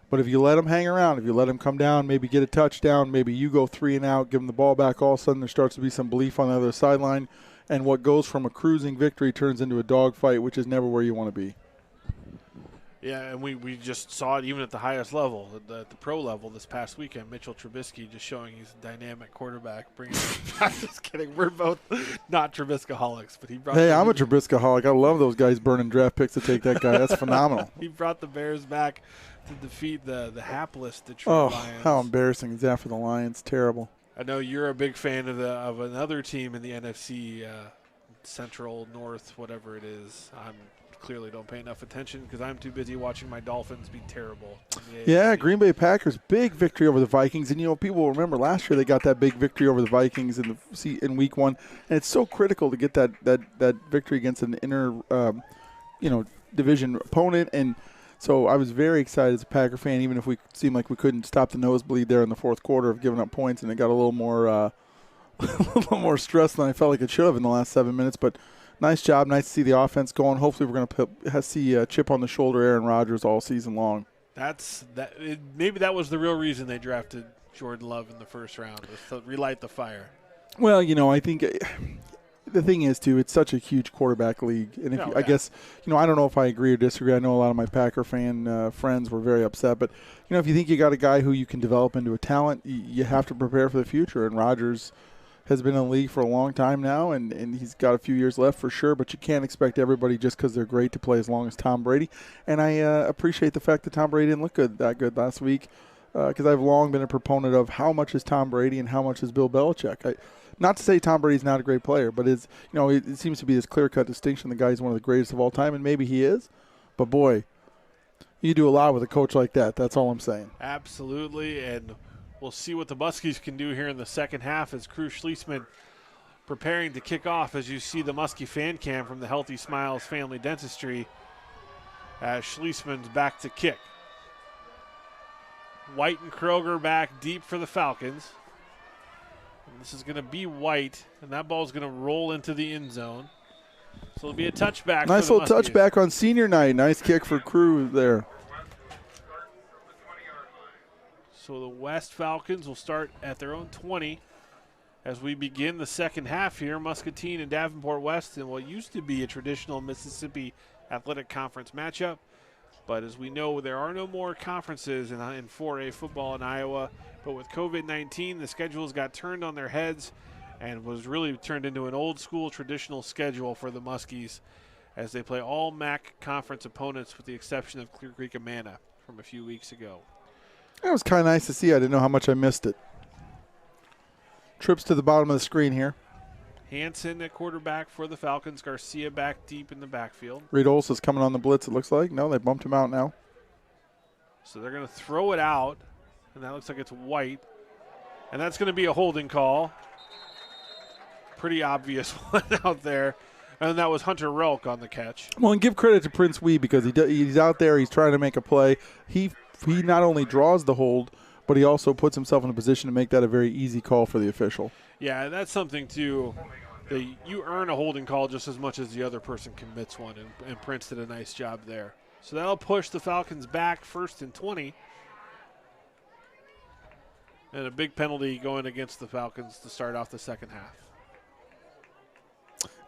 But if you let them hang around, if you let them come down, maybe get a touchdown, maybe you go 3 and out, give them the ball back, all of a sudden there starts to be some belief on the other sideline. And what goes from a cruising victory turns into a dogfight, which is never where you want to be. Yeah, and we just saw it even at the highest level, at the pro level this past weekend. Mitchell Trubisky just showing he's a dynamic quarterback. I'm just kidding. We're both not Trubiscaholics, but he brought. Hey, I'm a Trubiscaholic. I love those guys burning draft picks to take that guy. That's phenomenal. He brought the Bears back to defeat the hapless Detroit Lions. How embarrassing is that for the Lions? Terrible. I know you're a big fan of another team in the NFC, Central, North, whatever it is. I clearly don't pay enough attention because I'm too busy watching my Dolphins be terrible. Yeah, Green Bay Packers, big victory over the Vikings. And, people will remember last year they got that big victory over the Vikings in week 1. And it's so critical to get that victory against an inner, division opponent. And so I was very excited as a Packer fan, even if we seemed like we couldn't stop the nosebleed there in the fourth quarter of giving up points, and it got a little more more stress than I felt like it should have in the last 7 minutes. But nice job, nice to see the offense going. Hopefully we're going to see a chip on the shoulder Aaron Rodgers all season long. Maybe that was the real reason they drafted Jordan Love in the first round, was to relight the fire. Well, I think the thing is, too, it's such a huge quarterback league. And if I yeah. guess, I don't know if I agree or disagree. I know a lot of my Packer fan friends were very upset. But, if you think you got a guy who you can develop into a talent, you have to prepare for the future. And Rodgers has been in the league for a long time now, and he's got a few years left for sure. But you can't expect everybody just because they're great to play as long as Tom Brady. And I appreciate the fact that Tom Brady didn't look that good last week because I've long been a proponent of how much is Tom Brady and how much is Bill Belichick. Not to say Tom Brady's not a great player, but it seems to be this clear-cut distinction. The guy's one of the greatest of all time, and maybe he is. But, boy, you do a lot with a coach like that. That's all I'm saying. Absolutely, and we'll see what the Muskies can do here in the second half as Kraushaar preparing to kick off as you see the Muskie fan cam from the Healthy Smiles Family Dentistry as Schliessman's back to kick. White and Kroger back deep for the Falcons. And this is going to be White, and that ball's going to roll into the end zone. So it'll be a touchback. Nice little touchback on senior night. Nice kick for Crew there. So the West Falcons will start at their own 20 as we begin the second half here. Muscatine and Davenport West in what used to be a traditional Mississippi Athletic Conference matchup. But as we know, there are no more conferences in 4A football in Iowa. But with COVID-19, the schedules got turned on their heads and was really turned into an old school traditional schedule for the Muskies as they play all MAC conference opponents with the exception of Clear Creek Amana from a few weeks ago. It was kind of nice to see. I didn't know how much I missed it. Trips to the bottom of the screen here. Hansen at quarterback for the Falcons. Garcia back deep in the backfield. Reed Olson's coming on the blitz, it looks like. No, they bumped him out now. So they're going to throw it out, and that looks like it's White. And that's going to be a holding call. Pretty obvious one out there. And that was Hunter Relk on the catch. Well, and give credit to Prince Wee because he's out there. He's trying to make a play. He not only draws the hold, but he also puts himself in a position to make that a very easy call for the official. Yeah, that's something, too. You earn a holding call just as much as the other person commits one, and Prince did a nice job there. So that'll push the Falcons back 1st and 20. And a big penalty going against the Falcons to start off the second half.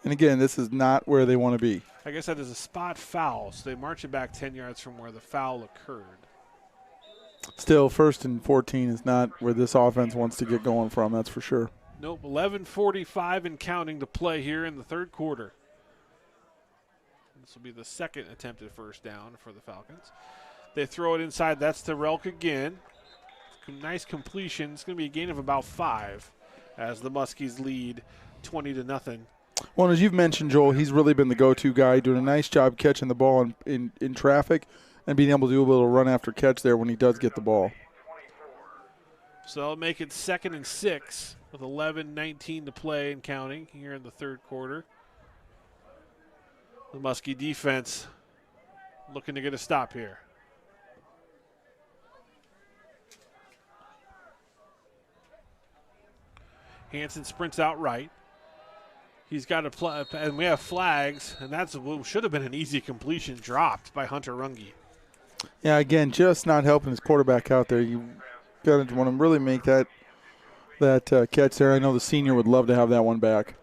And again, this is not where they want to be. I guess that is a spot foul, so they march it back 10 yards from where the foul occurred. Still, 1st and 14 is not where this offense wants to get going from, that's for sure. Nope, 11:45 and counting to play here in the third quarter. This will be the second attempted first down for the Falcons. They throw it inside. That's to Relk again. Nice completion. It's going to be a gain of about 5 as the Muskies lead 20-0. Well, as you've mentioned, Joel, he's really been the go-to guy, doing a nice job catching the ball in traffic and being able to do a little run after catch there when he does get the ball. So that'll make it 2nd and 6 with 11:19 to play and counting here in the third quarter. The Muskie defense looking to get a stop here. Hansen sprints out right. He's got a play, and we have flags, and that's what should have been an easy completion dropped by Hunter Runge. Yeah, again, just not helping his quarterback out there. You got to want to really make that catch there. I know the senior would love to have that one back.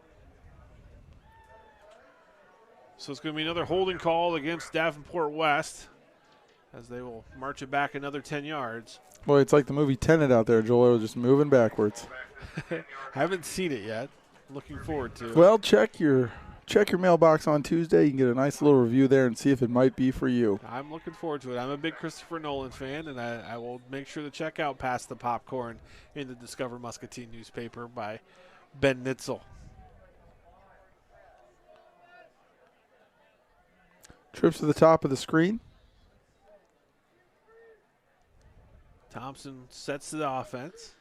So it's going to be another holding call against Davenport West as they will march it back another 10 yards. Boy, it's like the movie Tenet out there, Joel. It was just moving backwards. Haven't seen it yet. Looking forward to it. Well, check your mailbox on Tuesday. You can get a nice little review there and see if it might be for you. I'm looking forward to it. I'm a big Christopher Nolan fan, and I will make sure to check out Past the Popcorn in the Discover Muscatine newspaper by Ben Neitzel. Trips to the top of the screen. Thompson sets the offense.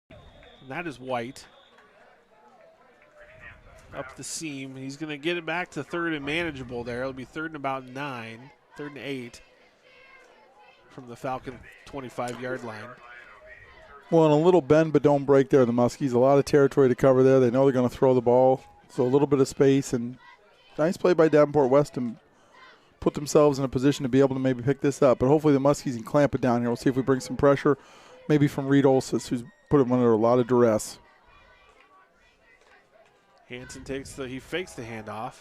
And that is White. Up the seam. He's going to get it back to 3rd and manageable there. It'll be 3rd and about 9, 3rd and 8 from the Falcon 25-yard line. Well, and a little bend but don't break there. The Muskies, a lot of territory to cover there. They know they're going to throw the ball, so a little bit of space. And nice play by Davenport West to put themselves in a position to be able to maybe pick this up. But hopefully the Muskies can clamp it down here. We'll see if we bring some pressure, maybe from Reed Olsson, who's put him under a lot of duress. Hansen he fakes the handoff,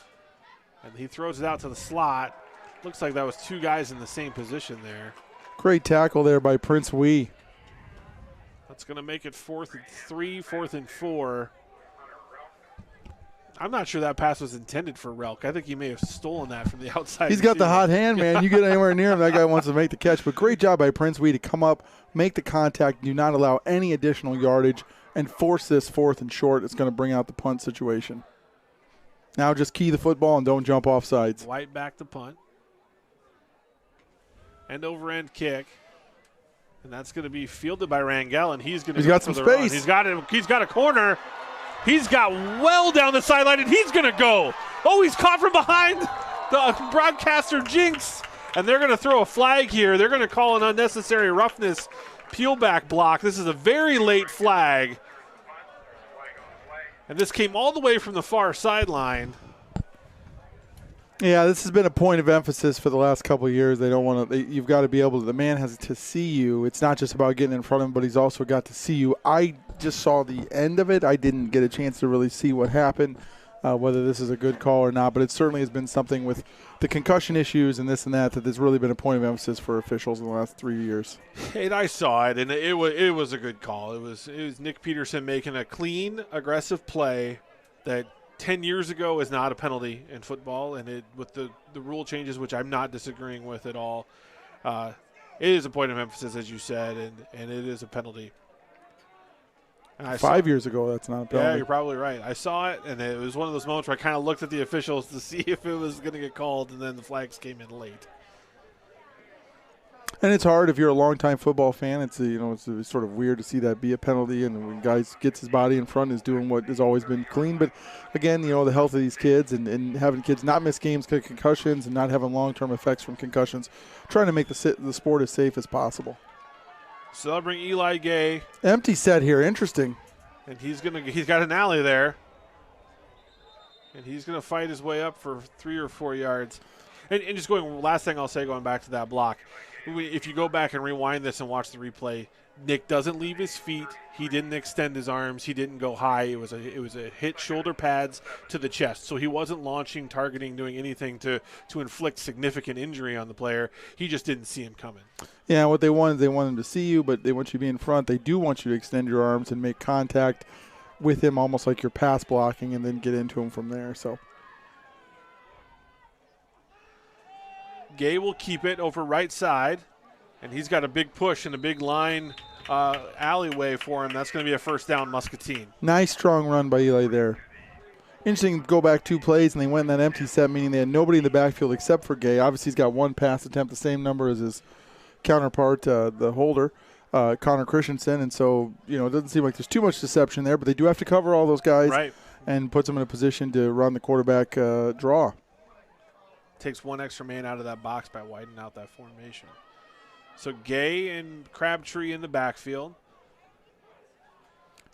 and he throws it out to the slot. Looks like that was two guys in the same position there. Great tackle there by Prince Wee. That's going to make it 4th and 3, 4th and 4. I'm not sure that pass was intended for Relk. I think he may have stolen that from the outside. He's got the hot hand, man. You get anywhere near him, that guy wants to make the catch. But great job by Prince Wee to come up, make the contact, do not allow any additional yardage, and force this 4th and short. It's going to bring out the punt situation. Now just key the football and don't jump off sides. White back to punt. End over end kick. And that's going to be fielded by Rangel, and he's going to got some space. He's got a corner. He's got well down the sideline, and he's going to go. Oh, he's caught from behind the broadcaster Jinx. And they're going to throw a flag here. They're going to call an unnecessary roughness peel back block. This is a very late flag. And this came all the way from the far sideline. Yeah, this has been a point of emphasis for the last couple of years. They don't want to. You've got to be able to. The man has to see you. It's not just about getting in front of him, but he's also got to see you. I just saw the end of it. I didn't get a chance to really see what happened, whether this is a good call or not. But it certainly has been something with the concussion issues and this and that there's really been a point of emphasis for officials in the last 3 years. And I saw it, and it was a good call. It was Nick Peterson making a clean, aggressive play that 10 years ago is not a penalty in football, and with the rule changes, which I'm not disagreeing with at all, it is a point of emphasis, as you said, and it is a penalty. 5 years ago, that's not a penalty. Yeah, you're probably right. I saw it, and it was one of those moments where I kind of looked at the officials to see if it was going to get called, and then the flags came in late. And it's hard if you're a longtime football fan. It's sort of weird to see that be a penalty, and when guys gets his body in front is doing what has always been clean. But again, the health of these kids and having kids not miss games because of concussions and not having long-term effects from concussions, trying to make the sport as safe as possible. So they'll bring Eli Gay. Empty set here, interesting. And he's got an alley there, and he's gonna fight his way up for 3 or 4 yards. And just last thing I'll say, going back to that block. If you go back and rewind this and watch the replay, Nick doesn't leave his feet. He didn't extend his arms. He didn't go high. It was a hit shoulder pads to the chest. So he wasn't launching, targeting, doing anything to inflict significant injury on the player. He just didn't see him coming. Yeah, what they want him to see you, but they want you to be in front. They do want you to extend your arms and make contact with him, almost like you're pass blocking, and then get into him from there. So Gay will keep it over right side, and he's got a big push and a big line alleyway for him. That's going to be a first down, Muscatine. Nice strong run by Eli there. Interesting to go back 2 plays, and they went in that empty set, meaning they had nobody in the backfield except for Gay. Obviously, he's got 1 pass attempt, the same number as his counterpart, the holder, Connor Christensen. And so, it doesn't seem like there's too much deception there, but they do have to cover all those guys, right, and puts them in a position to run the quarterback draw. Takes 1 extra man out of that box by widening out that formation. So Gay and Crabtree in the backfield.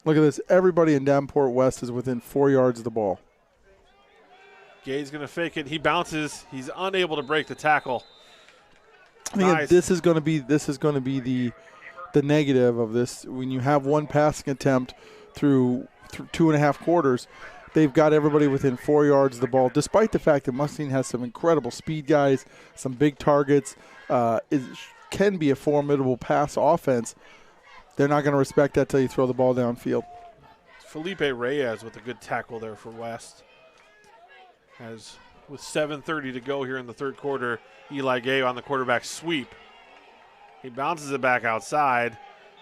Look at this. Everybody in Davenport West is within 4 yards of the ball. Gay's going to fake it. He bounces. He's unable to break the tackle. Nice. This is going to be the negative of this. When you have 1 passing attempt through 2.5 quarters, they've got everybody within 4 yards of the ball, despite the fact that Muscatine has some incredible speed guys, some big targets. It can be a formidable pass offense. They're not going to respect that until you throw the ball downfield. Felipe Reyes with a good tackle there for West. As with 7:30 to go here in the third quarter, Eli Gay on the quarterback sweep. He bounces it back outside,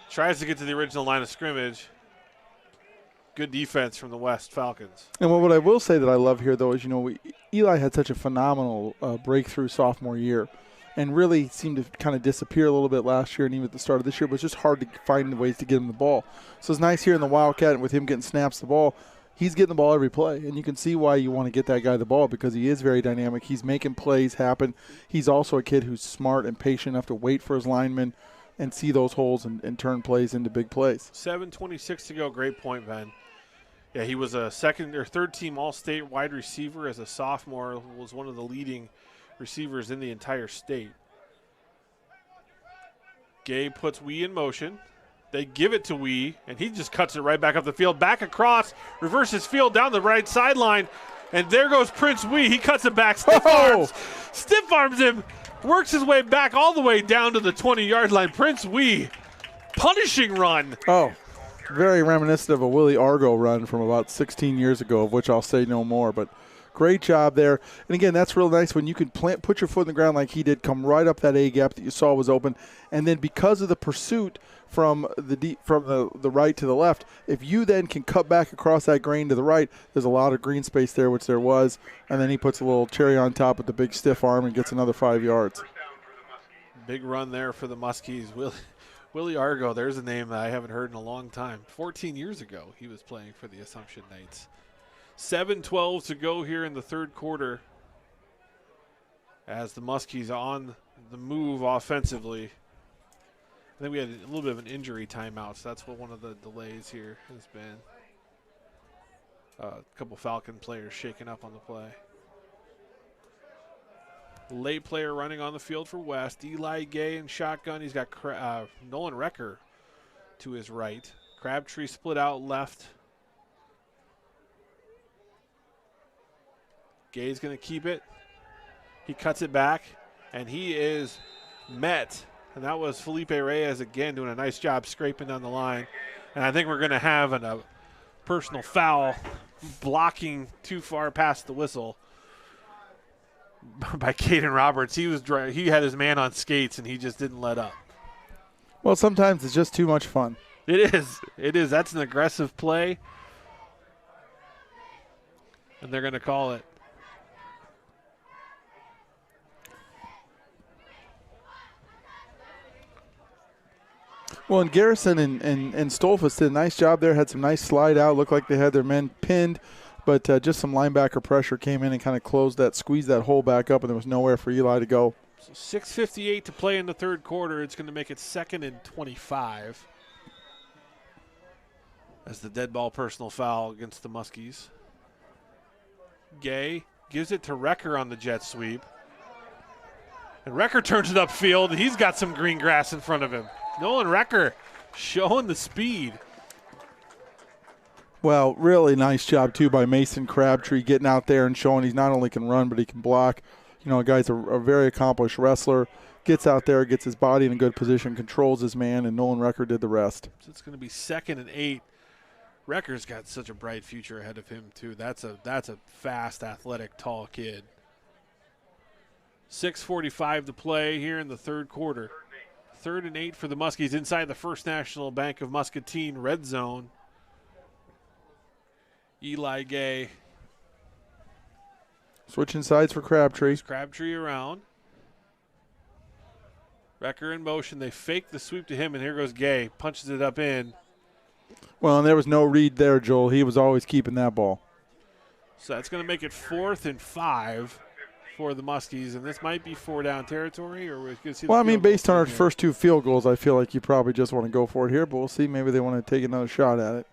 tries to get to the original line of scrimmage. Good defense from the West Falcons. And what I will say that I love here, though, is, Eli had such a phenomenal breakthrough sophomore year and really seemed to kind of disappear a little bit last year and even at the start of this year, but it's just hard to find ways to get him the ball. So it's nice here in the Wildcat, and with him getting snaps the ball, he's getting the ball every play. And you can see why you want to get that guy the ball, because he is very dynamic. He's making plays happen. He's also a kid who's smart and patient enough to wait for his linemen and see those holes and turn plays into big plays. 7:26 to go. Great point, Ben. Yeah, he was a second or third team All-State wide receiver as a sophomore, was one of the leading receivers in the entire state. Gay puts Wee in motion. They give it to Wee, and he just cuts it right back up the field, back across, reverses field down the right sideline, and there goes Prince Wee. He cuts it back, stiff arms him, works his way back all the way down to the 20-yard line. Prince Wee, punishing run. Oh, very reminiscent of a Willie Argo run from about 16 years ago, of which I'll say no more, but great job there. And again, that's real nice when you can put your foot in the ground like he did, come right up that A gap that you saw was open, and then because of the pursuit from the right to the left, if you then can cut back across that grain to the right, there's a lot of green space there, which there was, and then he puts a little cherry on top with the big stiff arm and gets another 5 yards. Big run there for the Muskies. Willie Argo, there's a name that I haven't heard in a long time. 14 years ago, he was playing for the Assumption Knights. 7:12 to go here in the third quarter as the Muskies on the move offensively. I think we had a little bit of an injury timeout, so that's what one of the delays here has been. A couple Falcon players shaking up on the play. Late player running on the field for West. Eli Gay in shotgun. He's got Nolan Recker to his right. Crabtree split out left. Gay's going to keep it. He cuts it back, and he is met. And that was Felipe Reyes again doing a nice job scraping down the line. And I think we're going to have a personal foul blocking too far past the whistle by Caden Roberts. He had his man on skates, and he just didn't let up. Well, sometimes it's just too much fun. It is. It is. That's an aggressive play. And they're going to call it. Well, and Garrison and Stolfus did a nice job there, had some nice slide out, looked like they had their men pinned, but just some linebacker pressure came in and kind of squeezed that hole back up, and there was nowhere for Eli to go. So 6:58 to play in the third quarter. It's going to make it 2nd and 25 as the dead ball personal foul against the Muskies. Gay gives it to Recker on the jet sweep. And Recker turns it upfield, and he's got some green grass in front of him. Nolan Recker showing the speed. Well, really nice job, too, by Mason Crabtree getting out there and showing he not only can run, but he can block. You know, a guy's a very accomplished wrestler, gets out there, gets his body in a good position, controls his man, and Nolan Recker did the rest. So it's going to be 2nd and 8. Recker's got such a bright future ahead of him, too. That's a fast, athletic, tall kid. 6:45 to play here in the third quarter. 3rd and 8 for the Muskies inside the First National Bank of Muscatine red zone. Eli Gay. Switching sides for Crabtree. Crabtree around. Recker in motion. They fake the sweep to him, and here goes Gay. Punches it up in. Well, and there was no read there, Joel. He was always keeping that ball. So that's going to make it 4th and 5 for the Muskies, and this might be 4-down territory. Or we're going to see. Well, I mean, based on our first 2 field goals, I feel like you probably just want to go for it here, but we'll see. Maybe they want to take another shot at it.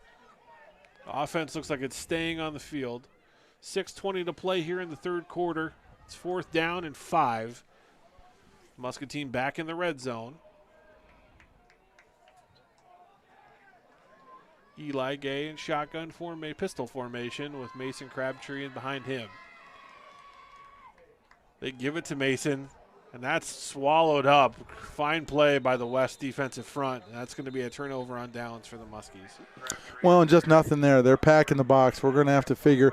Offense looks like it's staying on the field. 6:20 to play here in the third quarter. It's 4th down and 5. Muscatine back in the red zone. Eli Gay in shotgun pistol formation with Mason Crabtree in behind him. They give it to Mason, and that's swallowed up. Fine play by the West defensive front, and that's going to be a turnover on downs for the Muskies. Well, and just nothing there. They're packing the box. We're going to have to figure,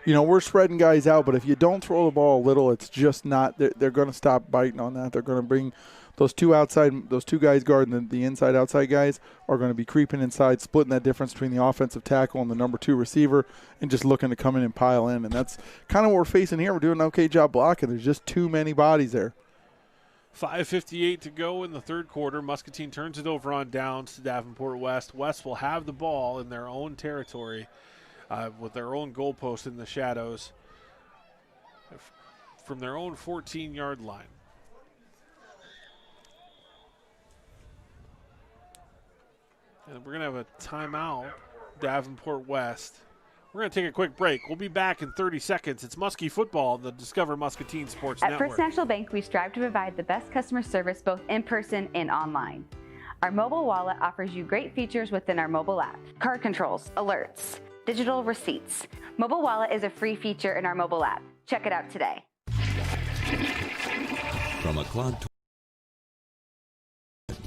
we're spreading guys out, but if you don't throw the ball a little, it's just not, they're going to stop biting on that. They're going to bring those two guys guarding the inside-outside guys are going to be creeping inside, splitting that difference between the offensive tackle and the number 2 receiver, and just looking to come in and pile in. And that's kind of what we're facing here. We're doing an okay job blocking. There's just too many bodies there. 5:58 to go in the third quarter. Muscatine turns it over on downs to Davenport West. West will have the ball in their own territory with their own goalpost in the shadows from their own 14-yard line. And we're going to have a timeout, Davenport West. We're going to take a quick break. We'll be back in 30 seconds. It's Muskie Football, the Discover Muscatine Sports Network. At First National Bank, we strive to provide the best customer service both in person and online. Our mobile wallet offers you great features within our mobile app. Card controls, alerts, digital receipts. Mobile wallet is a free feature in our mobile app. Check it out today. From a clogged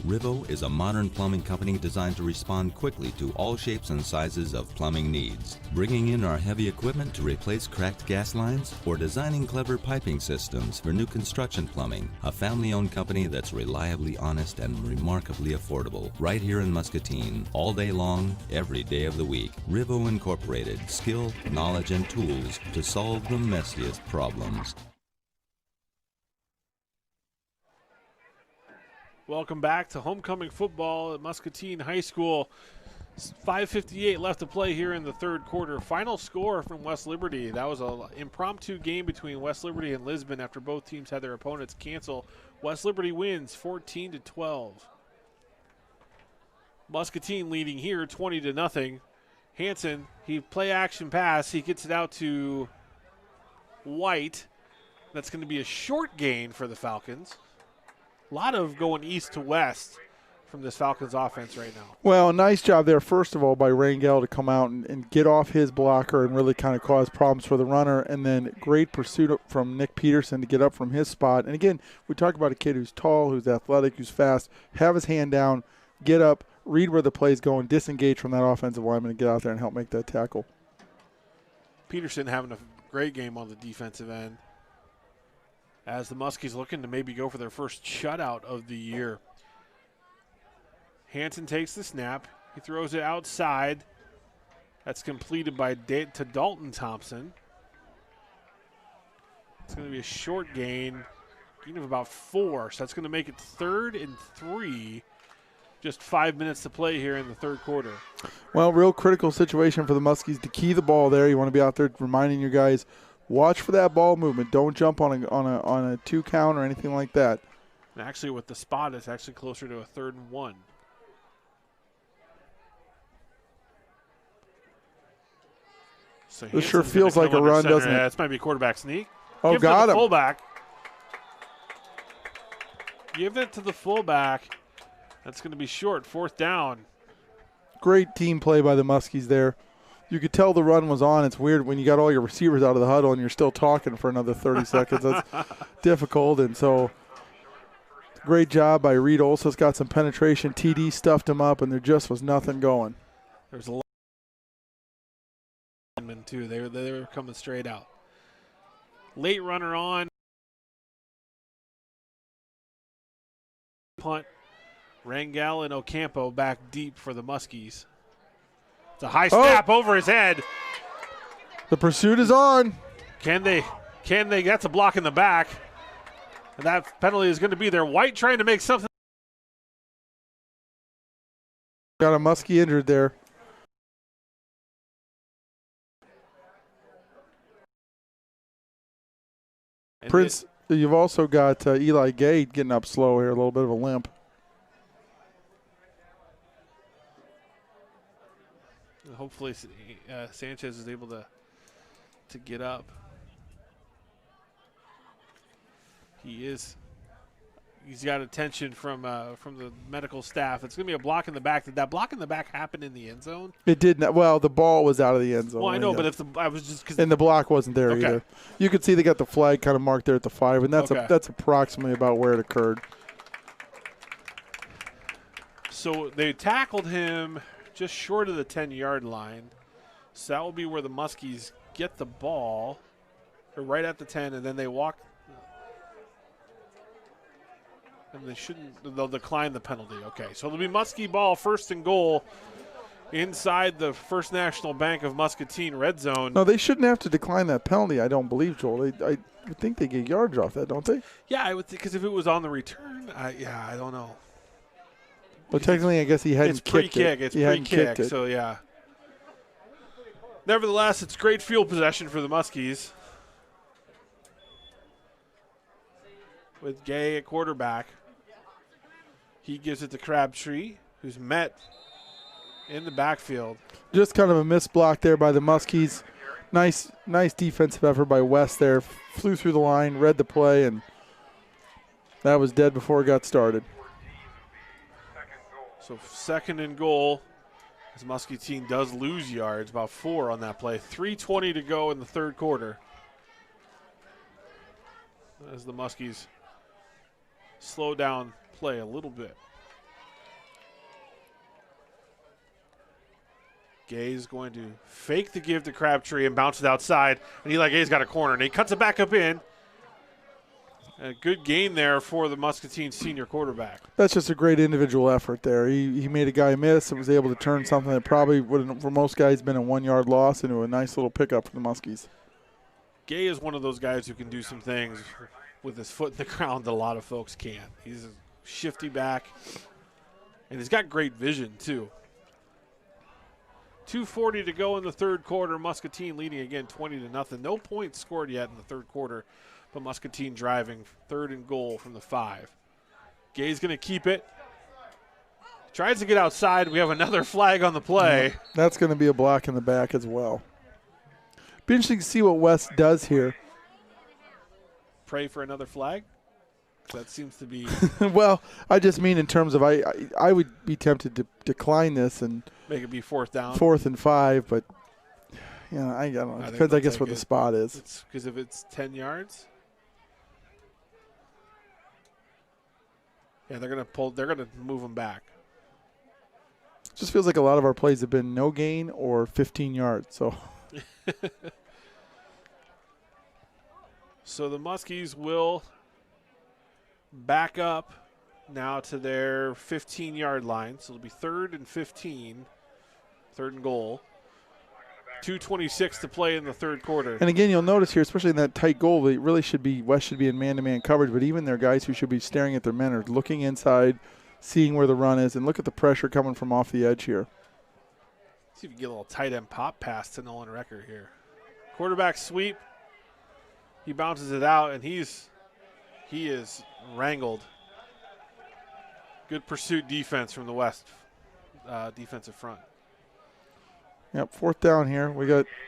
Rivo is a modern plumbing company designed to respond quickly to all shapes and sizes of plumbing needs. Bringing in our heavy equipment to replace cracked gas lines or designing clever piping systems for new construction plumbing. A family-owned company that's reliably honest and remarkably affordable. Right here in Muscatine, all day long, every day of the week. Rivo Incorporated, skill, knowledge, and tools to solve the messiest problems. Welcome back to homecoming football at Muscatine High School. 5:58 left to play here in the third quarter. Final score from West Liberty. That was an impromptu game between West Liberty and Lisbon after both teams had their opponents cancel. West Liberty wins 14-12. Muscatine leading here 20-0. Hanson, he play action pass. He gets it out to White. That's going to be a short gain for the Falcons. A lot of going east to west from this Falcons offense right now. Well, nice job there, first of all, by Rangel to come out and get off his blocker and really kind of cause problems for the runner. And then great pursuit from Nick Peterson to get up from his spot. And, again, we talk about a kid who's tall, who's athletic, who's fast, have his hand down, get up, read where the play's going, disengage from that offensive lineman and get out there and help make that tackle. Peterson having a great game on the defensive end, as the Muskies looking to maybe go for their first shutout of the year. Hanson takes the snap. He throws it outside. That's completed by to Dalton Thompson. It's going to be a short gain of about 4, so that's going to make it 3rd and 3. Just 5 minutes to play here in the third quarter. Well, real critical situation for the Muskies to key the ball there. You want to be out there reminding your guys, watch for that ball movement. Don't jump on a 2 count or anything like that. And actually, with the spot, it's actually closer to a 3rd and 1. So this sure feels like a run, doesn't it? Yeah, this might be a quarterback sneak. Oh, Give got it to the him. fullback. Give it to the fullback. That's going to be short, 4th down. Great team play by the Muskies there. You could tell the run was on. It's weird when you got all your receivers out of the huddle and you're still talking for another 30 seconds. That's difficult. And so great job by Reed. Also got some penetration. TD stuffed him up, and there just was nothing going. There's a lot of linemen, too. They were coming straight out. Late runner on. Punt. Rangel and Ocampo back deep for the Muskies. It's a high snap over his head. The pursuit is on. Can they? That's a block in the back. And that penalty is going to be there. White trying to make something. Got a Muskie injured there. And Prince, you've also got Eli Gay getting up slow here, a little bit of a limp. Hopefully Sanchez is able to get up. He's got attention from the medical staff. It's going to be a block in the back. Did that block in the back happen in the end zone? It did not. Well, the ball was out of the end zone. Well, I know, but I was just because and the block wasn't there okay. either. You could see they got the flag kind of marked there at the 5, and that's okay. that's approximately about where it occurred. So they tackled him just short of the 10-yard line. So that will be where the Muskies get the ball. They're right at the 10, and then they walk. And they'll decline the penalty. Okay, so it'll be Muskie ball, 1st and goal, inside the First National Bank of Muscatine red zone. No, they shouldn't have to decline that penalty, I don't believe, Joel. I would think they get yards off that, don't they? Yeah, I would think, because if it was on the return, I don't know. Well, technically, I guess he hadn't kicked it. It's pre-kick, so yeah. Nevertheless, it's great field possession for the Muskies. With Gay at quarterback. He gives it to Crabtree, who's met in the backfield. Just kind of a missed block there by the Muskies. Nice defensive effort by West there. Flew through the line, read the play, and that was dead before it got started. So 2nd and goal, as Muscatine does lose yards, about 4 on that play. 3:20 to go in the third quarter. As the Muskies slow down play a little bit. Gay's going to fake the give to Crabtree and bounce it outside. And Eli Gay's got a corner, and he cuts it back up in. A good gain there for the Muscatine senior quarterback. That's just a great individual effort there. He made a guy miss and was able to turn something that probably would have, for most guys, been a 1-yard loss into a nice little pickup for the Muskies. Gay is one of those guys who can do some things with his foot in the ground that a lot of folks can't. He's a shifty back, and he's got great vision, too. 2:40 to go in the third quarter. Muscatine leading again 20-0. No points scored yet in the third quarter, but Muscatine driving 3rd and goal from the 5. Gay's going to keep it. Tries to get outside. We have another flag on the play. Yeah, that's going to be a block in the back as well. Be interesting to see what West does here. Pray for another flag? That seems to be. Well, I just mean in terms of I would be tempted to decline this and make it be 4th down. 4th and 5, but I don't know. Depends, I guess, where the spot is. Because if it's 10 yards. Yeah, they're going to pull. They're going to move them back. Just feels like a lot of our plays have been no gain or 15 yards. So. So the Muskies will back up now to their 15-yard line. So it'll be 3rd and 15, 3rd and goal. 2:26 to play in the third quarter. And again, you'll notice here, especially in that tight goal, it really should be West should be in man-to-man coverage, but even their guys who should be staring at their men are looking inside, seeing where the run is, and look at the pressure coming from off the edge here. See if you can get a little tight end pop pass to Nolan Recker here. Quarterback sweep. He bounces it out, and he is wrangled. Good pursuit defense from the West defensive front. Yep, 4th down here.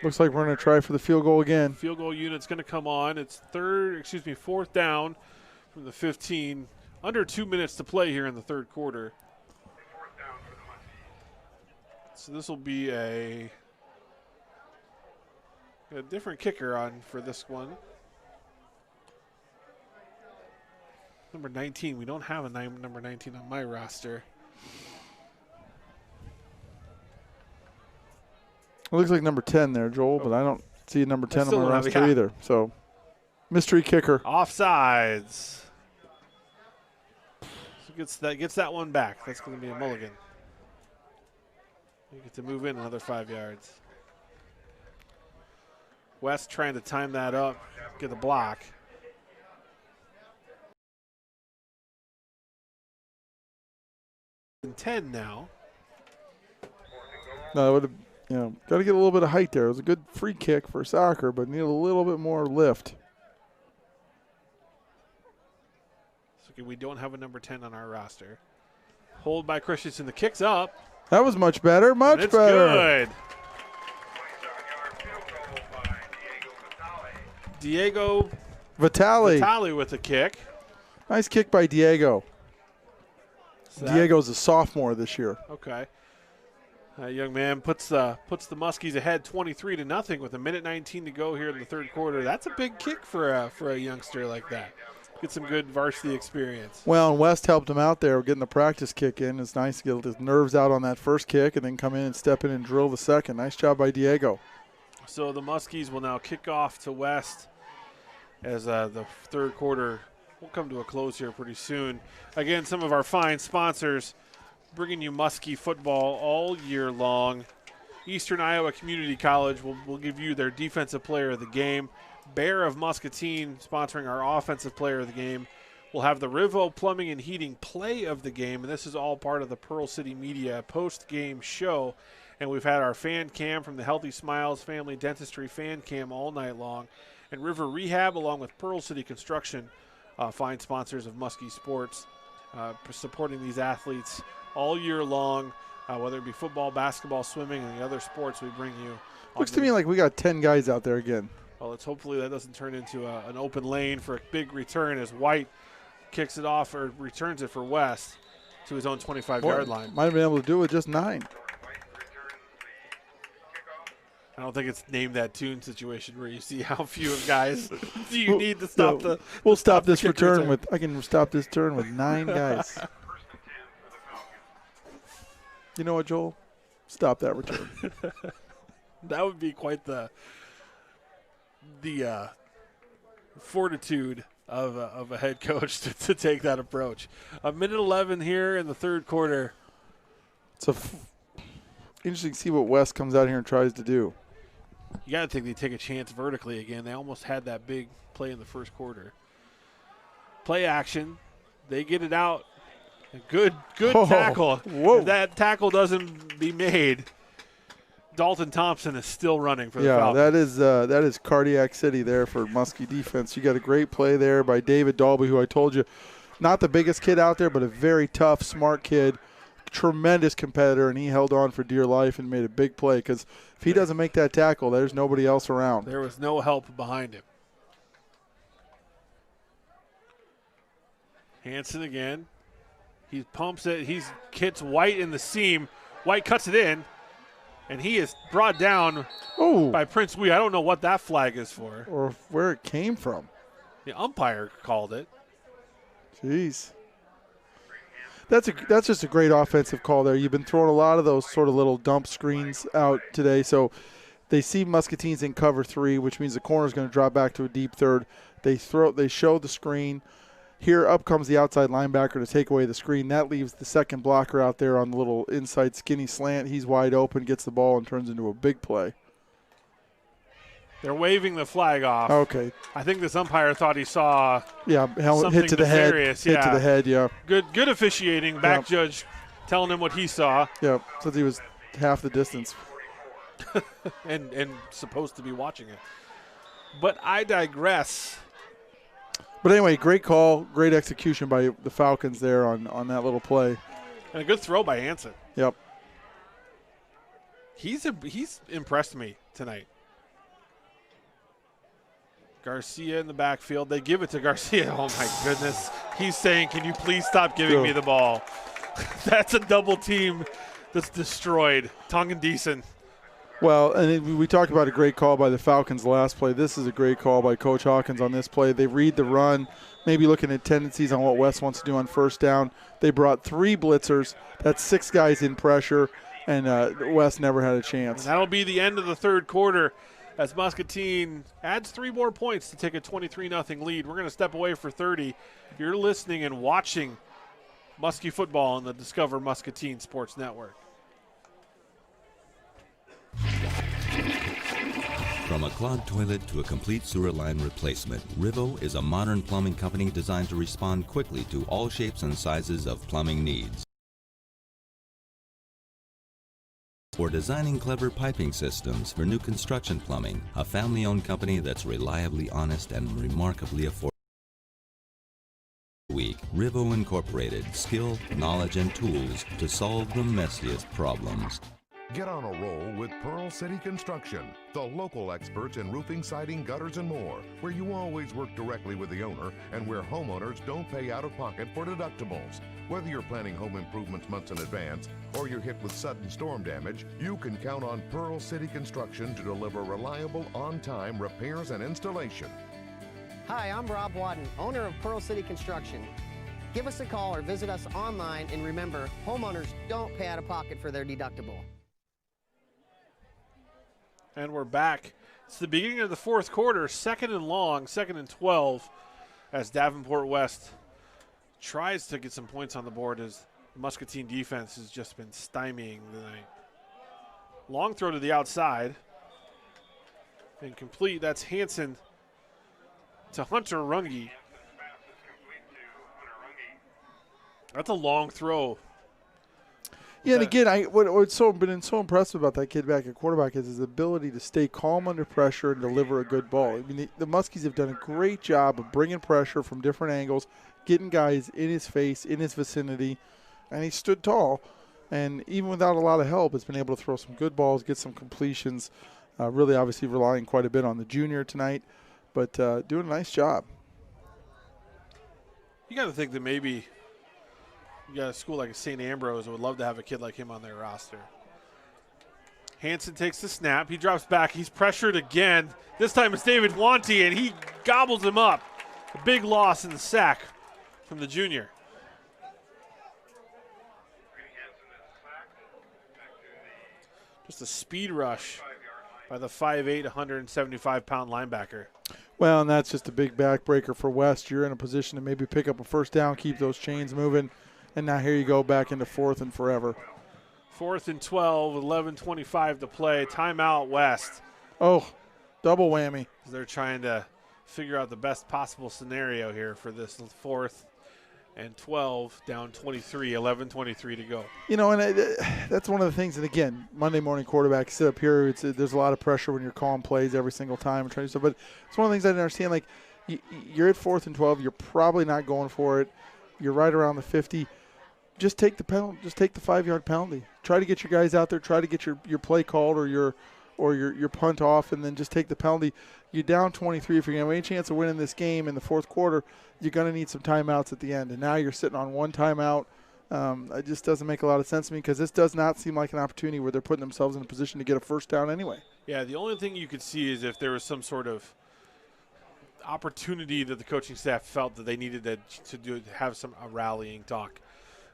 Looks like we're going to try for the field goal again. Field goal unit's going to come on. It's 4th down from the 15. Under 2 minutes to play here in the third quarter. So this will be a different kicker on for this one. Number 19. We don't have a number 19 on my roster. It looks like number 10 there, Joel, but I don't see a number 10 on my roster either. So, mystery kicker. Offsides. So gets that one back. That's going to be a mulligan. You get to move in another 5 yards. West trying to time that up, get a block. And 10 now. No, it would have. Got to get a little bit of height there. It was a good free kick for soccer, but need a little bit more lift. So we don't have a number 10 on our roster. Hold by Christensen. The kick's up. That was much better. Much it's better. Good. Diego Vitale with the kick. Nice kick by Diego. So Diego's a sophomore this year. Okay. That young man puts the Muskies ahead 23-0 with 1:19 to go here in the third quarter. That's a big kick for a youngster like that. Get some good varsity experience. Well, and West helped him out there getting the practice kick in. It's nice to get his nerves out on that first kick and then come in and step in and drill the second. Nice job by Diego. So the Muskies will now kick off to West as the third quarter will come to a close here pretty soon. Again, some of our fine sponsors bringing you Muskie football all year long. Eastern Iowa Community College will give you their defensive player of the game. Bear of Muscatine sponsoring our offensive player of the game. We'll have the Rivo Plumbing and Heating play of the game, and this is all part of the Pearl City Media post-game show. And we've had our fan cam from the Healthy Smiles Family Dentistry fan cam all night long. And River Rehab, along with Pearl City Construction, fine sponsors of Muskie Sports, supporting these athletes all year long, whether it be football, basketball, swimming, and the other sports we bring you. Looks to me like we got 10 guys out there again. Well, let's hopefully that doesn't turn into an open lane for a big return as White kicks it off or returns it for West. to his own 25-yard line. Might have been able to do it just 9. I don't think it's name that tune situation where you see how few guys do you need to stop the. We'll stop this return with. I can stop this turn with 9 guys. You know what, Joel? Stop that return. That would be quite the fortitude of a head coach to take that approach. A minute 11 here in the third quarter. It's interesting to see what West comes out here and tries to do. You got to think they take a chance vertically again. They almost had that big play in the first quarter. Play action. They get it out. A good tackle. Whoa. If that tackle doesn't be made, Dalton Thompson is still running for the Falcons. that is cardiac city there for Muskie defense. You got a great play there by David Dalby, who I told you, not the biggest kid out there, but a very tough, smart kid, tremendous competitor, and he held on for dear life and made a big play because if he doesn't make that tackle, there's nobody else around. There was no help behind him. Hansen again. He pumps it. He hits White in the seam. White cuts it in, and he is brought down by Prince Wee. I don't know what that flag is for. Or where it came from. The umpire called it. Jeez. That's just a great offensive call there. You've been throwing a lot of those sort of little dump screens out today. So they see Muscatine's in cover 3, which means the corner's going to drop back to a deep third. They show the screen. Here up comes the outside linebacker to take away the screen. That leaves the second blocker out there on the little inside skinny slant. He's wide open, gets the ball, and turns into a big play. They're waving the flag off. Okay. I think this umpire thought he saw helmet hit to the head. Hit to the head, yeah. Good officiating. Back judge telling him what he saw. Yeah, since he was half the distance. and supposed to be watching it. But I digress. But anyway, great call, great execution by the Falcons there on that little play. And a good throw by Hansen. Yep. He's impressed me tonight. Garcia in the backfield. They give it to Garcia. Oh, my goodness. He's saying, can you please stop giving me the ball? That's a double team that's destroyed. Tongan Deason. Well, and we talked about a great call by the Falcons last play. This is a great call by Coach Hawkins on this play. They read the run, maybe looking at tendencies on what West wants to do on first down. They brought 3 blitzers. That's 6 guys in pressure, and West never had a chance. And that'll be the end of the third quarter as Muscatine adds 3 more points to take a 23-0 lead. We're going to step away for 30. You're listening and watching Muskie football on the Discover Muscatine Sports Network. From a clogged toilet to a complete sewer line replacement, Rivo is a modern plumbing company designed to respond quickly to all shapes and sizes of plumbing needs. Or designing clever piping systems for new construction plumbing, a family-owned company that's reliably honest and remarkably affordable. Rivo Incorporated, skill, knowledge, and tools to solve the messiest problems. Get on a roll with Pearl City Construction, the local experts in roofing, siding, gutters, and more, where you always work directly with the owner and where homeowners don't pay out of pocket for deductibles. Whether you're planning home improvements months in advance or you're hit with sudden storm damage, you can count on Pearl City Construction to deliver reliable, on-time repairs and installation. Hi, I'm Rob Wadden, owner of Pearl City Construction. Give us a call or visit us online, and remember, homeowners don't pay out of pocket for their deductible. And we're back. It's the beginning of the fourth quarter, second and long, second and 12, as Davenport West tries to get some points on the board as the Muscatine defense has just been stymieing tonight. Long throw to the outside. Incomplete. That's Hansen to Hunter Runge. That's a long throw. Yeah, and again, what's been so impressive about that kid back at quarterback is his ability to stay calm under pressure and deliver a good ball. I mean, the Muskies have done a great job of bringing pressure from different angles, getting guys in his face, in his vicinity, and he stood tall. And even without a lot of help, has been able to throw some good balls, get some completions, really obviously relying quite a bit on the junior tonight, but doing a nice job. You got to think that maybe You got a school like St. Ambrose that would love to have a kid like him on their roster. Hansen takes the snap. He drops back. He's pressured again. This time it's David Wanty, and he gobbles him up. A big loss in the sack from the junior. Just a speed rush by the 5'8", 175-pound linebacker. Well, and that's just a big backbreaker for West. You're in a position to maybe pick up a first down, keep those chains moving, and now here you go back into 4th and forever. 4th and 12, 11:25 to play. Timeout West. Oh, double whammy. They're trying to figure out the best possible scenario here for this 4th and 12, down 23, 11:23 to go. You know, and that's one of the things. And again, Monday morning quarterback sit up here. There's a lot of pressure when you're calling plays every single time and trying to do stuff. But it's one of the things I didn't understand. Like, you're at 4th and 12. You're probably not going for it. You're right around the 50. Just take the penalty. Just take the 5-yard penalty. Try to get your guys out there. Try to get your play called or your punt off, and then just take the penalty. You're down 23. If you're going to have any chance of winning this game in the 4th quarter, you're going to need some timeouts at the end. And now you're sitting on 1 timeout. It just doesn't make a lot of sense to me because this does not seem like an opportunity where they're putting themselves in a position to get a first down anyway. Yeah, the only thing you could see is if there was some sort of opportunity that the coaching staff felt that they needed to have a rallying talk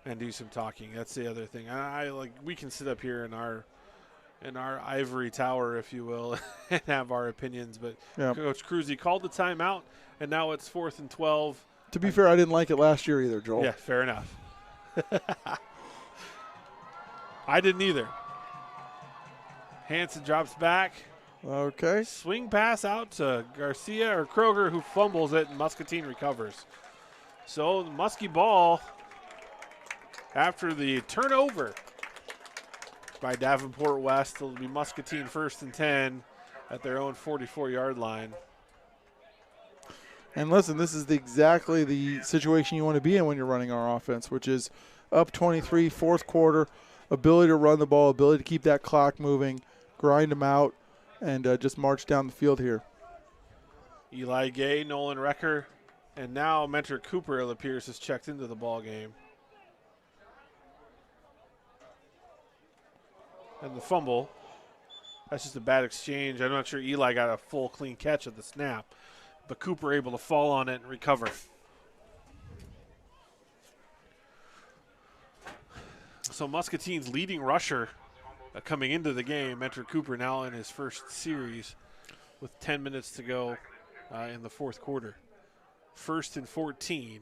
and do some talking. That's the other thing. We can sit up here in our ivory tower, if you will, and have our opinions. But yep. Coach Cruzy called the timeout, and now it's 4th and 12. To be fair, I didn't like it last year either, Joel. Yeah, fair enough. I didn't either. Hansen drops back. Okay. Swing pass out to Garcia or Kroger, who fumbles it, and Muscatine recovers. So the Muskie ball after the turnover by Davenport West. It'll be Muscatine 1st and 10 at their own 44-yard line. And listen, this is exactly the situation you want to be in when you're running our offense, which is up 23, 4th quarter, ability to run the ball, ability to keep that clock moving, grind them out, and just march down the field here. Eli Gay, Nolan Recker, and now Mentor Cooper, it appears, has checked into the ball game. And the fumble, that's just a bad exchange. I'm not sure Eli got a full clean catch of the snap, but Cooper able to fall on it and recover. So Muscatine's leading rusher coming into the game, Mentor Cooper, now in his first series with 10 minutes to go in the 4th quarter. 1st and 14.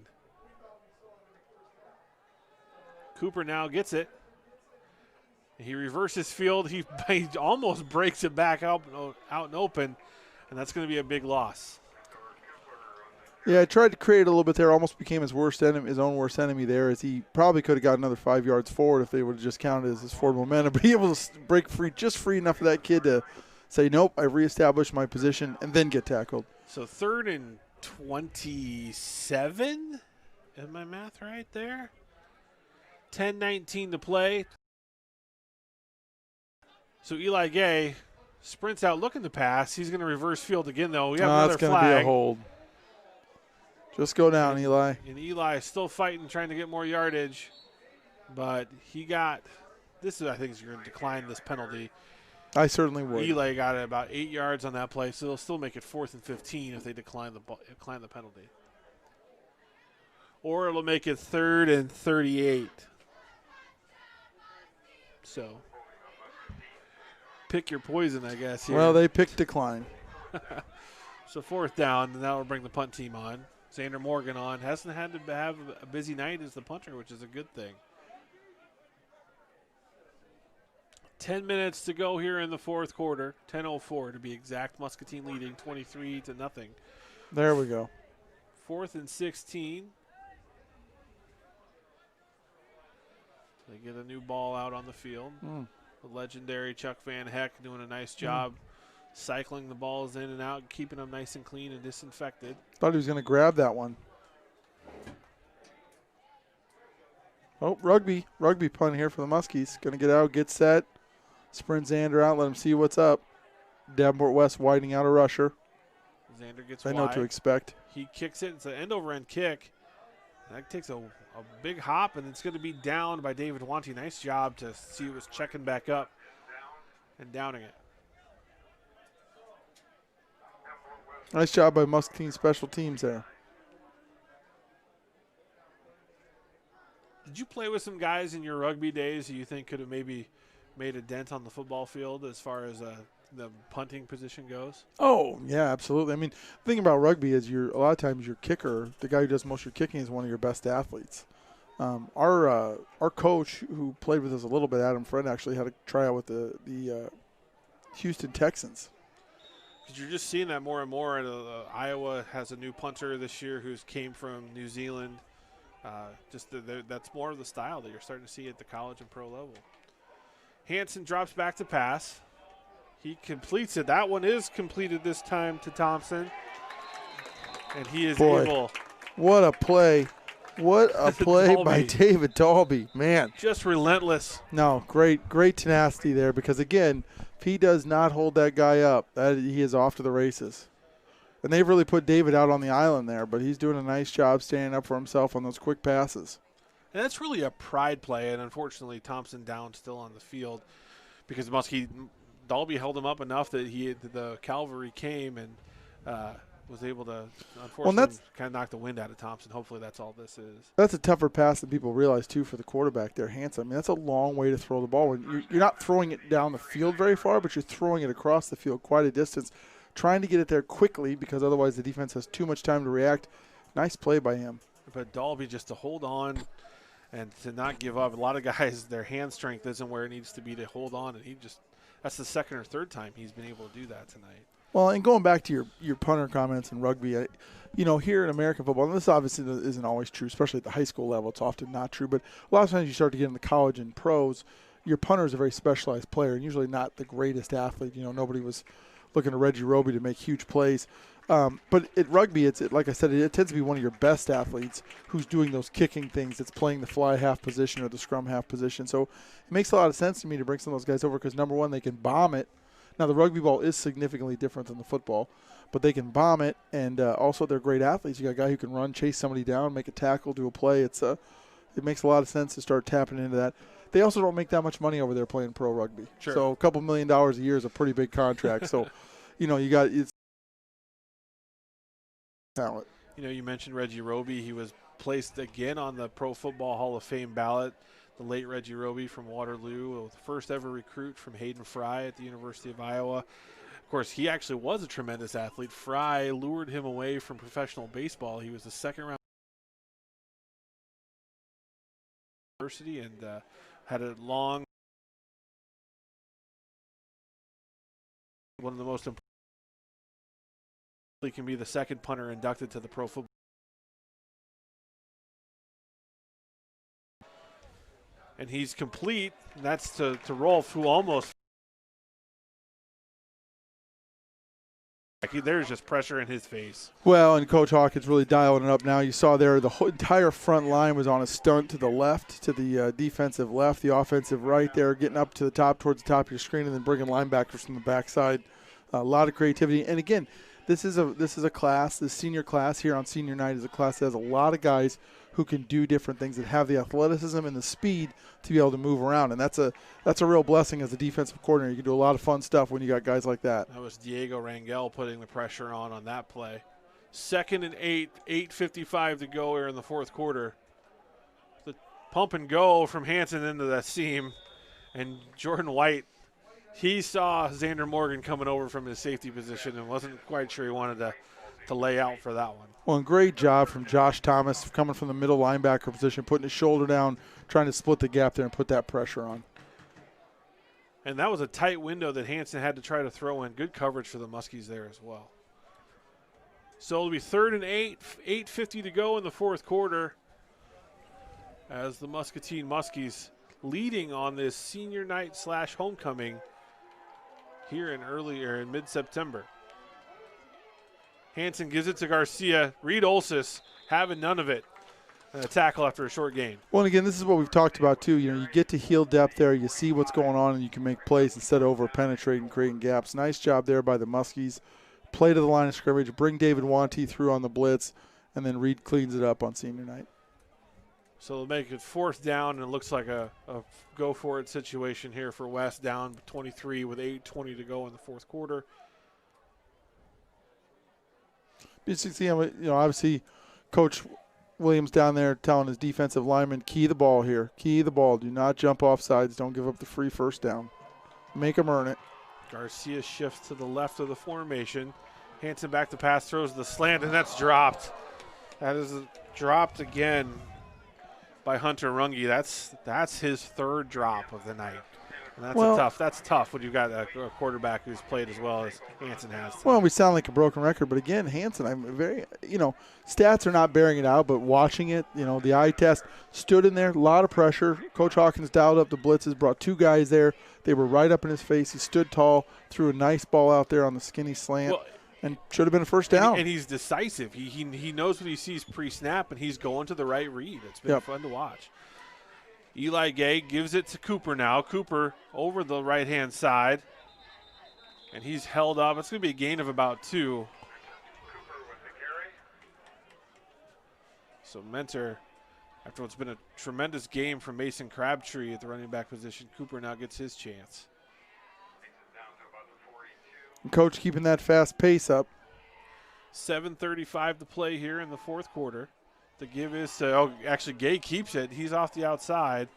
Cooper now gets it. He reverses field. He almost breaks it back out and open, and that's going to be a big loss. Yeah, I tried to create a little bit there. Almost became his own worst enemy there, as he probably could have got another 5 yards forward if they would have just counted as his forward momentum. But he was able to break free enough of that kid to say, nope, I've reestablished my position, and then get tackled. So 3rd and 27? Is my math right there? 10:19 to play. So Eli Gay sprints out looking to pass. He's going to reverse field again, though. We have another flag. That's going to be a hold. Just go down, Eli. And Eli is still fighting, trying to get more yardage. But he got – this is, I think, is going to decline this penalty. I certainly would. Eli got it about 8 yards on that play, so they'll still make it 4th and 15 if they decline the penalty. Or it'll make it 3rd and 38. So – pick your poison, I guess. Here. Well, they picked decline. So 4th down, and that will bring the punt team on. Xander Morgan on. Hasn't had to have a busy night as the punter, which is a good thing. 10 minutes to go here in the 4th quarter. 10:04 to be exact. Muscatine leading 23-0. There we go. 4th and 16. They get a new ball out on the field. The legendary Chuck Van Heck doing a nice job cycling the balls in and out, keeping them nice and clean and disinfected. Thought he was going to grab that one. Oh, rugby punt here for the Muskies. Going to get out, get set, sprint Xander out, let him see what's up. Davenport West widening out a rusher. Xander gets wide. They know what to expect. He kicks it. It's an end-over-end kick. That takes a a big hop, and it's going to be downed by David Wanty. Nice job to see it was checking back up and downing it. Nice job by Muscatine special teams there. Did you play with some guys in your rugby days who you think could have maybe made a dent on the football field as far as the punting position goes? Oh, yeah, absolutely. I mean, the thing about rugby is a lot of times your kicker, the guy who does most of your kicking, is one of your best athletes. Our coach who played with us a little bit, Adam Friend, actually had a tryout with the Houston Texans. Because you're just seeing that more and more. Iowa has a new punter this year who came from New Zealand. That's more of the style that you're starting to see at the college and pro level. Hansen drops back to pass. He completes it. That one is completed this time to Thompson. And he is able. What a play. What a play by David Dalby. Man. Just relentless. No, great tenacity there because, again, if he does not hold that guy up, he is off to the races. And they've really put David out on the island there, but he's doing a nice job standing up for himself on those quick passes. And that's really a pride play, and unfortunately Thompson down still on the field because Dalby held him up enough that the cavalry came and was able to, unfortunately, kind of knock the wind out of Thompson. Hopefully that's all this is. That's a tougher pass than people realize, too, for the quarterback there, Hansen. I mean, that's a long way to throw the ball. You're not throwing it down the field very far, but you're throwing it across the field quite a distance, trying to get it there quickly because otherwise the defense has too much time to react. Nice play by him. But Dalby just to hold on and to not give up. A lot of guys, their hand strength isn't where it needs to be to hold on, and that's the second or third time he's been able to do that tonight. Well, and going back to your punter comments in rugby, here in American football, and this obviously isn't always true, especially at the high school level. It's often not true. But a lot of times you start to get in the college and pros, your punter is a very specialized player and usually not the greatest athlete. Nobody was looking to Reggie Roby to make huge plays. But at rugby, like I said, it tends to be one of your best athletes who's doing those kicking things. It's playing the fly half position or the scrum half position. So it makes a lot of sense to me to bring some of those guys over because, number one, they can bomb it. Now, the rugby ball is significantly different than the football, but they can bomb it, and also they're great athletes. You got a guy who can run, chase somebody down, make a tackle, do a play. It makes a lot of sense to start tapping into that. They also don't make that much money over there playing pro rugby. Sure. So a couple $1 million a year is a pretty big contract. So, you got it's talent. You mentioned Reggie Roby. He was placed again on the Pro Football Hall of Fame ballot. The late Reggie Roby from Waterloo, the first ever recruit from Hayden Fry at the University of Iowa. Of course, he actually was a tremendous athlete. Fry lured him away from professional baseball. He was the second round university and had a long, one of the most important. He can be the second punter inducted to the Pro Football. And he's complete. And that's to Rolf, who almost. There's just pressure in his face. Well, and Coach Hawkins really dialing it up now. You saw there the whole entire front line was on a stunt to the left, to the defensive left, the offensive right there, getting up to the top, towards the top of your screen, and then bringing linebackers from the backside. A lot of creativity. And again, this is a class, the senior class here on senior night is a class that has a lot of guys who can do different things, that have the athleticism and the speed to be able to move around. And that's a real blessing as a defensive coordinator. You can do a lot of fun stuff when you got guys like that. That was Diego Rangel putting the pressure on that play. 2nd and 8:55 to go here in the fourth quarter. The pump and go from Hansen into that seam. And Jordan White, he saw Xander Morgan coming over from his safety position and wasn't quite sure he wanted to lay out for that one. Well, and great job from Josh Thomas coming from the middle linebacker position, putting his shoulder down, trying to split the gap there and put that pressure on. And that was a tight window that Hansen had to try to throw in. Good coverage for the Muskies there as well. So it'll be 3rd and 8:50 to go in the fourth quarter as the Muscatine Muskies leading on this senior night / homecoming here in mid-September. Hansen gives it to Garcia. Reed Olsis having none of it. A tackle after a short gain. Well, and again, this is what we've talked about too. You get to heel depth there. You see what's going on, and you can make plays instead of over-penetrating, creating gaps. Nice job there by the Muskies. Play to the line of scrimmage, bring David Wanty through on the blitz, and then Reed cleans it up on senior night. So they'll make it 4th down, and it looks like a go-for-it situation here for West, down 23 with 8:20 to go in the 4th quarter. You see him, obviously Coach Williams down there telling his defensive linemen, key the ball here. Key the ball. Do not jump off sides. Don't give up the free first down. Make them earn it. Garcia shifts to the left of the formation. Hanson back to pass, throws the slant, and that's dropped. That is dropped again by Hunter Runge. That's his 3rd drop of the night. And that's tough when you've got a quarterback who's played as well as Hanson has. Well, we sound like a broken record, but again, Hanson, I'm very, stats are not bearing it out, but watching it, the eye test, stood in there, a lot of pressure. Coach Hawkins dialed up the blitzes, brought 2 guys there. They were right up in his face. He stood tall, threw a nice ball out there on the skinny slant. And should have been a first down. And he's decisive. He knows what he sees pre-snap, and he's going to the right read. It's been fun to watch. Eli Gay gives it to Cooper now. Cooper over the right-hand side. And he's held up. It's going to be a gain of about 2. So Mentor, after what's been a tremendous game from Mason Crabtree at the running back position, Cooper now gets his chance. And Coach keeping that fast pace up. 7:35 to play here in the 4th quarter. The give is actually Gay keeps it. He's off the outside,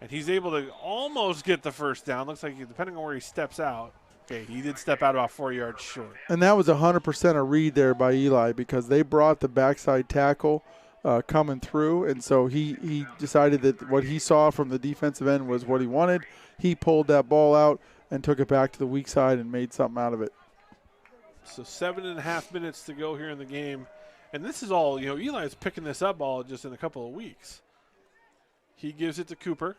and he's able to almost get the first down. Looks like depending on where he steps out. Okay, he did step out about 4 yards short. And that was 100% a read there by Eli because they brought the backside tackle coming through, and so he decided that what he saw from the defensive end was what he wanted. He pulled that ball out and took it back to the weak side and made something out of it. So 7.5 minutes to go here in the game. And this is all, Eli's picking this up all just in a couple of weeks. He gives it to Cooper.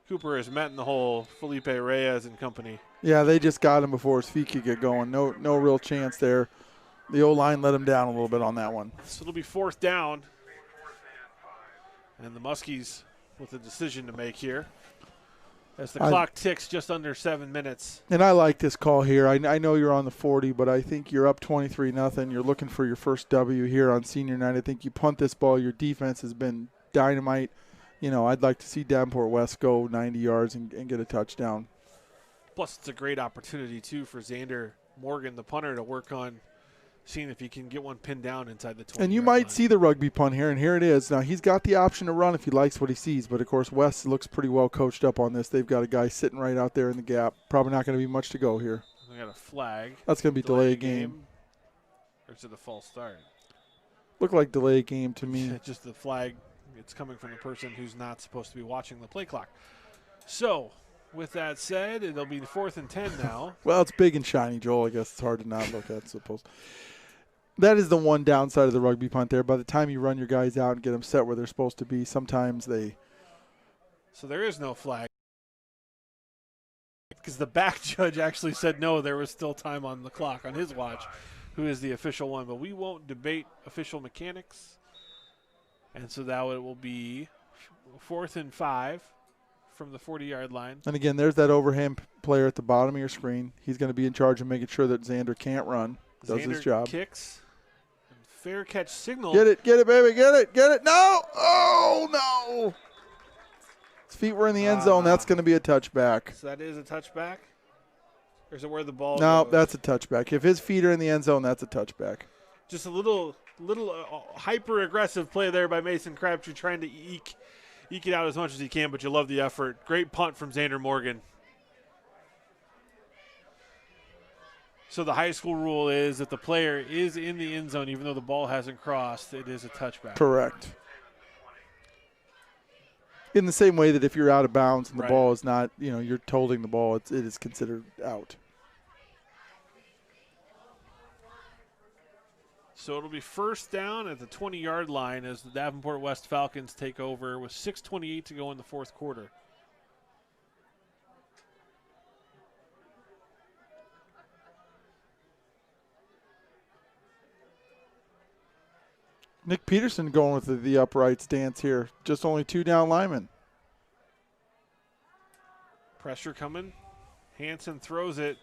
Cooper has met in the hole Felipe Reyes and company. Yeah, they just got him before his feet could get going. No real chance there. The O-line let him down a little bit on that one. So it'll be 4th down. And the Muskies with a decision to make here. As the clock ticks just under 7 minutes. And I like this call here. I know you're on the 40, but I think you're up 23-0. You're looking for your first W here on senior night. I think you punt this ball. Your defense has been dynamite. I'd like to see Davenport West go 90 yards and get a touchdown. Plus, it's a great opportunity, too, for Xander Morgan, the punter, to work on seeing if he can get one pinned down inside the 20. And you might see the rugby punt here, and here it is. Now, he's got the option to run if he likes what he sees, but, of course, West looks pretty well coached up on this. They've got a guy sitting right out there in the gap. Probably not going to be much to go here. We got a flag. That's going to be delay game. Or is it a false start? Look like delay game to me. Just the flag. It's coming from the person who's not supposed to be watching the play clock. So, with that said, it'll be 4th and 10 now. Well, it's big and shiny, Joel. I guess it's hard to not look at, suppose. That is the one downside of the rugby punt there. By the time you run your guys out and get them set where they're supposed to be, sometimes they. So there is no flag. Because the back judge actually said no, there was still time on the clock on his watch, who is the official one. But we won't debate official mechanics. And so that it will be 4th and 5 from the 40-yard line. And, again, there's that overhand player at the bottom of your screen. He's going to be in charge of making sure that Xander can't run. Does his job. Kicks. Fair catch signal. Get it, baby, get it. No! Oh, no! His feet were in the end zone. That's going to be a touchback. So that is a touchback? Or is it where the ball No, goes? That's a touchback. If his feet are in the end zone, that's a touchback. Just a little hyper-aggressive play there by Mason Crabtree trying to eke it out as much as he can, but you love the effort. Great punt from Xander Morgan. So the high school rule is if the player is in the end zone, even though the ball hasn't crossed, it is a touchback. Correct. In the same way that if you're out of bounds and the ball is not, you're holding the ball, it is considered out. So it'll be 1st down at the 20-yard line as the Davenport West Falcons take over with 6:28 to go in the 4th quarter. Nick Peterson going with the upright stance here. Just only 2 down linemen. Pressure coming. Hanson throws it.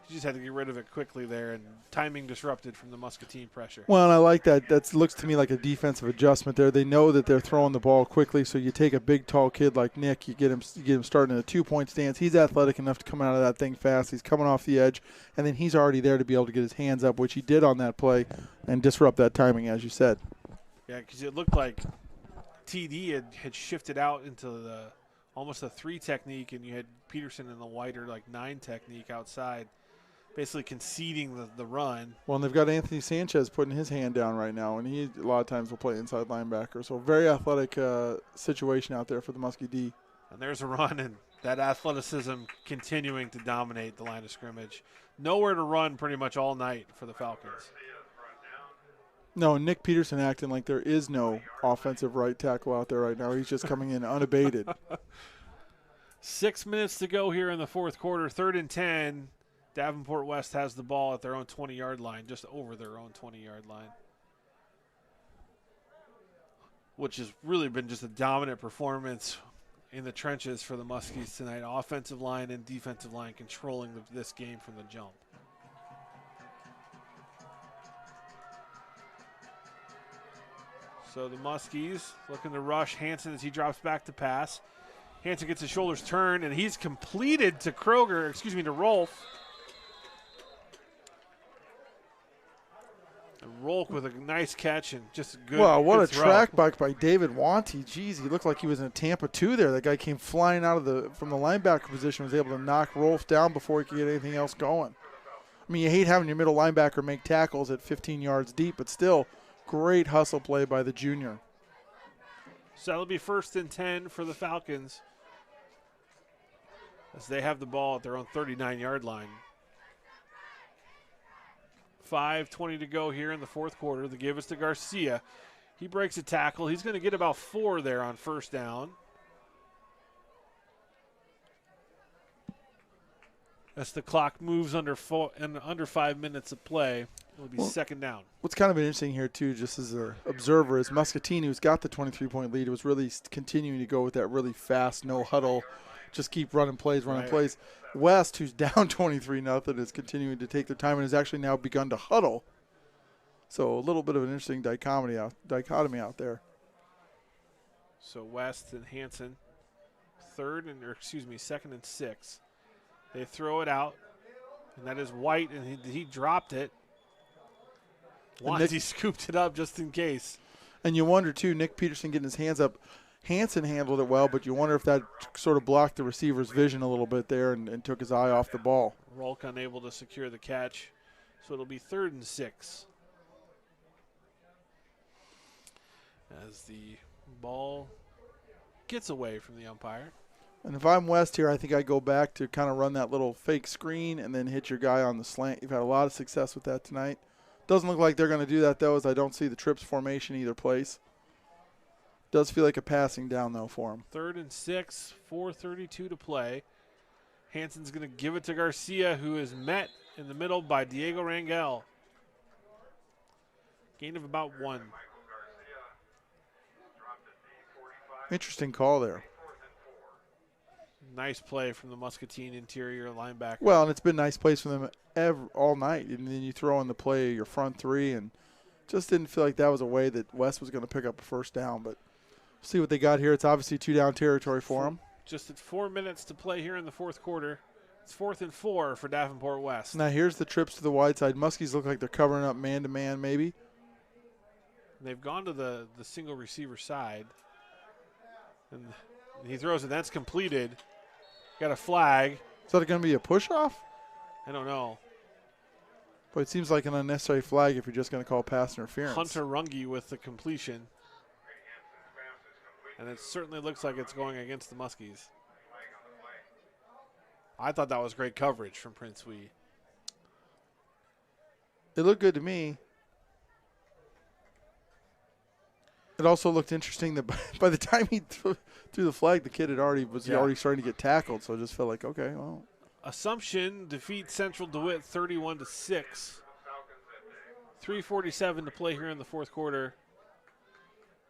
He just had to get rid of it quickly there, and timing disrupted from the Muscatine pressure. Well, and I like that. That looks to me like a defensive adjustment there. They know that they're throwing the ball quickly, so you take a big, tall kid like Nick, you get him starting in a 2-point stance. He's athletic enough to come out of that thing fast. He's coming off the edge, and then he's already there to be able to get his hands up, which he did on that play, and disrupt that timing, as you said. Yeah, because it looked like TD had shifted out into almost a 3 technique, and you had Peterson in the wider 9 technique outside, basically conceding the run. Well, and they've got Anthony Sanchez putting his hand down right now, and he a lot of times will play inside linebacker. So very athletic situation out there for the Muskie D. And there's a run, and that athleticism continuing to dominate the line of scrimmage. Nowhere to run pretty much all night for the Falcons. No, Nick Peterson acting like there is no offensive right tackle out there right now. He's just coming in unabated. 6 minutes to go here in the fourth quarter, 3rd and 10. Davenport West has the ball at their own 20-yard line, just over their own 20-yard line, which has really been just a dominant performance in the trenches for the Muskies tonight. Offensive line and defensive line controlling this game from the jump. So the Muskies looking to rush Hansen as he drops back to pass. Hansen gets his shoulders turned, and he's completed to to Rolfe. Rolfe with a nice catch and just a good Wow, what good a throw. track back by David Wanty. Jeez, he looked like he was in Tampa 2 there. That guy came flying out from the linebacker position, was able to knock Rolfe down before he could get anything else going. I mean, you hate having your middle linebacker make tackles at 15 yards deep, but still, great hustle play by the junior. So that'll be 1st and 10 for the Falcons as they have the ball at their own 39-yard line. 5:20 to go here in the fourth quarter. The give is to Garcia. He breaks a tackle. He's going to get about 4 there on 1st down. As the clock moves under 5 minutes of play, it'll be 2nd down. What's kind of interesting here, too, just as an observer, is Muscatine, who's got the 23-point lead, was really continuing to go with that really fast, no huddle, just keep running plays. West, who's down 23-0, is continuing to take their time and has actually now begun to huddle. So a little bit of an interesting dichotomy out there. So West and Hansen, 2nd and 6. They throw it out, and that is White, and he dropped it. Wanty scooped it up just in case. And you wonder, too, Nick Peterson getting his hands up. Hansen handled it well, but you wonder if that sort of blocked the receiver's vision a little bit there and took his eye off the ball. Rolke unable to secure the catch, so it'll be 3rd and 6. As the ball gets away from the umpire. And if I'm West here, I think I go back to kind of run that little fake screen and then hit your guy on the slant. You've had a lot of success with that tonight. Doesn't look like they're going to do that, though, as I don't see the trips formation either place. Does feel like a passing down, though, for him. 3rd and 6, 4:32 to play. Hansen's going to give it to Garcia, who is met in the middle by Diego Rangel. Gain of about 1. Interesting call there. Nice play from the Muscatine interior linebacker. Well, and it's been nice plays from them all night. And then you throw in the play of your front 3, and just didn't feel like that was a way that West was going to pick up a 1st down. But see what they got here. It's obviously 2-down territory for them. Just at 4 minutes to play here in the fourth quarter. It's 4th and 4 for Davenport West. Now here's the trips to the wide side. Muskies look like they're covering up man-to-man maybe. They've gone to the single receiver side. And he throws it. That's completed. Got a flag. Is that going to be a push-off? I don't know. But it seems like an unnecessary flag if you're just going to call pass interference. Hunter Runge with the completion. And it certainly looks like it's going against the Muskies. I thought that was great coverage from Prince Wee. It looked good to me. It also looked interesting that by the time he threw the flag, the kid was already starting to get tackled. So I just felt like, okay, well. Assumption defeats Central DeWitt 31-6. 3:47 to play here in the fourth quarter.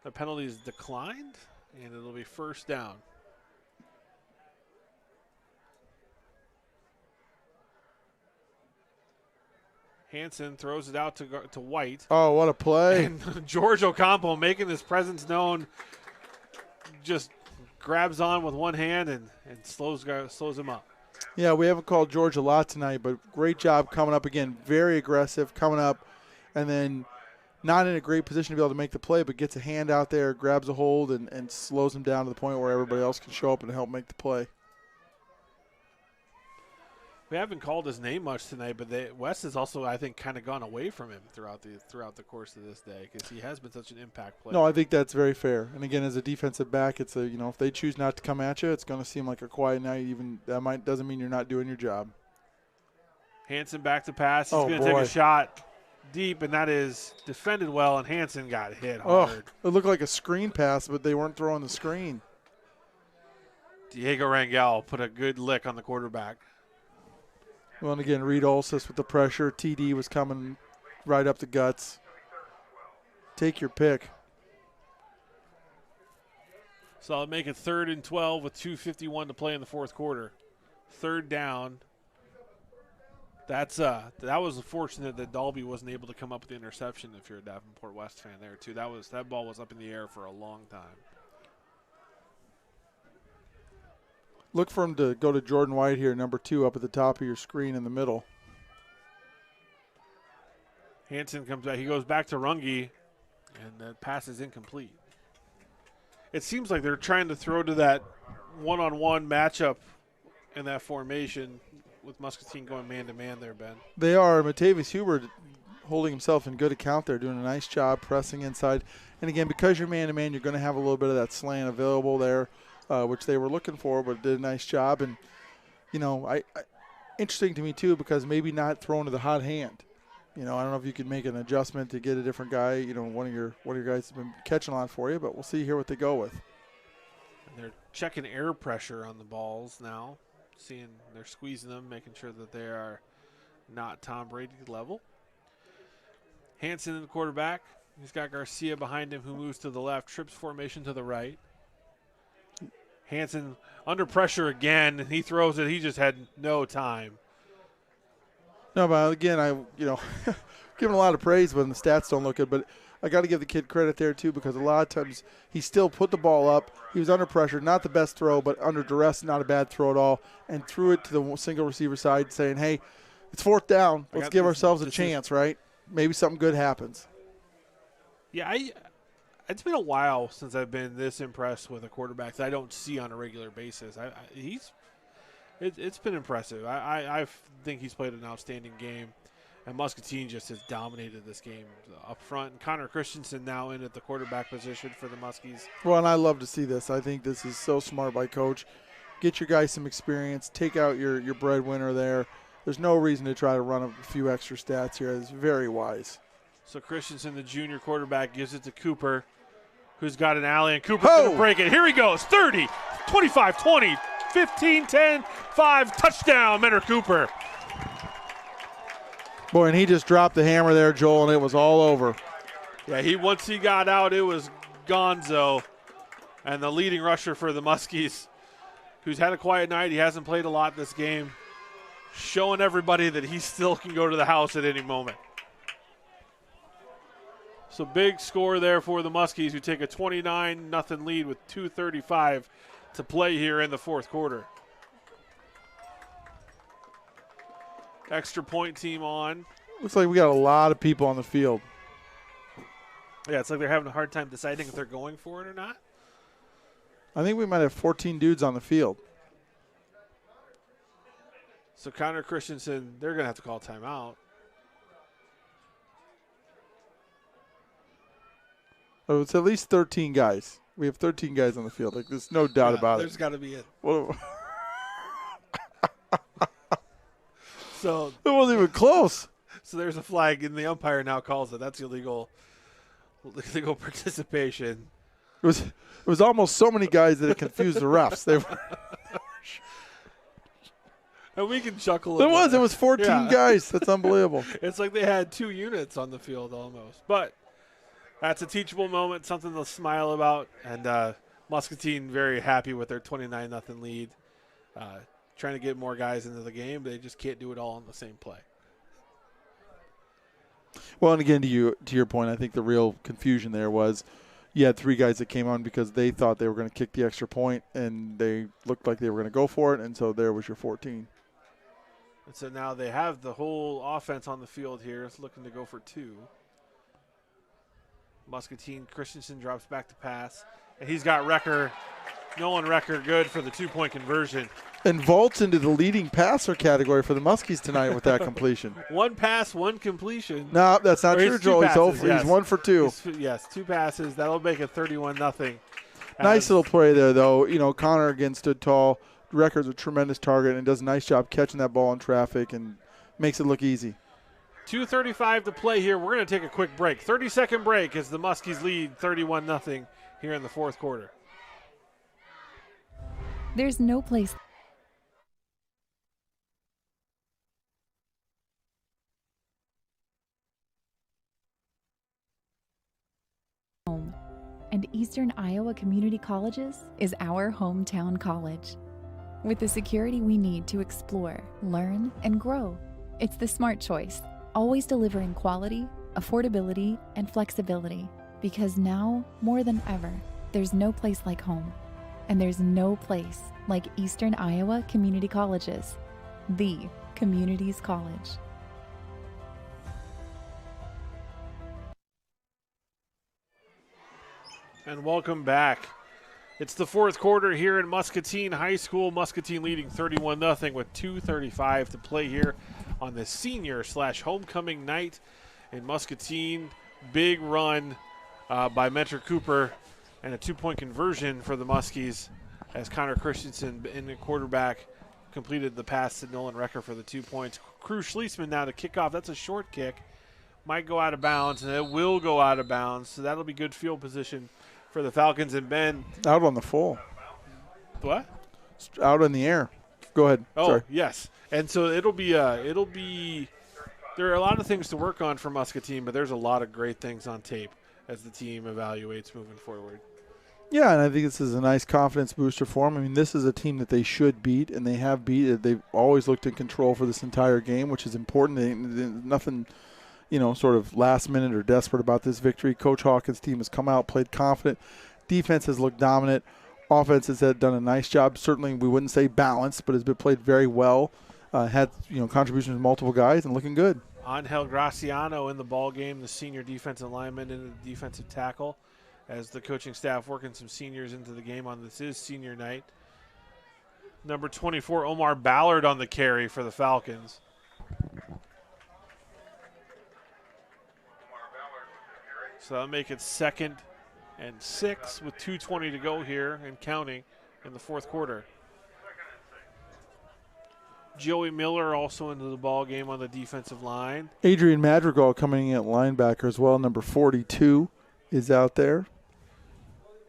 The penalty is declined, and it'll be 1st down. Hansen throws it out to White. Oh, what a play. And George Ocampo making his presence known, just grabs on with one hand and slows him up. Yeah, we haven't called George a lot tonight, but great job coming up again. Very aggressive, coming up, and then not in a great position to be able to make the play, but gets a hand out there, grabs a hold, and slows him down to the point where everybody else can show up and help make the play. We haven't called his name much tonight, but West has also, I think, kind of gone away from him throughout the course of this day because he has been such an impact player. No, I think that's very fair. And again, as a defensive back, it's if they choose not to come at you, it's going to seem like a quiet night. Even that doesn't mean you're not doing your job. Hansen back to pass. He's going to take a shot deep, and that is defended well, and Hansen got hit hard. It looked like a screen pass, but they weren't throwing the screen. Diego Rangel put a good lick on the quarterback. Well, and again, Reed Olsis with the pressure. TD was coming right up the guts. Take your pick. So I'll make it 3rd and 12 with 2:51 to play in the fourth quarter. 3rd down. That was fortunate that Dalby wasn't able to come up with the interception if you're a Davenport West fan there, too. That ball was up in the air for a long time. Look for him to go to Jordan White here, number 2, up at the top of your screen in the middle. Hansen comes back. He goes back to Runge, and the pass is incomplete. It seems like they're trying to throw to that one-on-one matchup in that formation with Muscatine going man-to-man there, Ben. They are. Matavius Hubert holding himself in good account there, doing a nice job pressing inside. And, again, because you're man-to-man, you're going to have a little bit of that slant available there. Which they were looking for, but did a nice job. And, I interesting to me, too, because maybe not throwing to the hot hand. I don't know if you could make an adjustment to get a different guy. One of your guys has been catching a lot for you, but we'll see here what they go with. And they're checking air pressure on the balls now, seeing they're squeezing them, making sure that they are not Tom Brady level. Hansen in the quarterback. He's got Garcia behind him who moves to the left, trips formation to the right. Hansen under pressure again. He throws it. He just had no time. No, but again, giving a lot of praise when the stats don't look good, but I got to give the kid credit there too because a lot of times he still put the ball up. He was under pressure, not the best throw, but under duress, not a bad throw at all, and threw it to the single receiver side saying, hey, it's 4th down. Let's give ourselves a chance, right? Maybe something good happens. Yeah, it's been a while since I've been this impressed with a quarterback that I don't see on a regular basis. It's been impressive. I think he's played an outstanding game, and Muscatine just has dominated this game up front. And Connor Christensen now in at the quarterback position for the Muskies. Well, and I love to see this. I think this is so smart by Coach. Get your guys some experience. Take out your breadwinner there. There's no reason to try to run a few extra stats here. It's very wise. So Christensen, the junior quarterback, gives it to Cooper, who's got an alley, and Cooper's going to break it. Here he goes, 30, 25, 20, 15, 10, 5, touchdown, Mentor Cooper. Boy, and he just dropped the hammer there, Joel, and it was all over. Yeah, once he got out, it was gonzo. And the leading rusher for the Muskies, who's had a quiet night, he hasn't played a lot this game, showing everybody that he still can go to the house at any moment. So big score there for the Muskies, who take a 29-0 lead with 2:35 to play here in the fourth quarter. Extra point team on. Looks like we got a lot of people on the field. Yeah, it's like they're having a hard time deciding if they're going for it or not. I think we might have 14 dudes on the field. So Connor Christensen, they're going to have to call timeout. Oh, it's at least 13 guys. We have 13 guys on the field. Like, there's no doubt about there's got to be it. So it wasn't even close. So there's a flag, and the umpire now calls it. That's illegal participation. It was almost so many guys that it confused the refs. They were and we can chuckle. It was 14 guys. That's unbelievable. It's like they had 2 units on the field almost. But that's a teachable moment, something to smile about. And Muscatine very happy with their 29-0 lead. Trying to get more guys into the game, but they just can't do it all in the same play. Well, and again, to your point, I think the real confusion there was you had 3 guys that came on because they thought they were going to kick the extra point, and they looked like they were going to go for it, and so there was your 14. And so now they have the whole offense on the field here. It's looking to go for 2. Muscatine, Christensen drops back to pass, and he's got Nolan Recker good for the 2-point conversion. And vaults into the leading passer category for the Muskies tonight with that completion. 1 pass, 1 completion. No, that's not true, Joel. He's 1 for 2. Yes, 2 passes. That'll make it 31-0. Nice little play there, though. You know, Connor again stood tall. Recker's a tremendous target and does a nice job catching that ball in traffic and makes it look easy. 2:35 to play here. We're going to take a quick break. 30-second break as the Muskies lead 31-0 here in the 4th quarter. There's no place home, and Eastern Iowa Community Colleges is our hometown college. With the security we need to explore, learn, and grow, it's the smart choice, always delivering quality, affordability, and flexibility. Because now, more than ever, there's no place like home. And there's no place like Eastern Iowa Community Colleges, the community's college. And welcome back. It's the 4th quarter here in Muscatine High School. Muscatine leading 31-0 with 2:35 to play here on the senior/homecoming night in Muscatine. Big run by Mentor Cooper and a 2-point conversion for the Muskies as Connor Christensen in the quarterback completed the pass to Nolan Recker for the 2 points. Crew Schliessman now to kick off. That's a short kick. Might go out of bounds, and it will go out of bounds. So that'll be good field position for the Falcons. And Ben. Out on the full. What? Out in the air. Go ahead. Oh, Sorry. yes. And so it'll be there are a lot of things to work on for Muscatine, but there's a lot of great things on tape as the team evaluates moving forward. Yeah, and I think this is a nice confidence booster for them. I mean, this is a team that they should beat, and they have beat it. They've always looked in control for this entire game, which is important. Nothing, sort of last minute or desperate about this victory. Coach Hawkins' team has come out, played confident. Defense has looked dominant. Offense has done a nice job. Certainly, we wouldn't say balanced, but has been played very well. Had contributions from multiple guys and looking good. Angel Graciano in the ball game, the senior defensive lineman and the defensive tackle, as the coaching staff working some seniors into the game on this is senior night. Number 24, Omar Ballard on the carry for the Falcons. So that'll make it 2nd and 6 with 2:20 to go here and counting in the 4th quarter. Joey Miller also into the ball game on the defensive line. Adrian Madrigal coming in at linebacker as well. Number 42 is out there.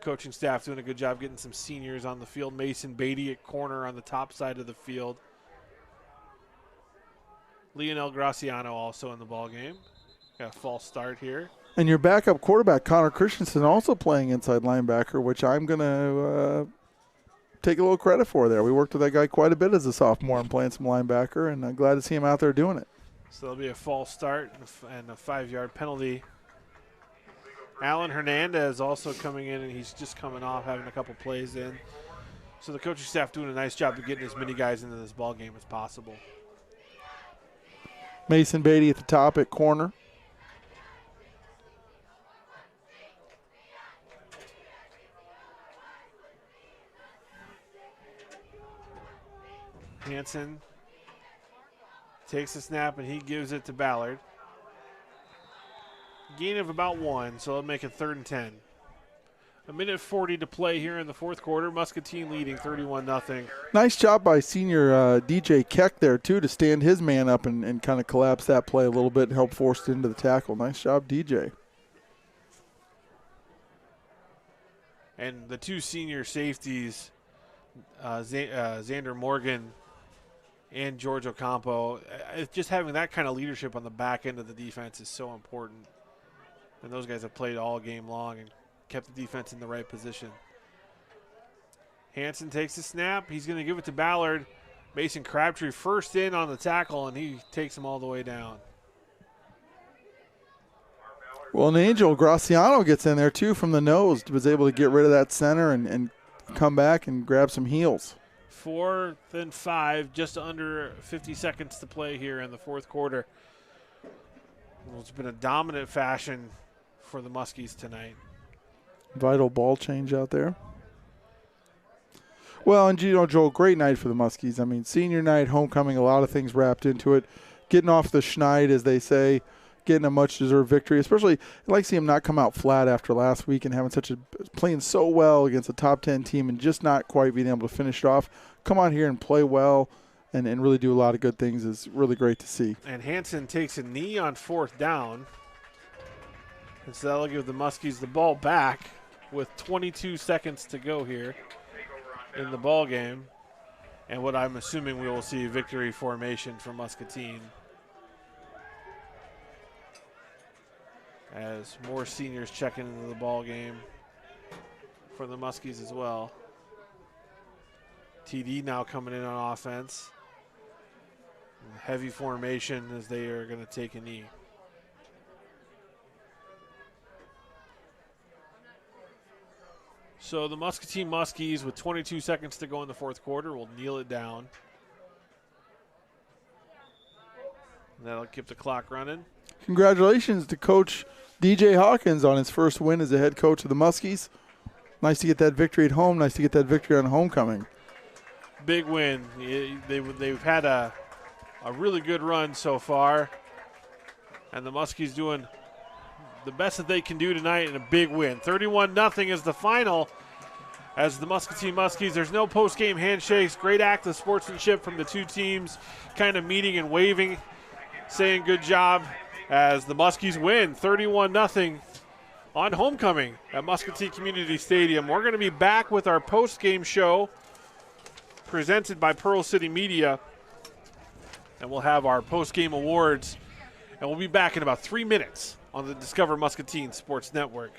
Coaching staff doing a good job getting some seniors on the field. Mason Beatty at corner on the top side of the field. Lionel Graciano also in the ball game. Got a false start here. And your backup quarterback, Connor Christensen, also playing inside linebacker, which I'm going to take a little credit for there. We worked with that guy quite a bit as a sophomore and playing some linebacker, and I'm glad to see him out there doing it. So there'll be a false start and a 5-yard penalty. Alan Hernandez also coming in, and he's just coming off having a couple plays in. So the coaching staff doing a nice job of getting as many guys into this ball game as possible. Mason Beatty at the top at corner. Hansen takes the snap, and he gives it to Ballard. Gain of about 1, so it'll make it 3rd and 10. 1:40 to play here in the 4th quarter. Muscatine leading 31-0. Nice job by senior DJ Keck there, too, to stand his man up and kind of collapse that play a little bit and help force it into the tackle. Nice job, DJ. And the 2 senior safeties, Xander Morgan and George Ocampo, just having that kind of leadership on the back end of the defense is so important. And those guys have played all game long and kept the defense in the right position. Hansen takes the snap. He's going to give it to Ballard. Mason Crabtree first in on the tackle, and he takes him all the way down. Well, an Angel Graciano gets in there, too, from the nose. Was able to get rid of that center and come back and grab some heels. 4th and 5, just under 50 seconds to play here in the fourth quarter. Well, it's been a dominant fashion for the Muskies tonight. Vital ball change out there. Well, and Joel, great night for the Muskies. I mean, senior night, homecoming, a lot of things wrapped into it. Getting off the schneid, as they say, getting a much-deserved victory. Especially, I like to see them not come out flat after last week and having playing so well against a top 10 team and just not quite being able to finish it off. Come out here and play well and really do a lot of good things is really great to see. And Hansen takes a knee on 4th down. And so that'll give the Muskies the ball back with 22 seconds to go here in the ball game. And what I'm assuming we will see victory formation for Muscatine, as more seniors check into the ball game for the Muskies as well. TD now coming in on offense. Heavy formation as they are going to take a knee. So the Muscatine Muskies, with 22 seconds to go in the fourth quarter, will kneel it down. That'll keep the clock running. Congratulations to Coach DJ Hawkins on his first win as the head coach of the Muskies. Nice to get that victory at home. Nice to get that victory on homecoming. Big win. They've had a really good run so far. And the Muskies doing the best that they can do tonight in a big win. 31-0 is the final as the Muscatine Muskies. There's no post-game handshakes. Great act of sportsmanship from the two teams, kind of meeting and waving, saying good job as the Muskies win 31-0 on homecoming at Muscatine Community Stadium. We're going to be back with our post-game show presented by Pearl City Media, and we'll have our post-game awards, and we'll be back in about 3 minutes on the Discover Muscatine Sports Network.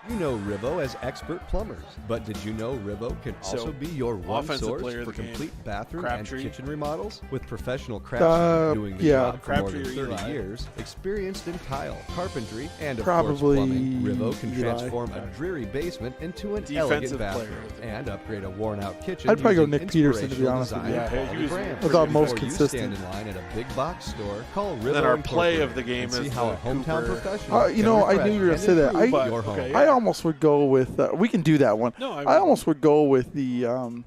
You know Rivo as expert plumbers, but did you know Rivo can also be your one source for complete bathroom and kitchen remodels? With professional craftsmen doing the job for more than 30 years, experienced in tile, carpentry, and of course plumbing, Rivo can transform a dreary basement into an elegant bathroom and upgrade a worn-out kitchen. I'd probably go Nick Peterson, to be honest with you. I thought most consistent. Stand in line at a big box store, call Rivo then our play of the game is see how a hometown professional I knew you were going to say that. I almost would go with we can do that one. No, I almost would go with the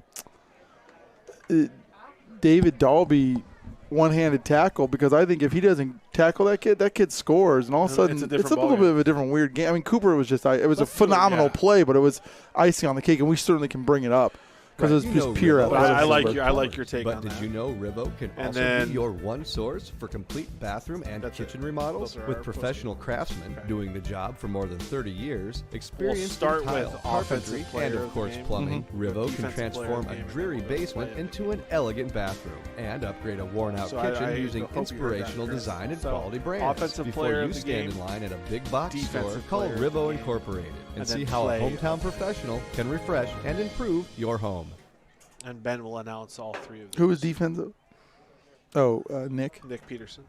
David Dalby one-handed tackle, because I think if he doesn't tackle that kid scores, and all of a sudden it's a little bit of a different weird game. I mean, Cooper was just it was a phenomenal play, but it was icing on the cake, and we certainly can bring it up. Because it was just pure athleticism. I like your take on that. But did you know Rivo can also be your one source for complete bathroom and kitchen remodels? With professional craftsmen doing the job for more than 30 years, experienced in tile, carpentry, and of course plumbing, Rivo can transform a dreary basement into an elegant bathroom and upgrade a worn-out kitchen using inspirational design and quality brands. Before you stand in line at a big box store, call Rivo Incorporated and see how a hometown professional can refresh and improve your home. And Ben will announce all three of these. Who was defensive? Oh, Nick. Nick Peterson.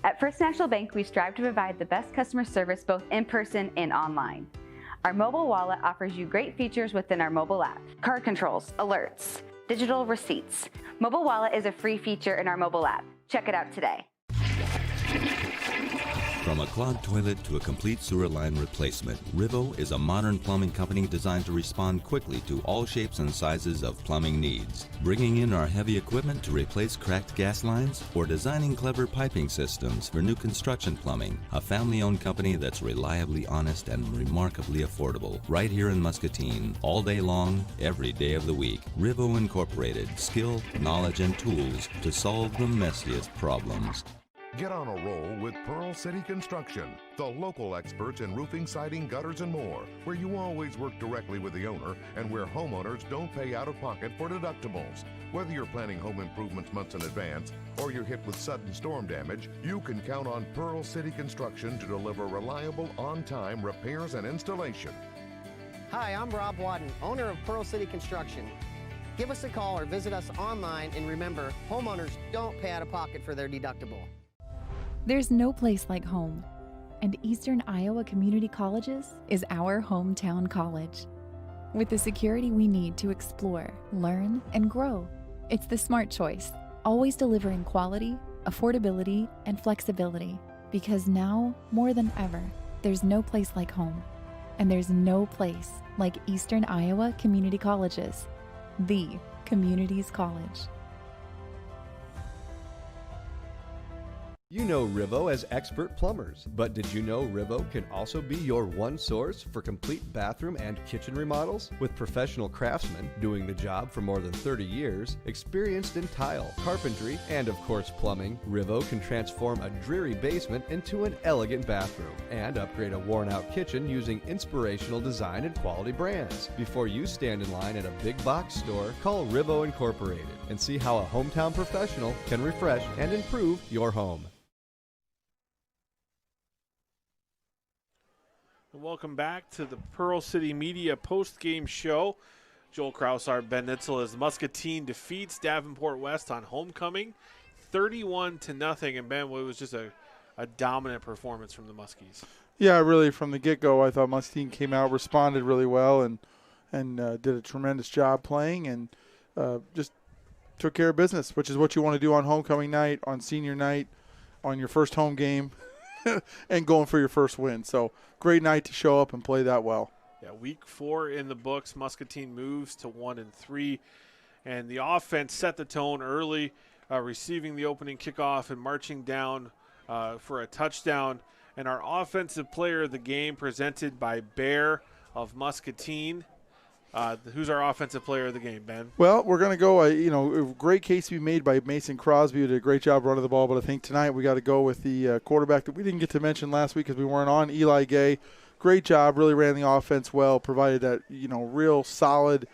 At First National Bank, we strive to provide the best customer service both in person and online. Our mobile wallet offers you great features within our mobile app: card controls, alerts, digital receipts. Mobile Wallet is a free feature in our mobile app. Check it out today. From a clogged toilet to a complete sewer line replacement, Rivo is a modern plumbing company designed to respond quickly to all shapes and sizes of plumbing needs. Bringing in our heavy equipment to replace cracked gas lines, or designing clever piping systems for new construction plumbing, a family-owned company that's reliably honest and remarkably affordable. Right here in Muscatine, all day long, every day of the week. Rivo Incorporated, skill, knowledge, and tools to solve the messiest problems. Get on a roll with Pearl City Construction, the local experts in roofing, siding, gutters, and more, where you always work directly with the owner and where homeowners don't pay out of pocket for deductibles. Whether you're planning home improvements months in advance or you're hit with sudden storm damage, you can count on Pearl City Construction to deliver reliable, on-time repairs and installation. Hi, I'm Rob Wadden, owner of Pearl City Construction. Give us a call or visit us online, and remember, homeowners don't pay out of pocket for their deductible. There's no place like home, and Eastern Iowa Community Colleges is our hometown college. With the security we need to explore, learn, and grow, it's the smart choice, always delivering quality, affordability, and flexibility. Because now, more than ever, there's no place like home, and there's no place like Eastern Iowa Community Colleges, the community's college. You know Rivo as expert plumbers, but did you know Rivo can also be your one source for complete bathroom and kitchen remodels? With professional craftsmen doing the job for more than 30 years, experienced in tile, carpentry, and of course plumbing, Rivo can transform a dreary basement into an elegant bathroom and upgrade a worn-out kitchen using inspirational design and quality brands. Before you stand in line at a big box store, call Rivo Incorporated and see how a hometown professional can refresh and improve your home. Welcome back to the Pearl City Media post-game show. Joel Kraushaar, Ben Neitzel, as Muscatine defeats Davenport West on homecoming, 31-0. And Ben, it was just a dominant performance from the Muskies. Yeah, really, from the get-go, I thought Muscatine came out, responded really well, and did a tremendous job playing, and just took care of business, which is what you want to do on homecoming night, on senior night, on your first home game, and going for your first win. So great night to show up and play that well. Yeah, week 4 in the books. Muscatine moves to 1-3, and the offense set the tone early, receiving the opening kickoff and marching down for a touchdown. And our offensive player of the game, presented by Bear of Muscatine. Who's our offensive player of the game, Ben? Well, we're going to go, a great case to be made by Mason Crosby, who did a great job running the ball, but I think tonight we got to go with the quarterback that we didn't get to mention last week because we weren't on, Eli Gay. Great job, really ran the offense well, provided that, real solid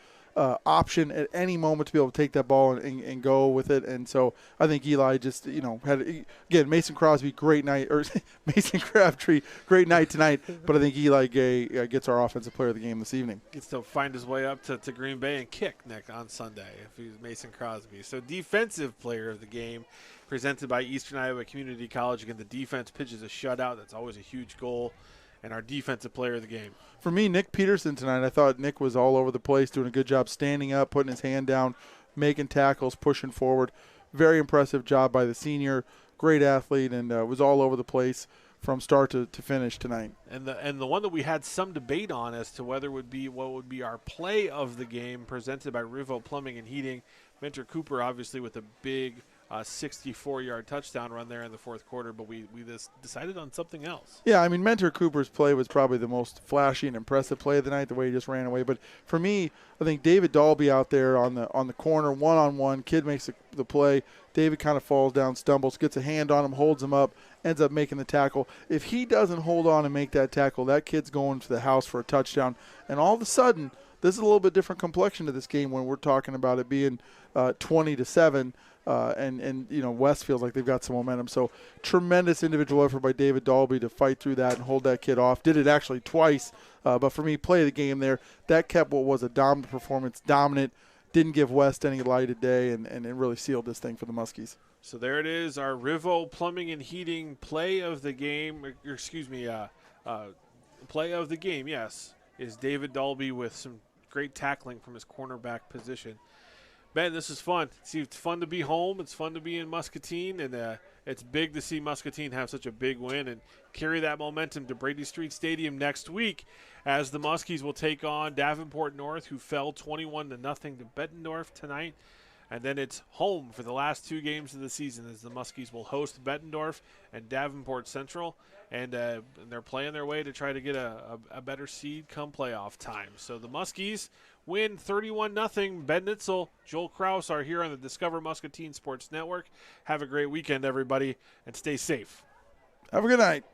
option at any moment to be able to take that ball and go with it. And so I think Eli just, had, again, Mason Crosby, great night, or Mason Crabtree, great night tonight. But I think Eli Gay gets our offensive player of the game this evening. Gets to find his way up to Green Bay and kick next on Sunday if he's Mason Crosby. So defensive player of the game, presented by Eastern Iowa Community College. Again, the defense pitches a shutout. That's always a huge goal. And our defensive player of the game. For me, Nick Peterson tonight, I thought Nick was all over the place, doing a good job standing up, putting his hand down, making tackles, pushing forward. Very impressive job by the senior. Great athlete, and was all over the place from start to finish tonight. And the one that we had some debate on as to whether what would be our play of the game, presented by Rivo Plumbing and Heating. Mentor Cooper, obviously, with a big 64-yard touchdown run there in the fourth quarter, but we just decided on something else. Yeah, I mean, Mentor Cooper's play was probably the most flashy and impressive play of the night, the way he just ran away. But for me, I think David Dalby out there on the corner, one-on-one, kid makes the play. David kind of falls down, stumbles, gets a hand on him, holds him up, ends up making the tackle. If he doesn't hold on and make that tackle, that kid's going to the house for a touchdown. And all of a sudden, this is a little bit different complexion to this game when we're talking about it being 20-7. And West feels like they've got some momentum. So tremendous individual effort by David Dalby to fight through that and hold that kid off. Did it actually twice. But for me, play of the game there, that kept what was a dominant performance dominant. Didn't give West any light of day, and it really sealed this thing for the Muskies. So there it is, our Rivo Plumbing and Heating play of the game. Play of the game, yes, is David Dalby with some great tackling from his cornerback position. Ben, this is fun. It's fun to be home. It's fun to be in Muscatine, and it's big to see Muscatine have such a big win and carry that momentum to Brady Street Stadium next week, as the Muskies will take on Davenport North, who fell 21-0 to Bettendorf tonight. And then it's home for the last 2 games of the season as the Muskies will host Bettendorf and Davenport Central. And they're playing their way to try to get a better seed come playoff time. So the Muskies win 31-0. Ben Neitzel, Joel Kraushaar here on the Discover Muscatine Sports Network. Have a great weekend, everybody, and stay safe. Have a good night.